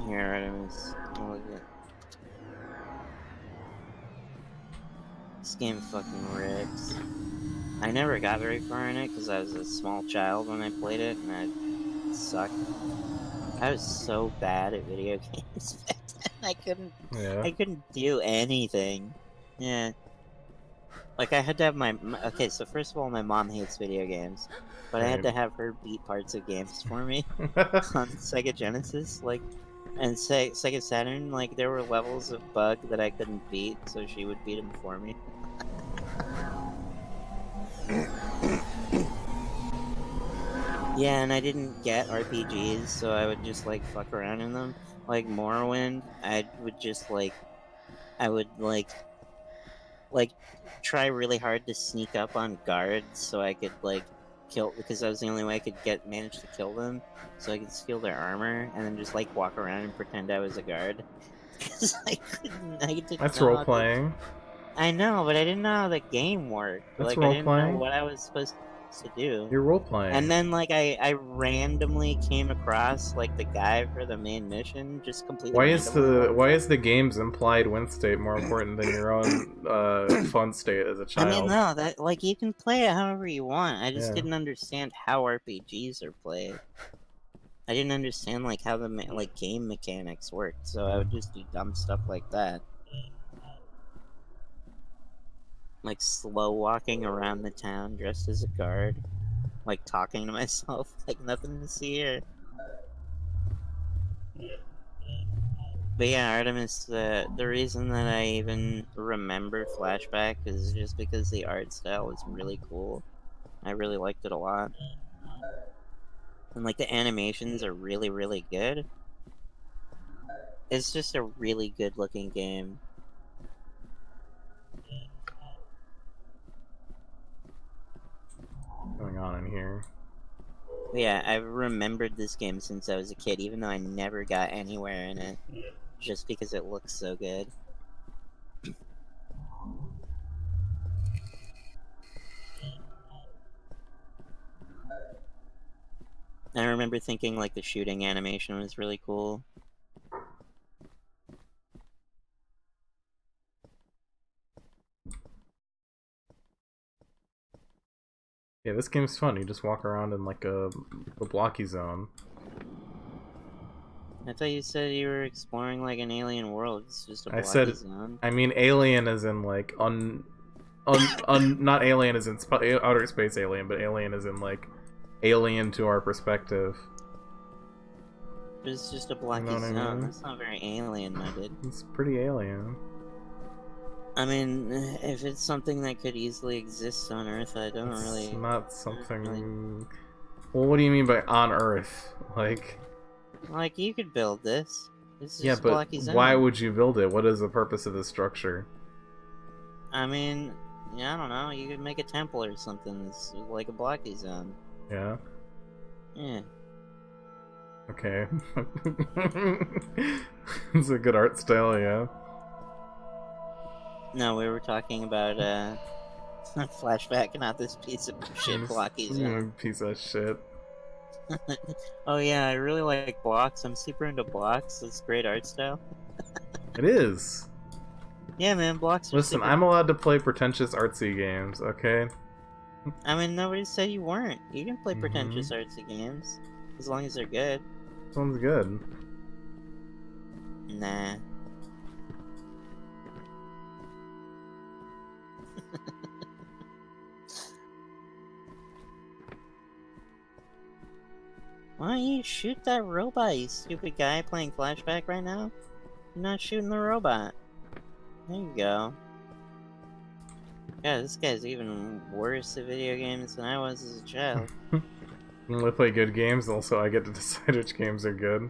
Here, Artemis. Look at it. This game fucking rips. I never got very far in it because I was a small child when I played it and I sucked. I was so bad at video games back then. I couldn't do anything. Yeah. Like, I had to have my... Okay, so first of all, my mom hates video games. But I had to have her beat parts of games for me on Sega Genesis. Like, and Sega Saturn, like, there were levels of Bug that I couldn't beat, so she would beat them for me. Yeah, and I didn't get RPGs, so I would just, like, fuck around in them. Like, Morrowind, I would just, like... I would, like, try really hard to sneak up on guards so I could, like, kill... Because that was the only way I could manage to kill them. So I could steal their armor, and then just, like, walk around and pretend I was a guard. Because I didn't That's know role-playing. I know, but I didn't know how the game worked. That's like, I didn't know role-playing. what I was supposed to do. You're role-playing. And then, like, I randomly came across, like, the guy for the main mission, just completely randomly. Why is the game's implied win state more important than your own fun state as a child? I mean, no, that, like, you can play it however you want. I just didn't understand how RPGs are played. I didn't understand, like, how the, like, game mechanics worked, so I would just do dumb stuff like that. Like, slow walking around the town dressed as a guard. Like, talking to myself, like, nothing to see here. But yeah, Artemis, the reason that I even remember Flashback is just because the art style is really cool. I really liked it a lot. And, like, the animations are really, really good. It's just a really good-looking game. Going on in here. Yeah, I've remembered this game since I was a kid, even though I never got anywhere in it. Just because it looks so good. I remember thinking, like, the shooting animation was really cool. Yeah, this game's fun. You just walk around in, like, a blocky zone. I thought you said you were exploring like an alien world. It's just a I blocky said, zone. I mean alien as in like not alien as in outer space alien, but alien as in like alien to our perspective. It's just a blocky You know what I zone. mean? That's not very alien-minded. It's pretty alien. I mean, if it's something that could easily exist on Earth, I don't It's really... not something... Well, what do you mean by on Earth? Like... Like, you could build this. This is Yeah, just a but blocky zone. why would you build it? What is the purpose of the structure? I mean, yeah, I don't know. You could make a temple or something that's like a blocky zone. Yeah? Yeah. Okay. It's a good art style, yeah. No, we were talking about, flashback, not this piece of shit blocky zone. Piece of shit. Oh yeah, I really like blocks. I'm super into blocks. It's great art style. It is. Yeah, man, blocks are Listen, super... I'm allowed to play pretentious artsy games, okay? I mean, nobody said you weren't. You can play pretentious artsy games. As long as they're good. Sounds good. Nah. Why don't you shoot that robot, you stupid guy playing flashback right now? You're not shooting the robot. There you go. Yeah, this guy's even worse at video games than I was as a child. When I play good games, also I get to decide which games are good.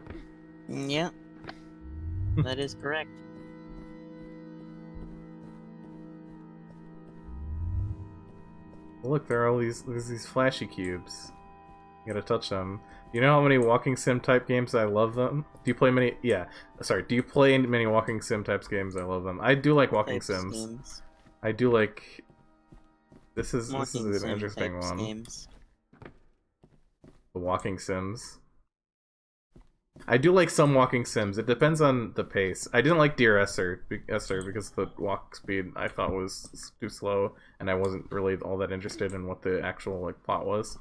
Yep. That is correct. Look, there are all there's these flashy cubes. You gotta touch them. Do you know how many walking sim type games I love them? Do you play many? Yeah, sorry. Do you play many walking sim types games? I love them. I do like walking sims. Games. I do like. This is Walking an sim interesting types one. Games. The walking sims. I do like some walking sims. It depends on the pace. I didn't like Dear Esther because the walk speed I thought was too slow, and I wasn't really all that interested in what the actual like plot was.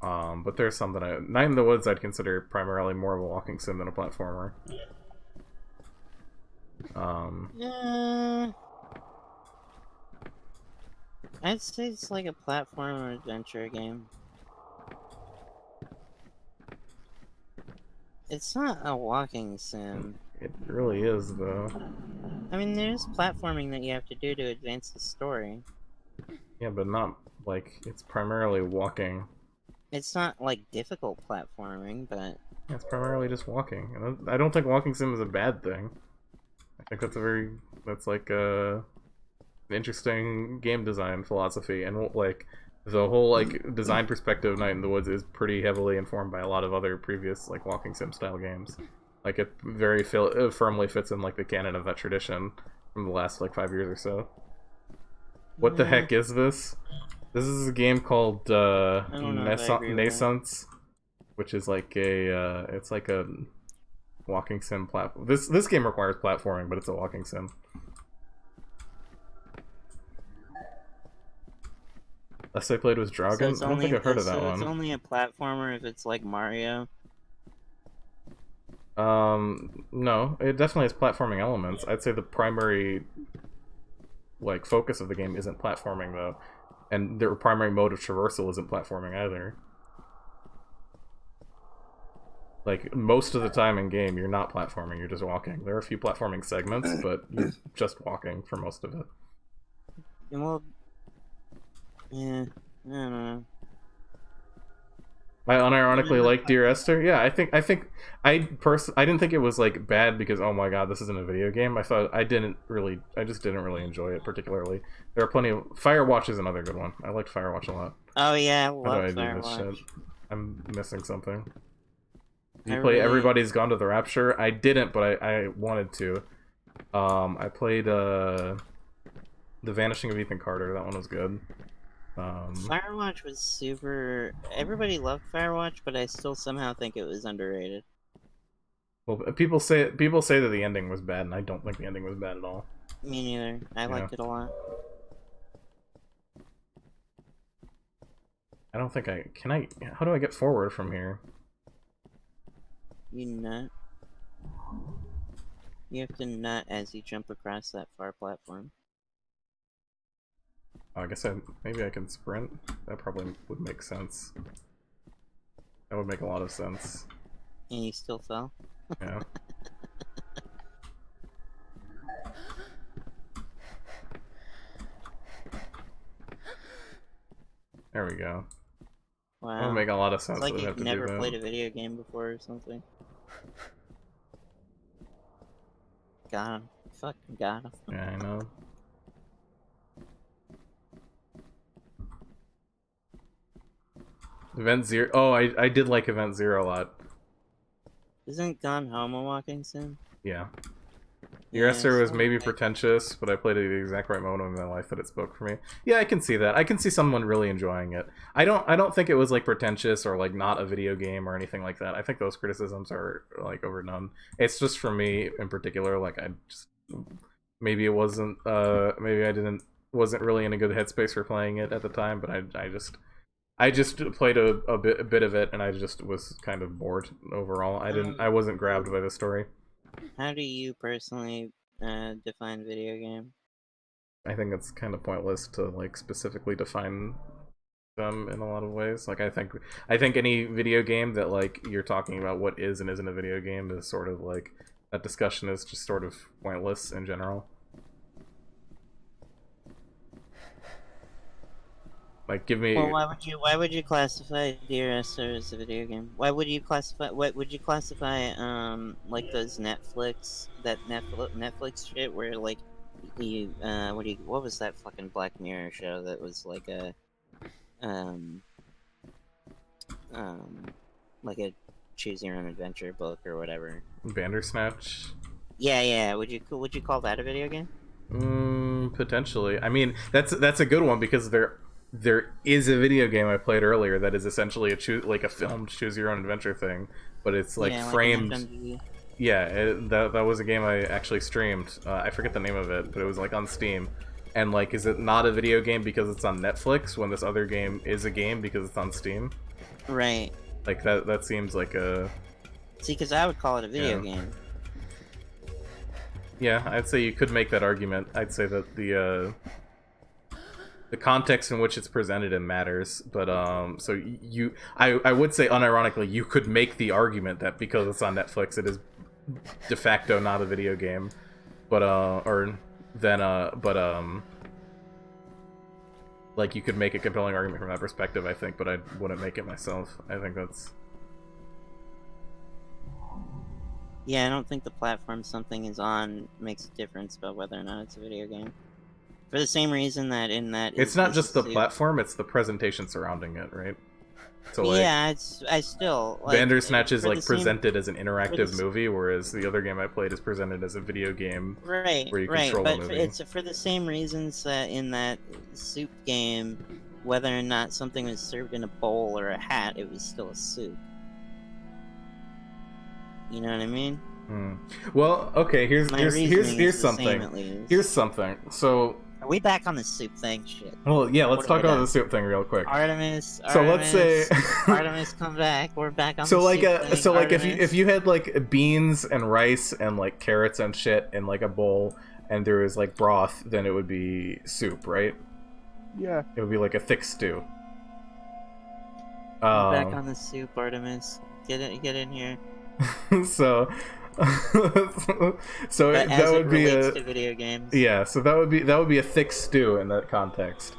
But there's some that Night in the Woods I'd consider primarily more of a walking sim than a platformer. I'd say it's like a platform adventure game. It's not a walking sim. It really is, though. I mean, there's platforming that you have to do to advance the story. Yeah, but not, like, it's primarily walking. It's not, like, difficult platforming, but... Yeah, it's primarily just walking. And I don't think walking sim is a bad thing. I think that's like a interesting game design philosophy, and like the whole like design perspective of Night in the Woods is pretty heavily informed by a lot of other previous like walking sim style games. Like it very firmly fits in like the canon of that tradition from the last like 5 years or so. What the heck is this? This is a game called Naissance, which is like a it's like a walking sim platform. This game requires platforming, but it's a walking sim. Last I played was Dragon. So I don't think I've heard of that so one. It's only a platformer if it's like Mario. No, it definitely has platforming elements. I'd say the primary like focus of the game isn't platforming though, and the primary mode of traversal isn't platforming either. Like most of the time in game, you're not platforming; you're just walking. There are a few platforming segments, but you're just walking for most of it. Well, yeah, I don't know. I unironically like Dear Esther. Yeah, I didn't think it was like bad because oh my god, this isn't a video game. I just didn't really enjoy it particularly. There are plenty of Firewatch is another good one. I liked Firewatch a lot. Oh yeah, I How do love I do this Firewatch. shit? I'm missing something. Did I you play really- Everybody's Gone to the Rapture? I didn't, but I wanted to. I played The Vanishing of Ethan Carter. That one was good. Firewatch was super... Everybody loved Firewatch, but I still somehow think it was underrated. Well, people say that the ending was bad, and I don't think the ending was bad at all. Me neither. I liked it a lot. I don't think how do I get forward from here? You nut. You have to nut as you jump across that far platform. Oh, I guess maybe I can sprint. That probably would make sense. That would make a lot of sense. And you still fell? Yeah. There we go. Wow. That would make a lot of sense. It's like We'd have you've to never do that. played a video game before or something. Got him. Fucking got him. Yeah, I know. Event Zero. Oh, I did like Event Zero a lot. Isn't Gone Home a walking sim? Yeah. Yeah, Urester was so maybe pretentious, but I played it at the exact right moment in my life that it spoke for me. Yeah, I can see that. I can see someone really enjoying it. I don't think it was like pretentious or like not a video game or anything like that. I think those criticisms are like overdone. It's just for me in particular, like I just maybe it wasn't maybe I wasn't really in a good headspace for playing it at the time, but I just played a bit of it and I just was kind of bored overall. I wasn't grabbed by the story. How do you personally define video game? I think it's kind of pointless to like specifically define them in a lot of ways. Like I think any video game that like you're talking about what is and isn't a video game is sort of like that discussion is just sort of pointless in general. Like give me. Well, why would you classify Dear Esther as a video game? What would you classify like those Netflix shit where like you what was that fucking Black Mirror show that was like a like a choose your own adventure book or whatever. Bandersnatch. Yeah. Would you call that a video game? Potentially. I mean, that's a good one because there is a video game I played earlier that is essentially a filmed choose your own adventure thing, but it's like framed. Like that was a game I actually streamed. I forget the name of it, but it was like on Steam. And like, is it not a video game because it's on Netflix when this other game is a game because it's on Steam? Right. Like that seems like a. See, because I would call it a video game. Yeah, I'd say you could make that argument. I'd say that the context in which it's presented in matters, but so I would say unironically you could make the argument that because it's on Netflix it is de facto not a video game, but like you could make a compelling argument from that perspective, I think, but I wouldn't make it myself. I think that's. Yeah, I don't think the platform something is on makes a difference about whether or not it's a video game. For the same reason that it's not just the platform; it's the presentation surrounding it, right? So like, yeah, I still like, Bandersnatch is like presented as an interactive movie, whereas the other game I played is presented as a video game, right? Where you control but the movie. It's for the same reasons that in that soup game, whether or not something was served in a bowl or a hat, it was still a soup. You know what I mean? Well, okay. Here's something. Here's something. So. Are we back on the soup thing? Shit. Well, yeah, let's talk about the soup thing real quick. Artemis. So let's say Artemis, come back. We're back on the soup thing. So like if you had like beans and rice and like carrots and shit in like a bowl and there was like broth, then it would be soup, right? Yeah. It would be like a thick stew. Back on the soup, Artemis. Get in here. So but that would be to video games. Yeah, so that would be a thick stew in that context.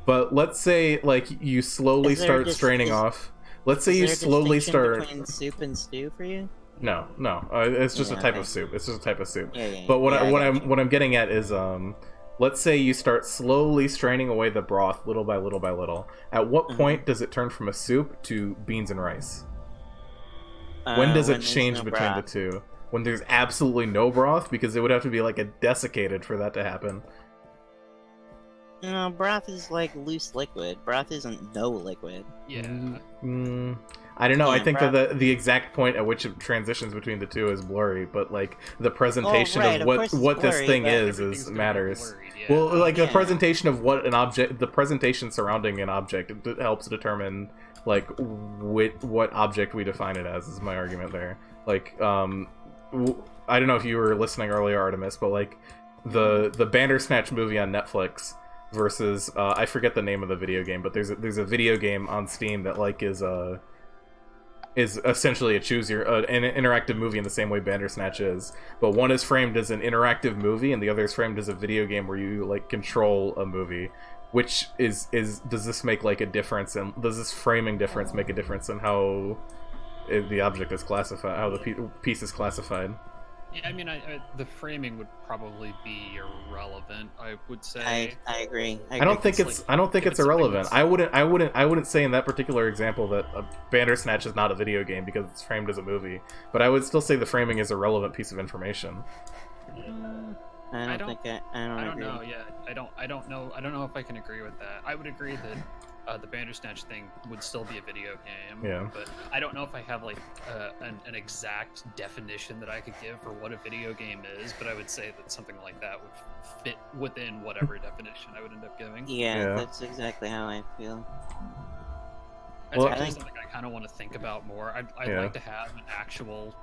But let's say like you slowly start straining off. Let's say you slowly start between soup and stew for you. No, it's just a type of soup. It's just a type of soup. Yeah, but what I'm getting at is let's say you start slowly straining away the broth little by little by little. At what point does it turn from a soup to beans and rice? When does it change between the two? When there's absolutely no broth, because it would have to be like a desiccated for that to happen. No, broth is like loose liquid. Broth isn't no liquid. Yeah. I don't know. I think that the exact point at which it transitions between the two is blurry, but like the presentation of what this thing is matters. Yeah. Well, like the presentation of what an object, the presentation surrounding an object, it helps determine like what object we define it as. Is my argument there. Like, I don't know if you were listening earlier, Artemis, but like the Bandersnatch movie on Netflix versus I forget the name of the video game, but there's a video game on Steam that like is essentially a choose your an interactive movie in the same way Bandersnatch is, but one is framed as an interactive movie and the other is framed as a video game where you like control a movie. Which is does this make like a difference, and does this framing difference make a difference in how the object is classified, how the piece is classified? Yeah, I mean, the framing would probably be irrelevant. I would say. I agree. I don't think it's irrelevant. I wouldn't say in that particular example that Bandersnatch is not a video game because it's framed as a movie. But I would still say the framing is a relevant piece of information. I don't know. Yeah, I don't know. I don't know if I can agree with that. I would agree that the Bandersnatch thing would still be a video game. Yeah. But I don't know if I have like an exact definition that I could give for what a video game is. But I would say that something like that would fit within whatever definition I would end up giving. Yeah, that's exactly how I feel. That's actually something I kind of want to think about more. I'd like to have an actual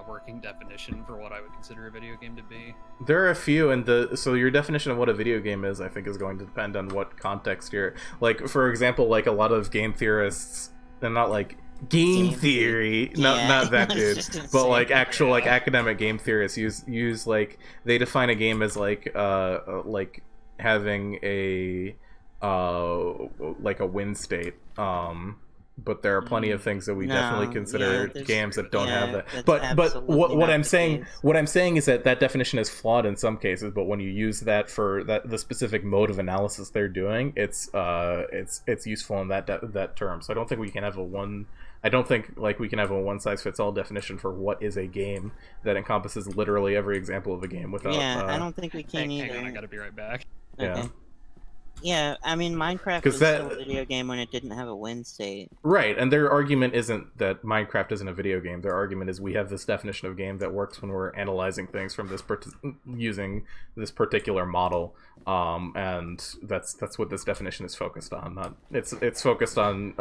working definition for what I would consider a video game to be. There are a few, and so your definition of what a video game is, I think, is going to depend on what context you're. Like, for example, like a lot of game theorists, and not like game theory, not that dude, but like actual like academic game theorists use like they define a game as like having a like a win state. But there are plenty of things that we definitely consider games that don't have that. But what I'm saying is that definition is flawed in some cases. But when you use that for the specific mode of analysis they're doing, it's useful in that term. So I don't think we can have a one size fits all definition for what is a game that encompasses literally every example of a game without. Yeah, I don't think we can either. Hang on, I gotta be right back. Yeah. Okay. Yeah, I mean, Minecraft was still a video game when it didn't have a win state. Right, and their argument isn't that Minecraft isn't a video game. Their argument is we have this definition of game that works when we're analyzing things from this using this particular model, and that's what this definition is focused on. Not it's focused on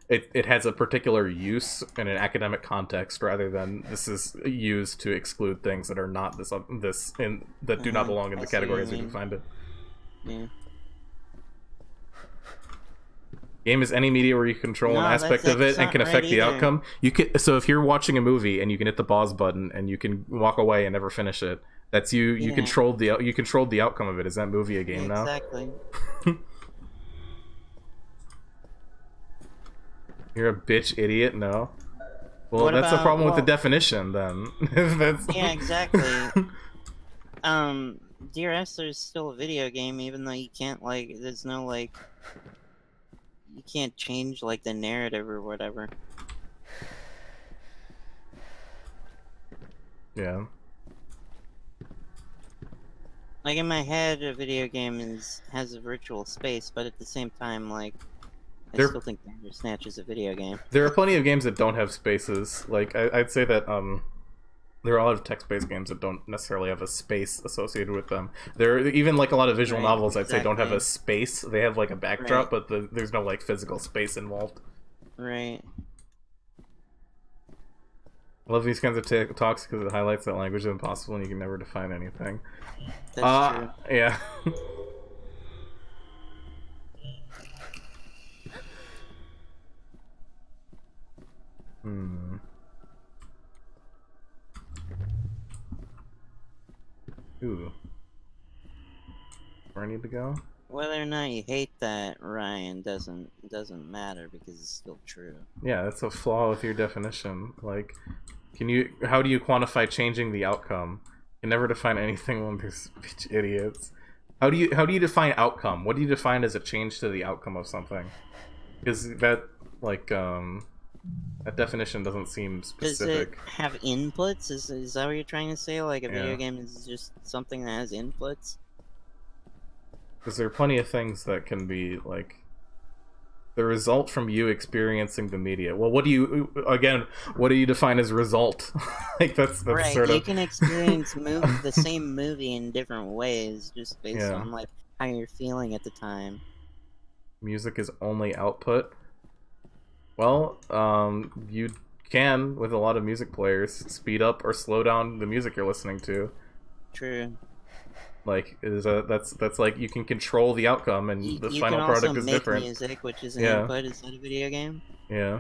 it has a particular use in an academic context rather than this is used to exclude things that are not that do not belong in the categories we defined it. Yeah. Game is any media where you control an aspect of it and can affect the outcome. So if you're watching a movie and you can hit the pause button and you can walk away and never finish it, that's you. You controlled the outcome of it. Is that movie a game now? Exactly. You're a bitch idiot. No. Well, that's the problem with the definition then. Yeah, exactly. Dear Esther is still a video game, even though you can't there's no you can't change like the narrative or whatever. Yeah. Like in my head, a video game has a virtual space, but at the same time, I still think Bandersnatch is a video game. There are plenty of games that don't have spaces. Like I'd say that there are a lot of text-based games that don't necessarily have a space associated with them. There are even like a lot of visual novels I'd say don't have a space. They have like a backdrop, but there's no like physical space involved. Right. I love these kinds of talks because it highlights that language is impossible and you can never define anything. That's true. Yeah. Ooh. Where I need to go? Whether or not you hate that, Ryan, doesn't matter because it's still true. Yeah, that's a flaw with your definition. Like, how do you quantify changing the outcome? You can never define anything when there's bitch idiots. How do you define outcome? What do you define as a change to the outcome of something? Because that that definition doesn't seem specific. Does it have inputs? Is that what you're trying to say? Like a video game is just something that has inputs? Because there are plenty of things that can be like the result from you experiencing the media. Well, what do you define as result? Like that's right. Sort of... You can experience the same movie in different ways just based on like how you're feeling at the time. Music is only output. Well, you can, with a lot of music players, speed up or slow down the music you're listening to. True. Like, that's like you can control the outcome, and the final product is different. You can also make music, which is an Yeah. input. Is that a video game? Yeah.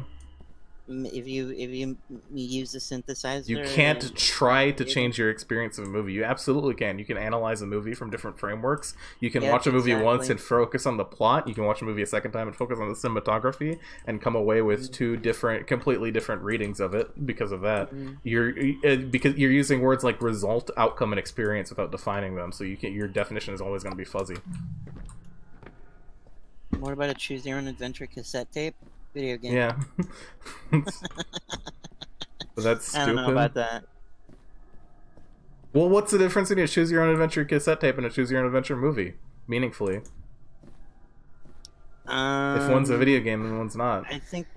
If you use a synthesizer, You can't try to change your experience of a movie. You absolutely can. You can analyze a movie from different frameworks. You can watch a movie once and focus on the plot. You can watch a movie a second time and focus on the cinematography and come away with two completely different readings of it because of that. Because you're using words like result, outcome, and experience without defining them. So your definition is always going to be fuzzy. What about a choose your own adventure cassette tape? Video game. Yeah. But that's stupid. I don't know about that. Well, what's the difference between a choose your own adventure cassette tape and a choose your own adventure movie? Meaningfully. If one's a video game and one's not. I think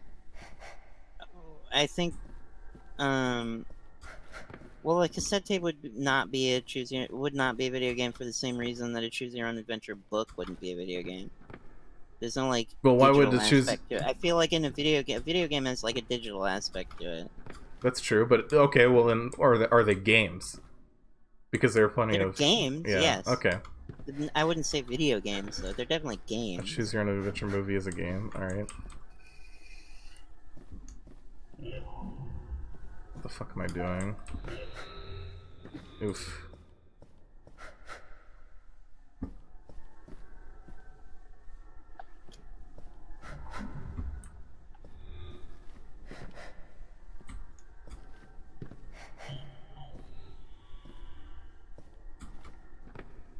well, a cassette tape would not be a video game for the same reason that a choose your own adventure book wouldn't be a video game. There's no like. But why would the choose? I feel like in a video game has like a digital aspect to it. That's true, but okay. Well, then, are they games? Because there are plenty of games. Yeah. Yes. Okay. I wouldn't say video games though. They're definitely games. A choose your own adventure movie is a game. All right. What the fuck am I doing? Oof.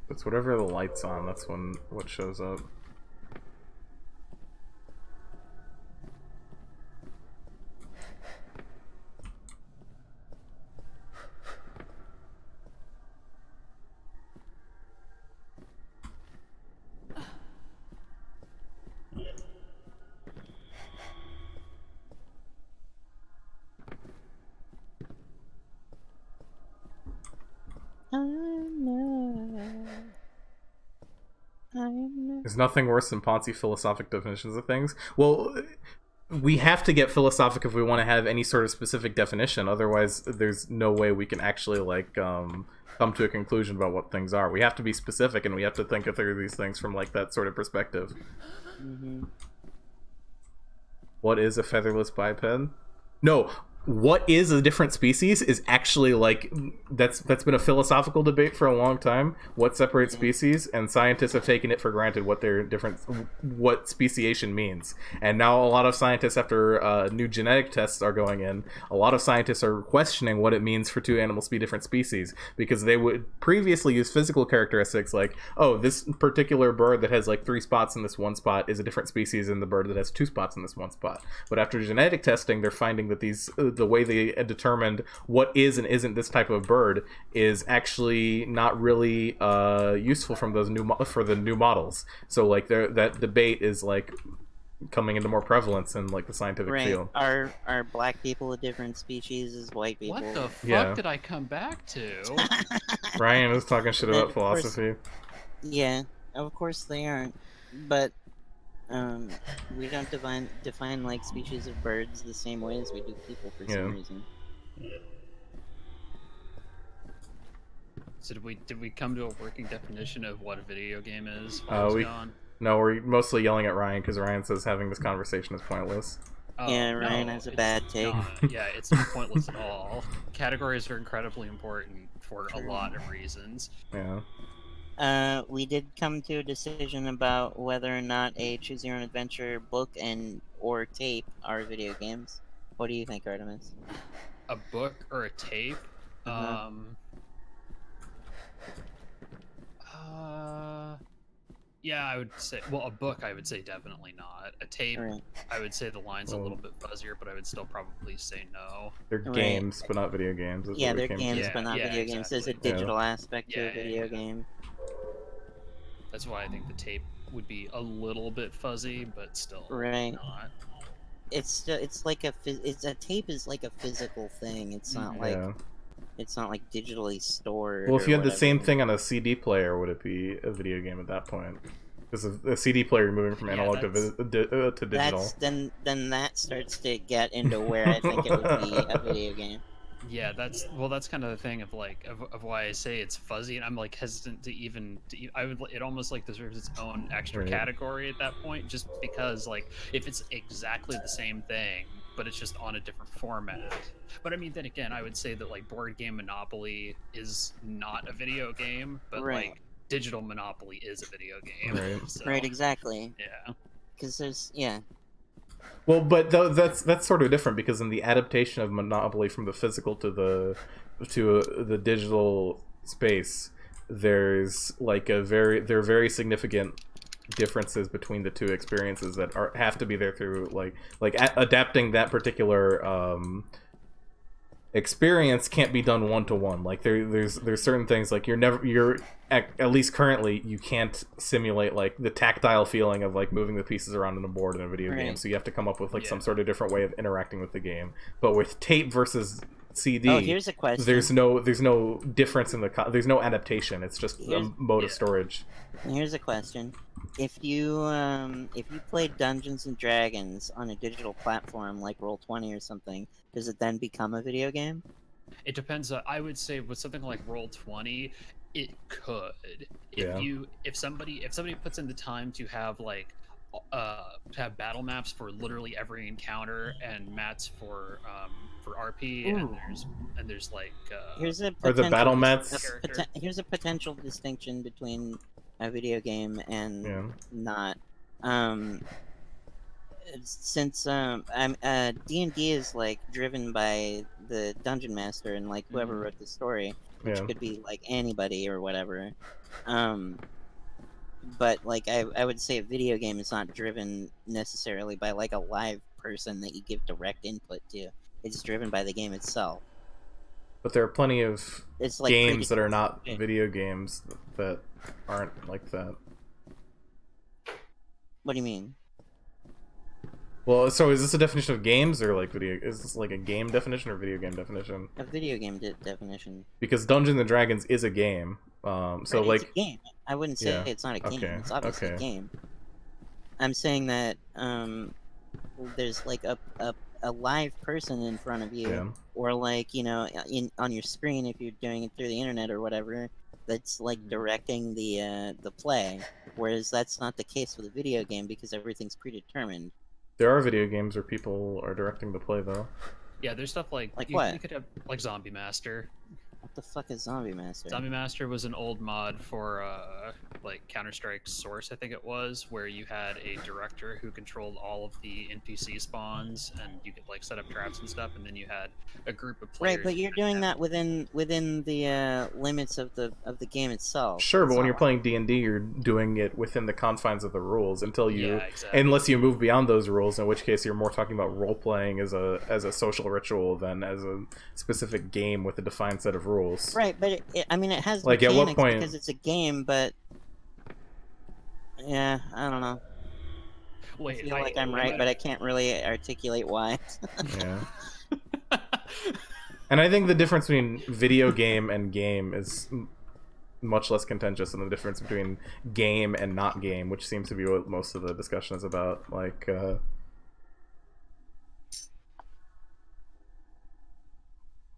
It's whatever the light's on, that's what shows up. There's nothing worse than Ponzi philosophic definitions of things. Well, we have to get philosophic if we want to have any sort of specific definition. Otherwise, there's no way we can actually like come to a conclusion about what things are. We have to be specific, and we have to think through these things from like that sort of perspective. What is a featherless biped? No. What is a different species is actually like that's been a philosophical debate for a long time. What separates species, and scientists have taken it for granted what speciation means. And now a lot of scientists, after new genetic tests are going in, a lot of scientists are questioning what it means for two animals to be different species, because they would previously use physical characteristics like, oh, this particular bird that has like 3 spots in this one spot is a different species than the bird that has 2 spots in this one spot. But after genetic testing, they're finding that the way they determined what is and isn't this type of bird is actually not really useful for the new models. So like that debate is like coming into more prevalence in like the scientific field. Are black people a different species as white people? What the fuck did I come back to? Ryan was talking shit about philosophy. Yeah, of course they aren't, but we don't define like species of birds the same way as we do people for some reason. So did we come to a working definition of what a video game is? No, we're mostly yelling at Ryan because Ryan says having this conversation is pointless. Yeah, Ryan has a bad take. Yeah, it's not pointless at all. Categories are incredibly important for a lot of reasons. Yeah. We did come to a decision about whether or not a Choose Your Own Adventure book or tape are video games. What do you think, Artemis? A book or a tape? Yeah, I would say, well, a book I would say definitely not. A tape, I would say the line's a little bit fuzzier, but I would still probably say no. They're games, but not video games. Yeah, they're games, but not video games. There's a digital aspect to a video game. That's why I think the tape would be a little bit fuzzy, but still not. It's like a tape is like a physical thing. It's not like it's not like digitally stored. Well, if you had the same thing on a CD player, would it be a video game at that point? Because of the CD player moving from analog to digital. That's then that starts to get into where I think it would be a video game. Yeah, that's kind of the thing of like of why I say it's fuzzy, and I'm like hesitant to even I would it almost like deserves its own extra Right. category at that point, just because like if it's exactly the same thing but it's just on a different format. But I mean, then again, I would say that like board game Monopoly is not a video game, but Right. like digital Monopoly is a video game. Right. So, Right, exactly. yeah. Because there's yeah. Well, but that's sort of different because in the adaptation of Monopoly from the physical to the digital space, there's like there are very significant differences between the two experiences that have to be there through adapting that particular experience can't be done one-to-one. Like there's certain things like you're at least currently you can't simulate like the tactile feeling of like moving the pieces around on a board in a video game, so you have to come up with like some sort of different way of interacting with the game. But with tape versus CD, oh, here's a question. there's no difference in there's no adaptation. It's just a mode of storage. Here's a question. If you played Dungeons and Dragons on a digital platform like Roll20 or something, does it then become a video game? It depends. I would say with something like Roll20, it could. If somebody puts in the time to have like to have battle maps for literally every encounter and mats for RP, and there's like here's a are the battle mats here's a potential distinction between a video game and not. Since D&D is like driven by the dungeon master and like whoever wrote the story, which could be like anybody or whatever. But like I would say a video game is not driven necessarily by like a live person that you give direct input to. It's driven by the game itself. But there are plenty of like games that are not video games that aren't like that. What do you mean? Well, so is this a definition of games or like video? Is this like a game definition or video game definition? A video game definition. Because Dungeons and Dragons is a game. So right, like it's a game. I wouldn't say it's not a game. Okay. It's obviously a game. I'm saying that there's like a live person in front of you, or like on your screen if you're doing it through the internet or whatever. That's like directing the play, whereas that's not the case with a video game because everything's predetermined. There are video games where people are directing the play, though. Yeah, there's stuff like what? You could have like Zombie Master. What the fuck is Zombie Master? Zombie Master was an old mod for like Counter-Strike Source, I think it was, where you had a director who controlled all of the NPC spawns, and you could like set up traps and stuff, and then you had a group of players. Right, but you're doing that within the limits of the game itself. Sure, but when you're playing D&D, you're doing it within the confines of the rules unless you move beyond those rules, in which case you're more talking about role playing as a social ritual than as a specific game with a defined set of rules. Right, but it has like at what point because it's a game, but yeah, I don't know. Wait, I feel like I'm right, but I can't really articulate why. Yeah. And I think the difference between video game and game is much less contentious than the difference between game and not game, which seems to be what most of the discussion is about. Like,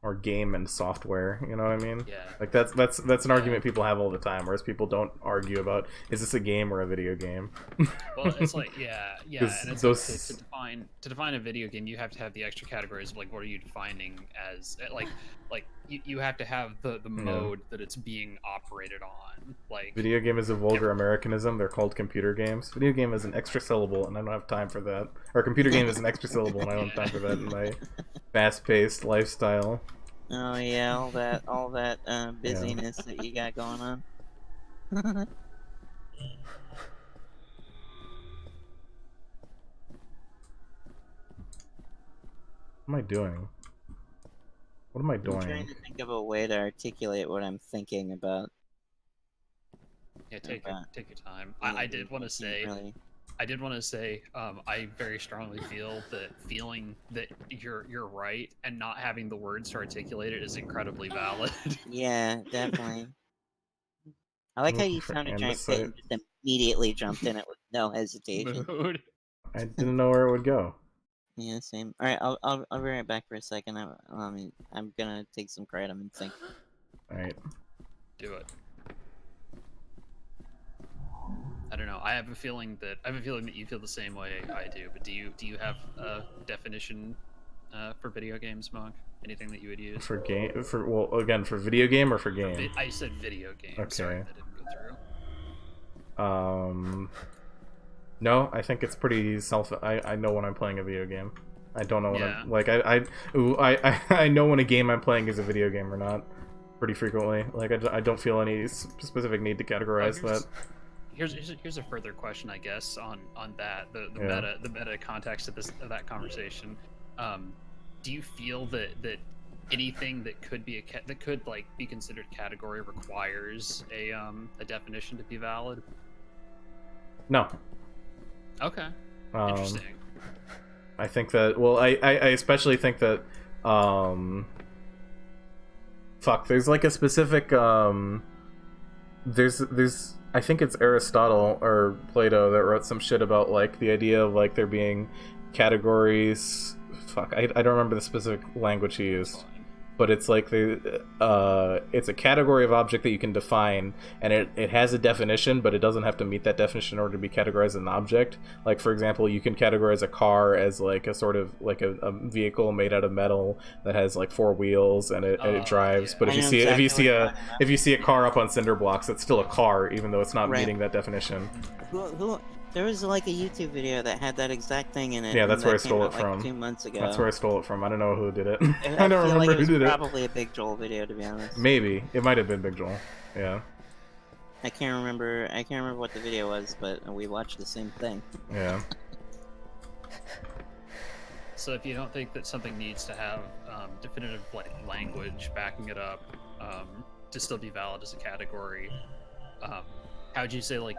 or game and software, you know what I mean? Yeah. Like that's an argument people have all the time, whereas people don't argue about is this a game or a video game. Well, it's like and it's those... to define a video game, you have to have the extra categories of like what are you defining as like you have to have the mode that it's being operated on. Like video game is a vulgar Americanism. They're called computer games. Video game is an extra syllable, and I don't have time for that. Or computer game is an extra syllable, and I don't have time for that in my fast-paced lifestyle. Oh yeah, all that busyness that you got going on. What am I doing? What am I doing? I'm trying to think of a way to articulate what I'm thinking about. Yeah, take your time. I did want to say. I very strongly feel that feeling that you're right and not having the words to articulate it is incredibly valid. Yeah, definitely. I like how Looking you for found a giant pit andesite. and just immediately jumped in it with no hesitation. Mood. I didn't know where it would go. Yeah, same. All right, I'll be right back for a second. I'm gonna take some kratom and think. All right. Do it. I don't know. I have a feeling that you feel the same way I do. But do you have a definition for video games, Monk? Anything that you would use? For video game or for game? I said video game. Okay. Sorry, that didn't go through. No, I think it's pretty I know when I'm playing a video game. I don't know when Yeah. I'm like I know when a game I'm playing is a video game or not. Pretty frequently. Like I don't feel any specific need to categorize that. Here's a further question, I guess, on that the Yeah. meta context of that conversation. Do you feel that anything that could be be considered category requires a definition to be valid? No. Okay. Um, Interesting. I think that I especially think that there's like a specific there's I think it's Aristotle or Plato that wrote some shit about like the idea of like there being categories. I don't remember the specific language he used, but it's like it's a category of object that you can define, and it has a definition, but it doesn't have to meet that definition in order to be categorized as an object. Like for example, you can categorize a car as like a sort of like a vehicle made out of metal that has like 4 wheels and it drives. Yeah. But I know exactly if you see a car up on cinder blocks, it's still a car, even though it's not Right. meeting that definition. Who? There was like a YouTube video that had that exact thing in it. Yeah, and that's where that I stole came it out, like, from. 2 months ago. That's where I stole it from. I don't know who did it. I I don't feel remember like it who was did it. probably a Big Joel video, to be honest. Maybe it might have been Big Joel. Yeah. I can't remember what the video was, but we watched the same thing. Yeah. So if you don't think that something needs to have definitive like language backing it up to still be valid as a category, how would you say like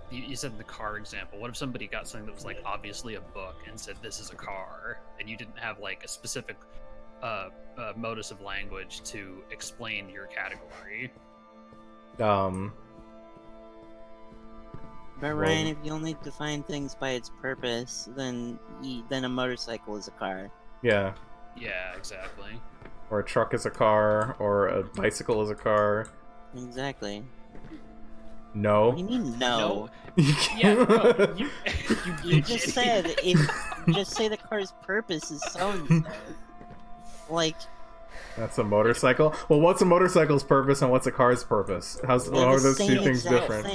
you said in the car example? What if somebody got something that was like obviously a book and said this is a car, and you didn't have like a specific modus of language to explain your category? But Ryan, if you only define things by its purpose, then a motorcycle is a car. Yeah. Yeah, exactly. Or a truck is a car, or a bicycle is a car. Exactly. No. What do you mean no? Yeah, no, You just said just say the car's purpose is so like. That's a motorcycle. Well, what's a motorcycle's purpose and what's a car's purpose? How are those two things different?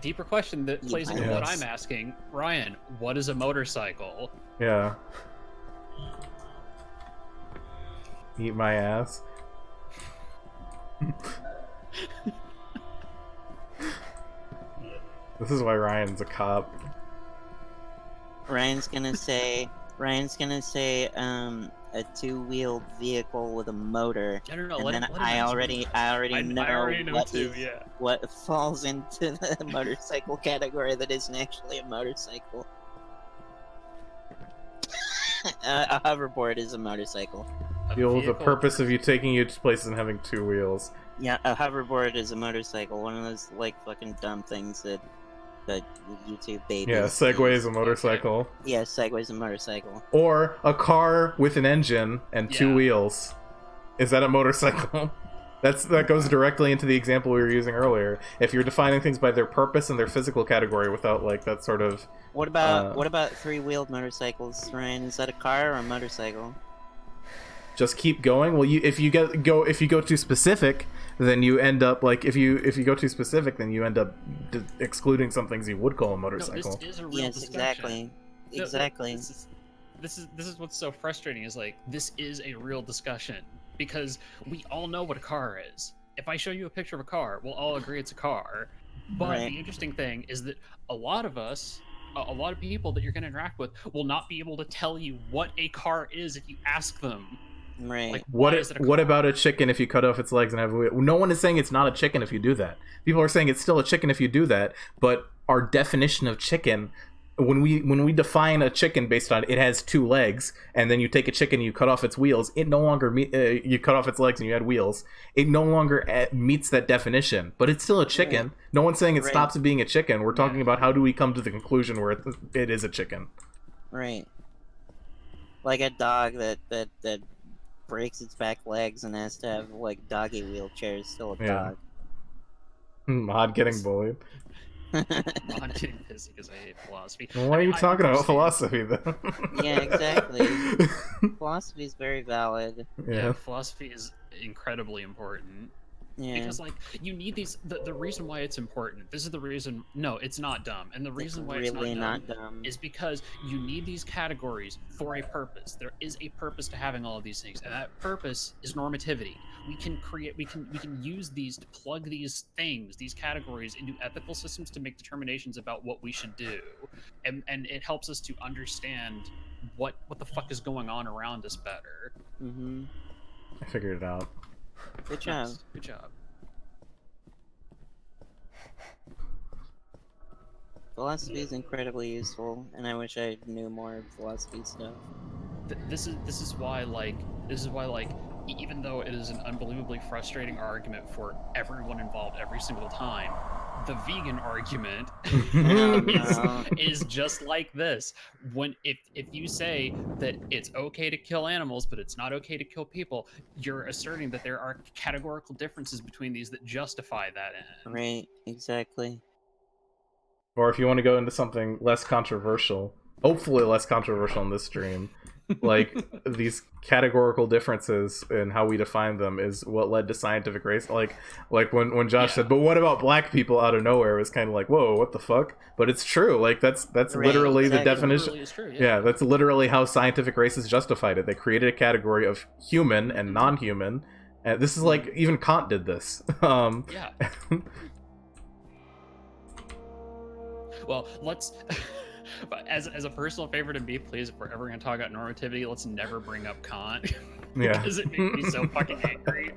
Deeper question that plays into what Yes. I'm asking, Ryan. What is a motorcycle? Yeah. Eat my ass. This is why Ryan's a cop. Ryan's gonna say a 2-wheeled vehicle with a motor. I don't know. And Let then him I answer. already know, I already know what too. is- Yeah. what falls into the motorcycle category that isn't actually a motorcycle. A hoverboard is a motorcycle. The purpose of you taking you to places and having 2 wheels. Yeah, a hoverboard is a motorcycle. One of those like fucking dumb things that YouTube babies. Yeah, Segway is a use. motorcycle. Yeah, Segway's a motorcycle. Or a car with an engine and 2 Yeah. wheels. Is that a motorcycle? That goes directly into the example we were using earlier. If you're defining things by their purpose and their physical category without like that sort of What about 3-wheeled motorcycles, Ryan? Is that a car or a motorcycle? just keep going. Well, if you go too specific, then you end up like if you go too specific, then you end up excluding some things you would call a motorcycle. No, this is a real Yes, discussion. exactly. No, Exactly. This is what's so frustrating is like this is a real discussion because we all know what a car is. If I show you a picture of a car, we'll all agree it's a car. But Right. the interesting thing is that a lot of us, a lot of people that you're going to interact with will not be able to tell you what a car is if you ask them. Right. Like, What why is it a what car? about a chicken if you cut off its legs and have a wheel? No one is saying it's not a chicken if you do that. People are saying it's still a chicken if you do that, but our definition of chicken when we define a chicken based on it has 2 legs, and then you take a chicken and you cut off its wheels, it no longer you cut off its legs and you add wheels, it no longer meets that definition, but it's still a chicken. Right. No one's saying it stops being a chicken. We're talking about how do we come to the conclusion where it is a chicken. Right. Like a dog that breaks its back legs and has to have like doggy wheelchairs, still a dog. Mod getting bullied. I'm getting pissy because I hate philosophy. Well, why are you talking about philosophy then? Yeah, exactly. Philosophy is very valid. Yeah, philosophy is incredibly important. Yeah. Because like you need these. The reason why it's important. This is the reason. No, it's not dumb. And the reason why it's really not dumb is because you need these categories for a purpose. There is a purpose to having all of these things, and that purpose is normativity. We can create. We can use these to plug these things, these categories, into ethical systems to make determinations about what we should do, and it helps us to understand what the fuck is going on around us better. Mm-hmm. I figured it out. Good job. Good job. Philosophy is incredibly useful, and I wish I knew more philosophy stuff. This is why even though it is an unbelievably frustrating argument for everyone involved every single time, the vegan argument is just like this. If you say that it's okay to kill animals, but it's not okay to kill people, you're asserting that there are categorical differences between these that justify that end. Right, exactly. Or if you want to go into something less controversial, hopefully less controversial in this stream, like these categorical differences in how we define them is what led to scientific race. Like when Josh said, "But what about black people?" out of nowhere, it was kind of like, "Whoa, what the fuck?" But it's true. Like that's right, literally the definition. Literally true, yeah, that's literally how scientific races justified it. They created a category of human and non-human. And this is like even Kant did this. Yeah. Well, let's. As a personal favorite of me, please, if we're ever going to talk about normativity, let's never bring up Kant. Because it made me so fucking angry.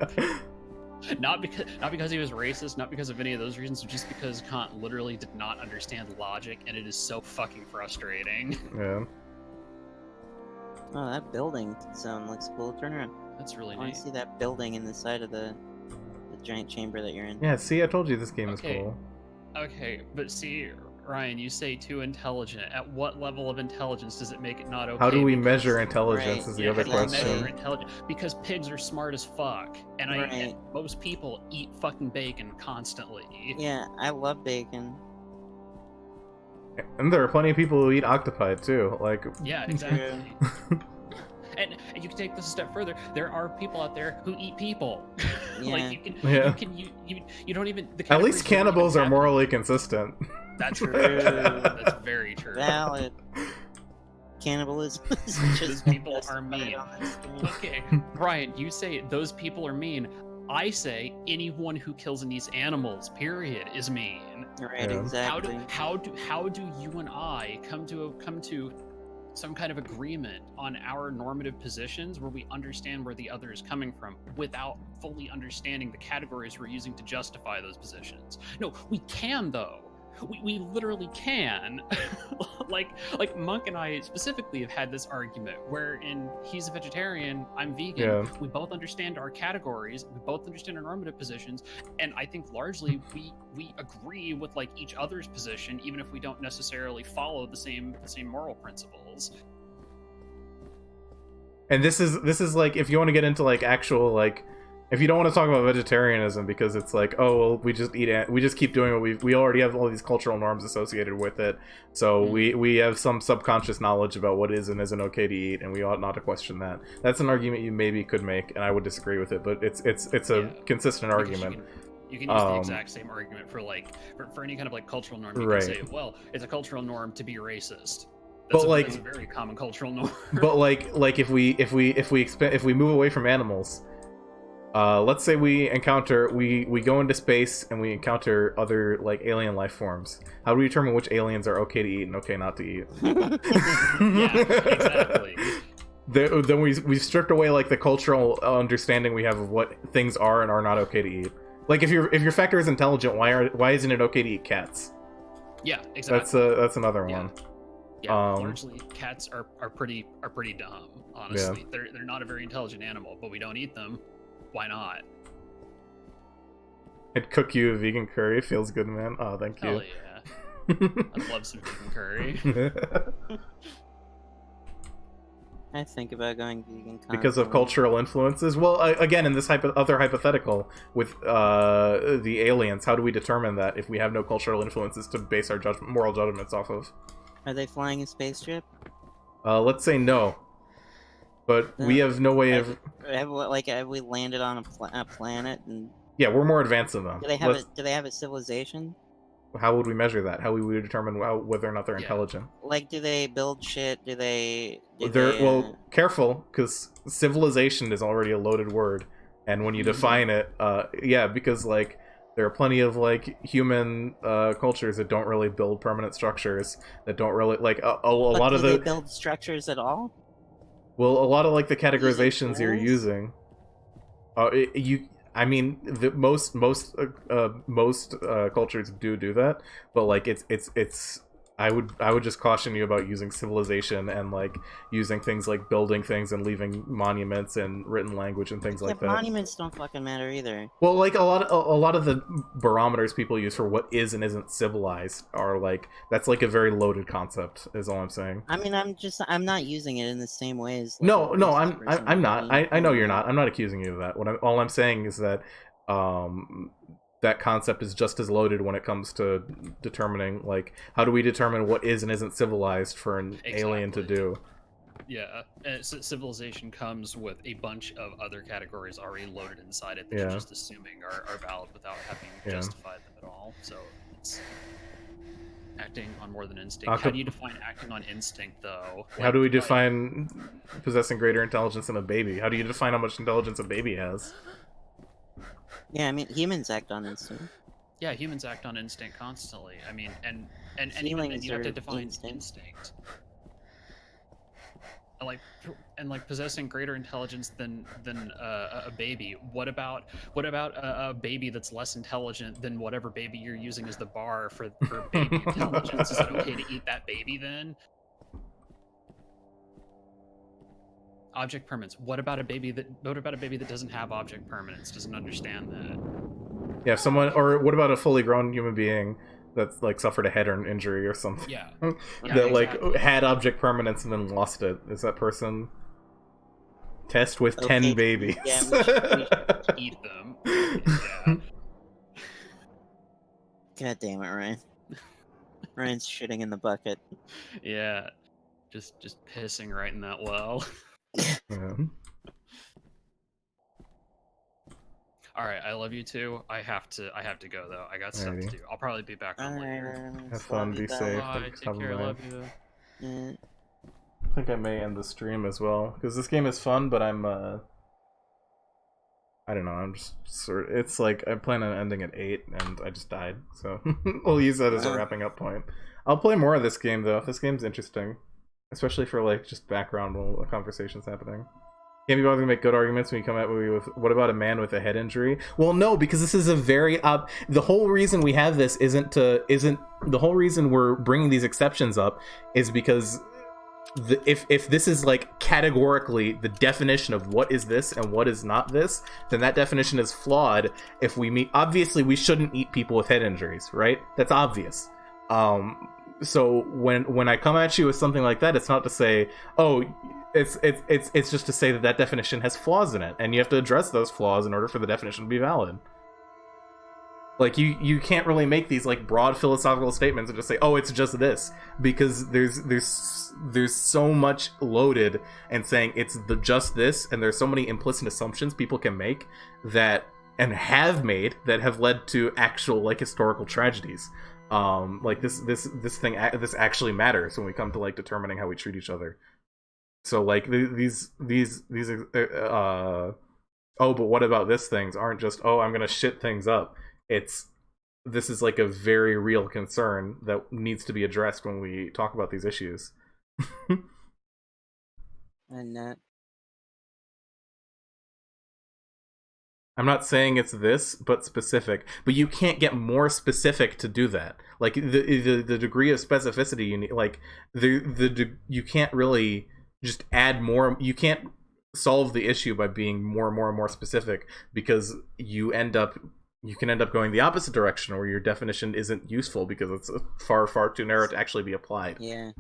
Not because he was racist, not because of any of those reasons, just because Kant literally did not understand logic, and it is so fucking frustrating. Yeah. Oh, that building zone looks cool. Turn around. That's really neat. I want to see that building in the side of the giant chamber that you're in. Yeah, see, I told you this game is cool. Okay, but see, Ryan, you say too intelligent. At what level of intelligence does it make it not okay? How do we measure intelligence is the other question. Because pigs are smart as fuck. And most people eat fucking bacon constantly. Yeah, I love bacon. And there are plenty of people who eat octopi too. Like yeah, exactly. And you can take this a step further. There are people out there who eat people. Yeah. Like you don't even. At least cannibals are morally consistent. That's true. That's very true. Valid. Cannibalism. Those people are mean. Okay, Brian, you say those people are mean. I say anyone who kills and eats animals, period, is mean. Right, exactly. How do you and I come to some kind of agreement on our normative positions where we understand where the other is coming from without fully understanding the categories we're using to justify those positions? No, we can though. We literally can. like Monk and I specifically have had this argument wherein he's a vegetarian, I'm vegan. Yeah. We both understand our categories, we both understand our normative positions, and I think largely we agree with like each other's position, even if we don't necessarily follow the same moral principles. And this is like, if you want to get into like actual like, if you don't want to talk about vegetarianism because it's like, oh well, we just keep doing what we already have all these cultural norms associated with it, so we have some subconscious knowledge about what is and isn't okay to eat, and we ought not to question that. That's an argument you maybe could make, and I would disagree with it, but it's a consistent argument. You can use the exact same argument for like for any kind of like cultural norm. You can say, well, it's a cultural norm to be racist. That's a very common cultural norm. But like if we move away from animals. Let's say we go into space and we encounter other like alien life forms. How do we determine which aliens are okay to eat and okay not to eat? Yeah, exactly. Then we've stripped away like the cultural understanding we have of what things are and are not okay to eat. Like if your factor is intelligent, why isn't it okay to eat cats? Yeah, exactly. That's another one. Yeah, largely cats are pretty dumb. Honestly, they're not a very intelligent animal, but we don't eat them. Why not? I'd cook you a vegan curry. Feels good, man. Oh, thank you. Hell yeah. I'd love some vegan curry. I think about going vegan Because of constantly. cultural influences. Well, again, in this other hypothetical with the aliens, how do we determine that if we have no cultural influences to base our moral judgments off of? Are they flying a spaceship? Let's say no, but we have no way of. Have we landed on a planet? And yeah, we're more advanced than them. Do they have a civilization? How would we measure that? How would we determine whether or not they're intelligent? Like, do they build shit? Well, careful, because civilization is already a loaded word, and when you define it, because like there are plenty of like human cultures that don't really build permanent structures, that don't really like a lot of they build structures at all? Well, a lot of like the categorizations you're using, I mean, most cultures do that, but like it's. I would just caution you about using civilization and like using things like building things and leaving monuments and written language and things like that. Monuments don't fucking matter either. Well, like a lot of the barometers people use for what is and isn't civilized are like that's like a very loaded concept. Is all I'm saying. I mean, I'm not using it in the same way as. Like, no, I'm not. I know you're not. I'm not accusing you of that. All I'm saying is that that concept is just as loaded when it comes to determining, like, how do we determine what is and isn't civilized for an alien to do? Yeah, civilization comes with a bunch of other categories already loaded inside it that you're just assuming are valid without having justified them at all. So it's acting on more than instinct. How do you define acting on instinct, though? How do we define possessing greater intelligence than a baby? How do you define how much intelligence a baby has? Yeah, I mean, humans act on instinct. Yeah, humans act on instinct constantly. I mean, and you have to define instinct. And like possessing greater intelligence than a baby. What about a baby that's less intelligent than whatever baby you're using as the bar for baby intelligence? Is it okay to eat that baby then? Object permanence. What about a baby that doesn't have object permanence? Doesn't understand that? Yeah, what about a fully grown human being that's like suffered a head injury or something? Yeah. That like had object permanence and then lost it. Is that person test with 10 babies? Yeah, we should eat them. Yeah. God damn it, Ryan. Ryan's shitting in the bucket. Yeah. Just pissing right in that well. Yeah. All right, I love you too. I have to go though. I got stuff to do. I'll probably be back on later. Have fun. Be safe. Bye. Take care. I love you. I think I may end the stream as well because this game is fun, but I'm I don't know. I'm just sort. It's like I plan on ending at 8, and I just died, so we'll use that as a wrapping up point. I'll play more of this game though. This game's interesting, especially for like just background while a conversation's happening. Can't be bothered to make good arguments when you come at me with, what about a man with a head injury? Well, no, because this is a very the whole reason we have this isn't the whole reason we're bringing these exceptions up is because if this is like categorically the definition of what is this and what is not this, then that definition is flawed. If we meet, obviously we shouldn't eat people with head injuries, right? That's obvious. So when I come at you with something like that, it's not to say, oh, it's just to say that definition has flaws in it, and you have to address those flaws in order for the definition to be valid. Like you can't really make these like broad philosophical statements and just say, oh, it's just this, because there's so much loaded and saying it's just this, and there's so many implicit assumptions people can make that and have made that have led to actual like historical tragedies. Like this actually matters when we come to like determining how we treat each other. So like these oh, but what about this things aren't just, oh, I'm gonna shit things up. This is like a very real concern that needs to be addressed when we talk about these issues. And I'm not saying it's this, but specific. But you can't get more specific to do that. Like the degree of specificity you need, like you can't really just add more. You can't solve the issue by being more and more and more specific, because you can end up going the opposite direction, where your definition isn't useful because it's far too narrow to actually be applied. Yeah.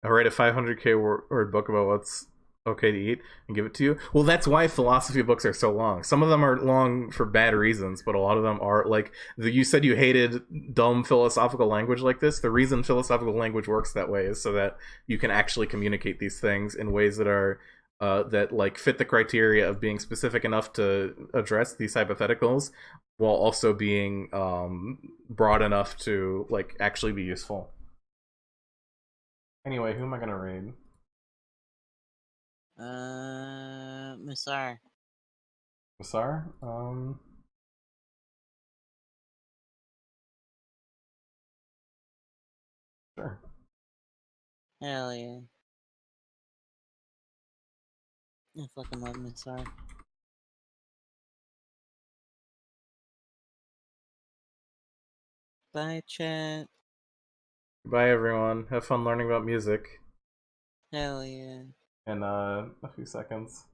I'll write a 500k word book about what's okay to eat and give it to you. Well, that's why philosophy books are so long. Some of them are long for bad reasons, but a lot of them are like you said you hated dumb philosophical language like this. The reason philosophical language works that way is so that you can actually communicate these things in ways that are that like fit the criteria of being specific enough to address these hypotheticals, while also being broad enough to like actually be useful. Anyway, who am I gonna raid? Musar. Musar? Sure. Hell yeah. I fucking love Musar. Bye, chat. Bye, everyone. Have fun learning about music. Hell yeah. In a few seconds.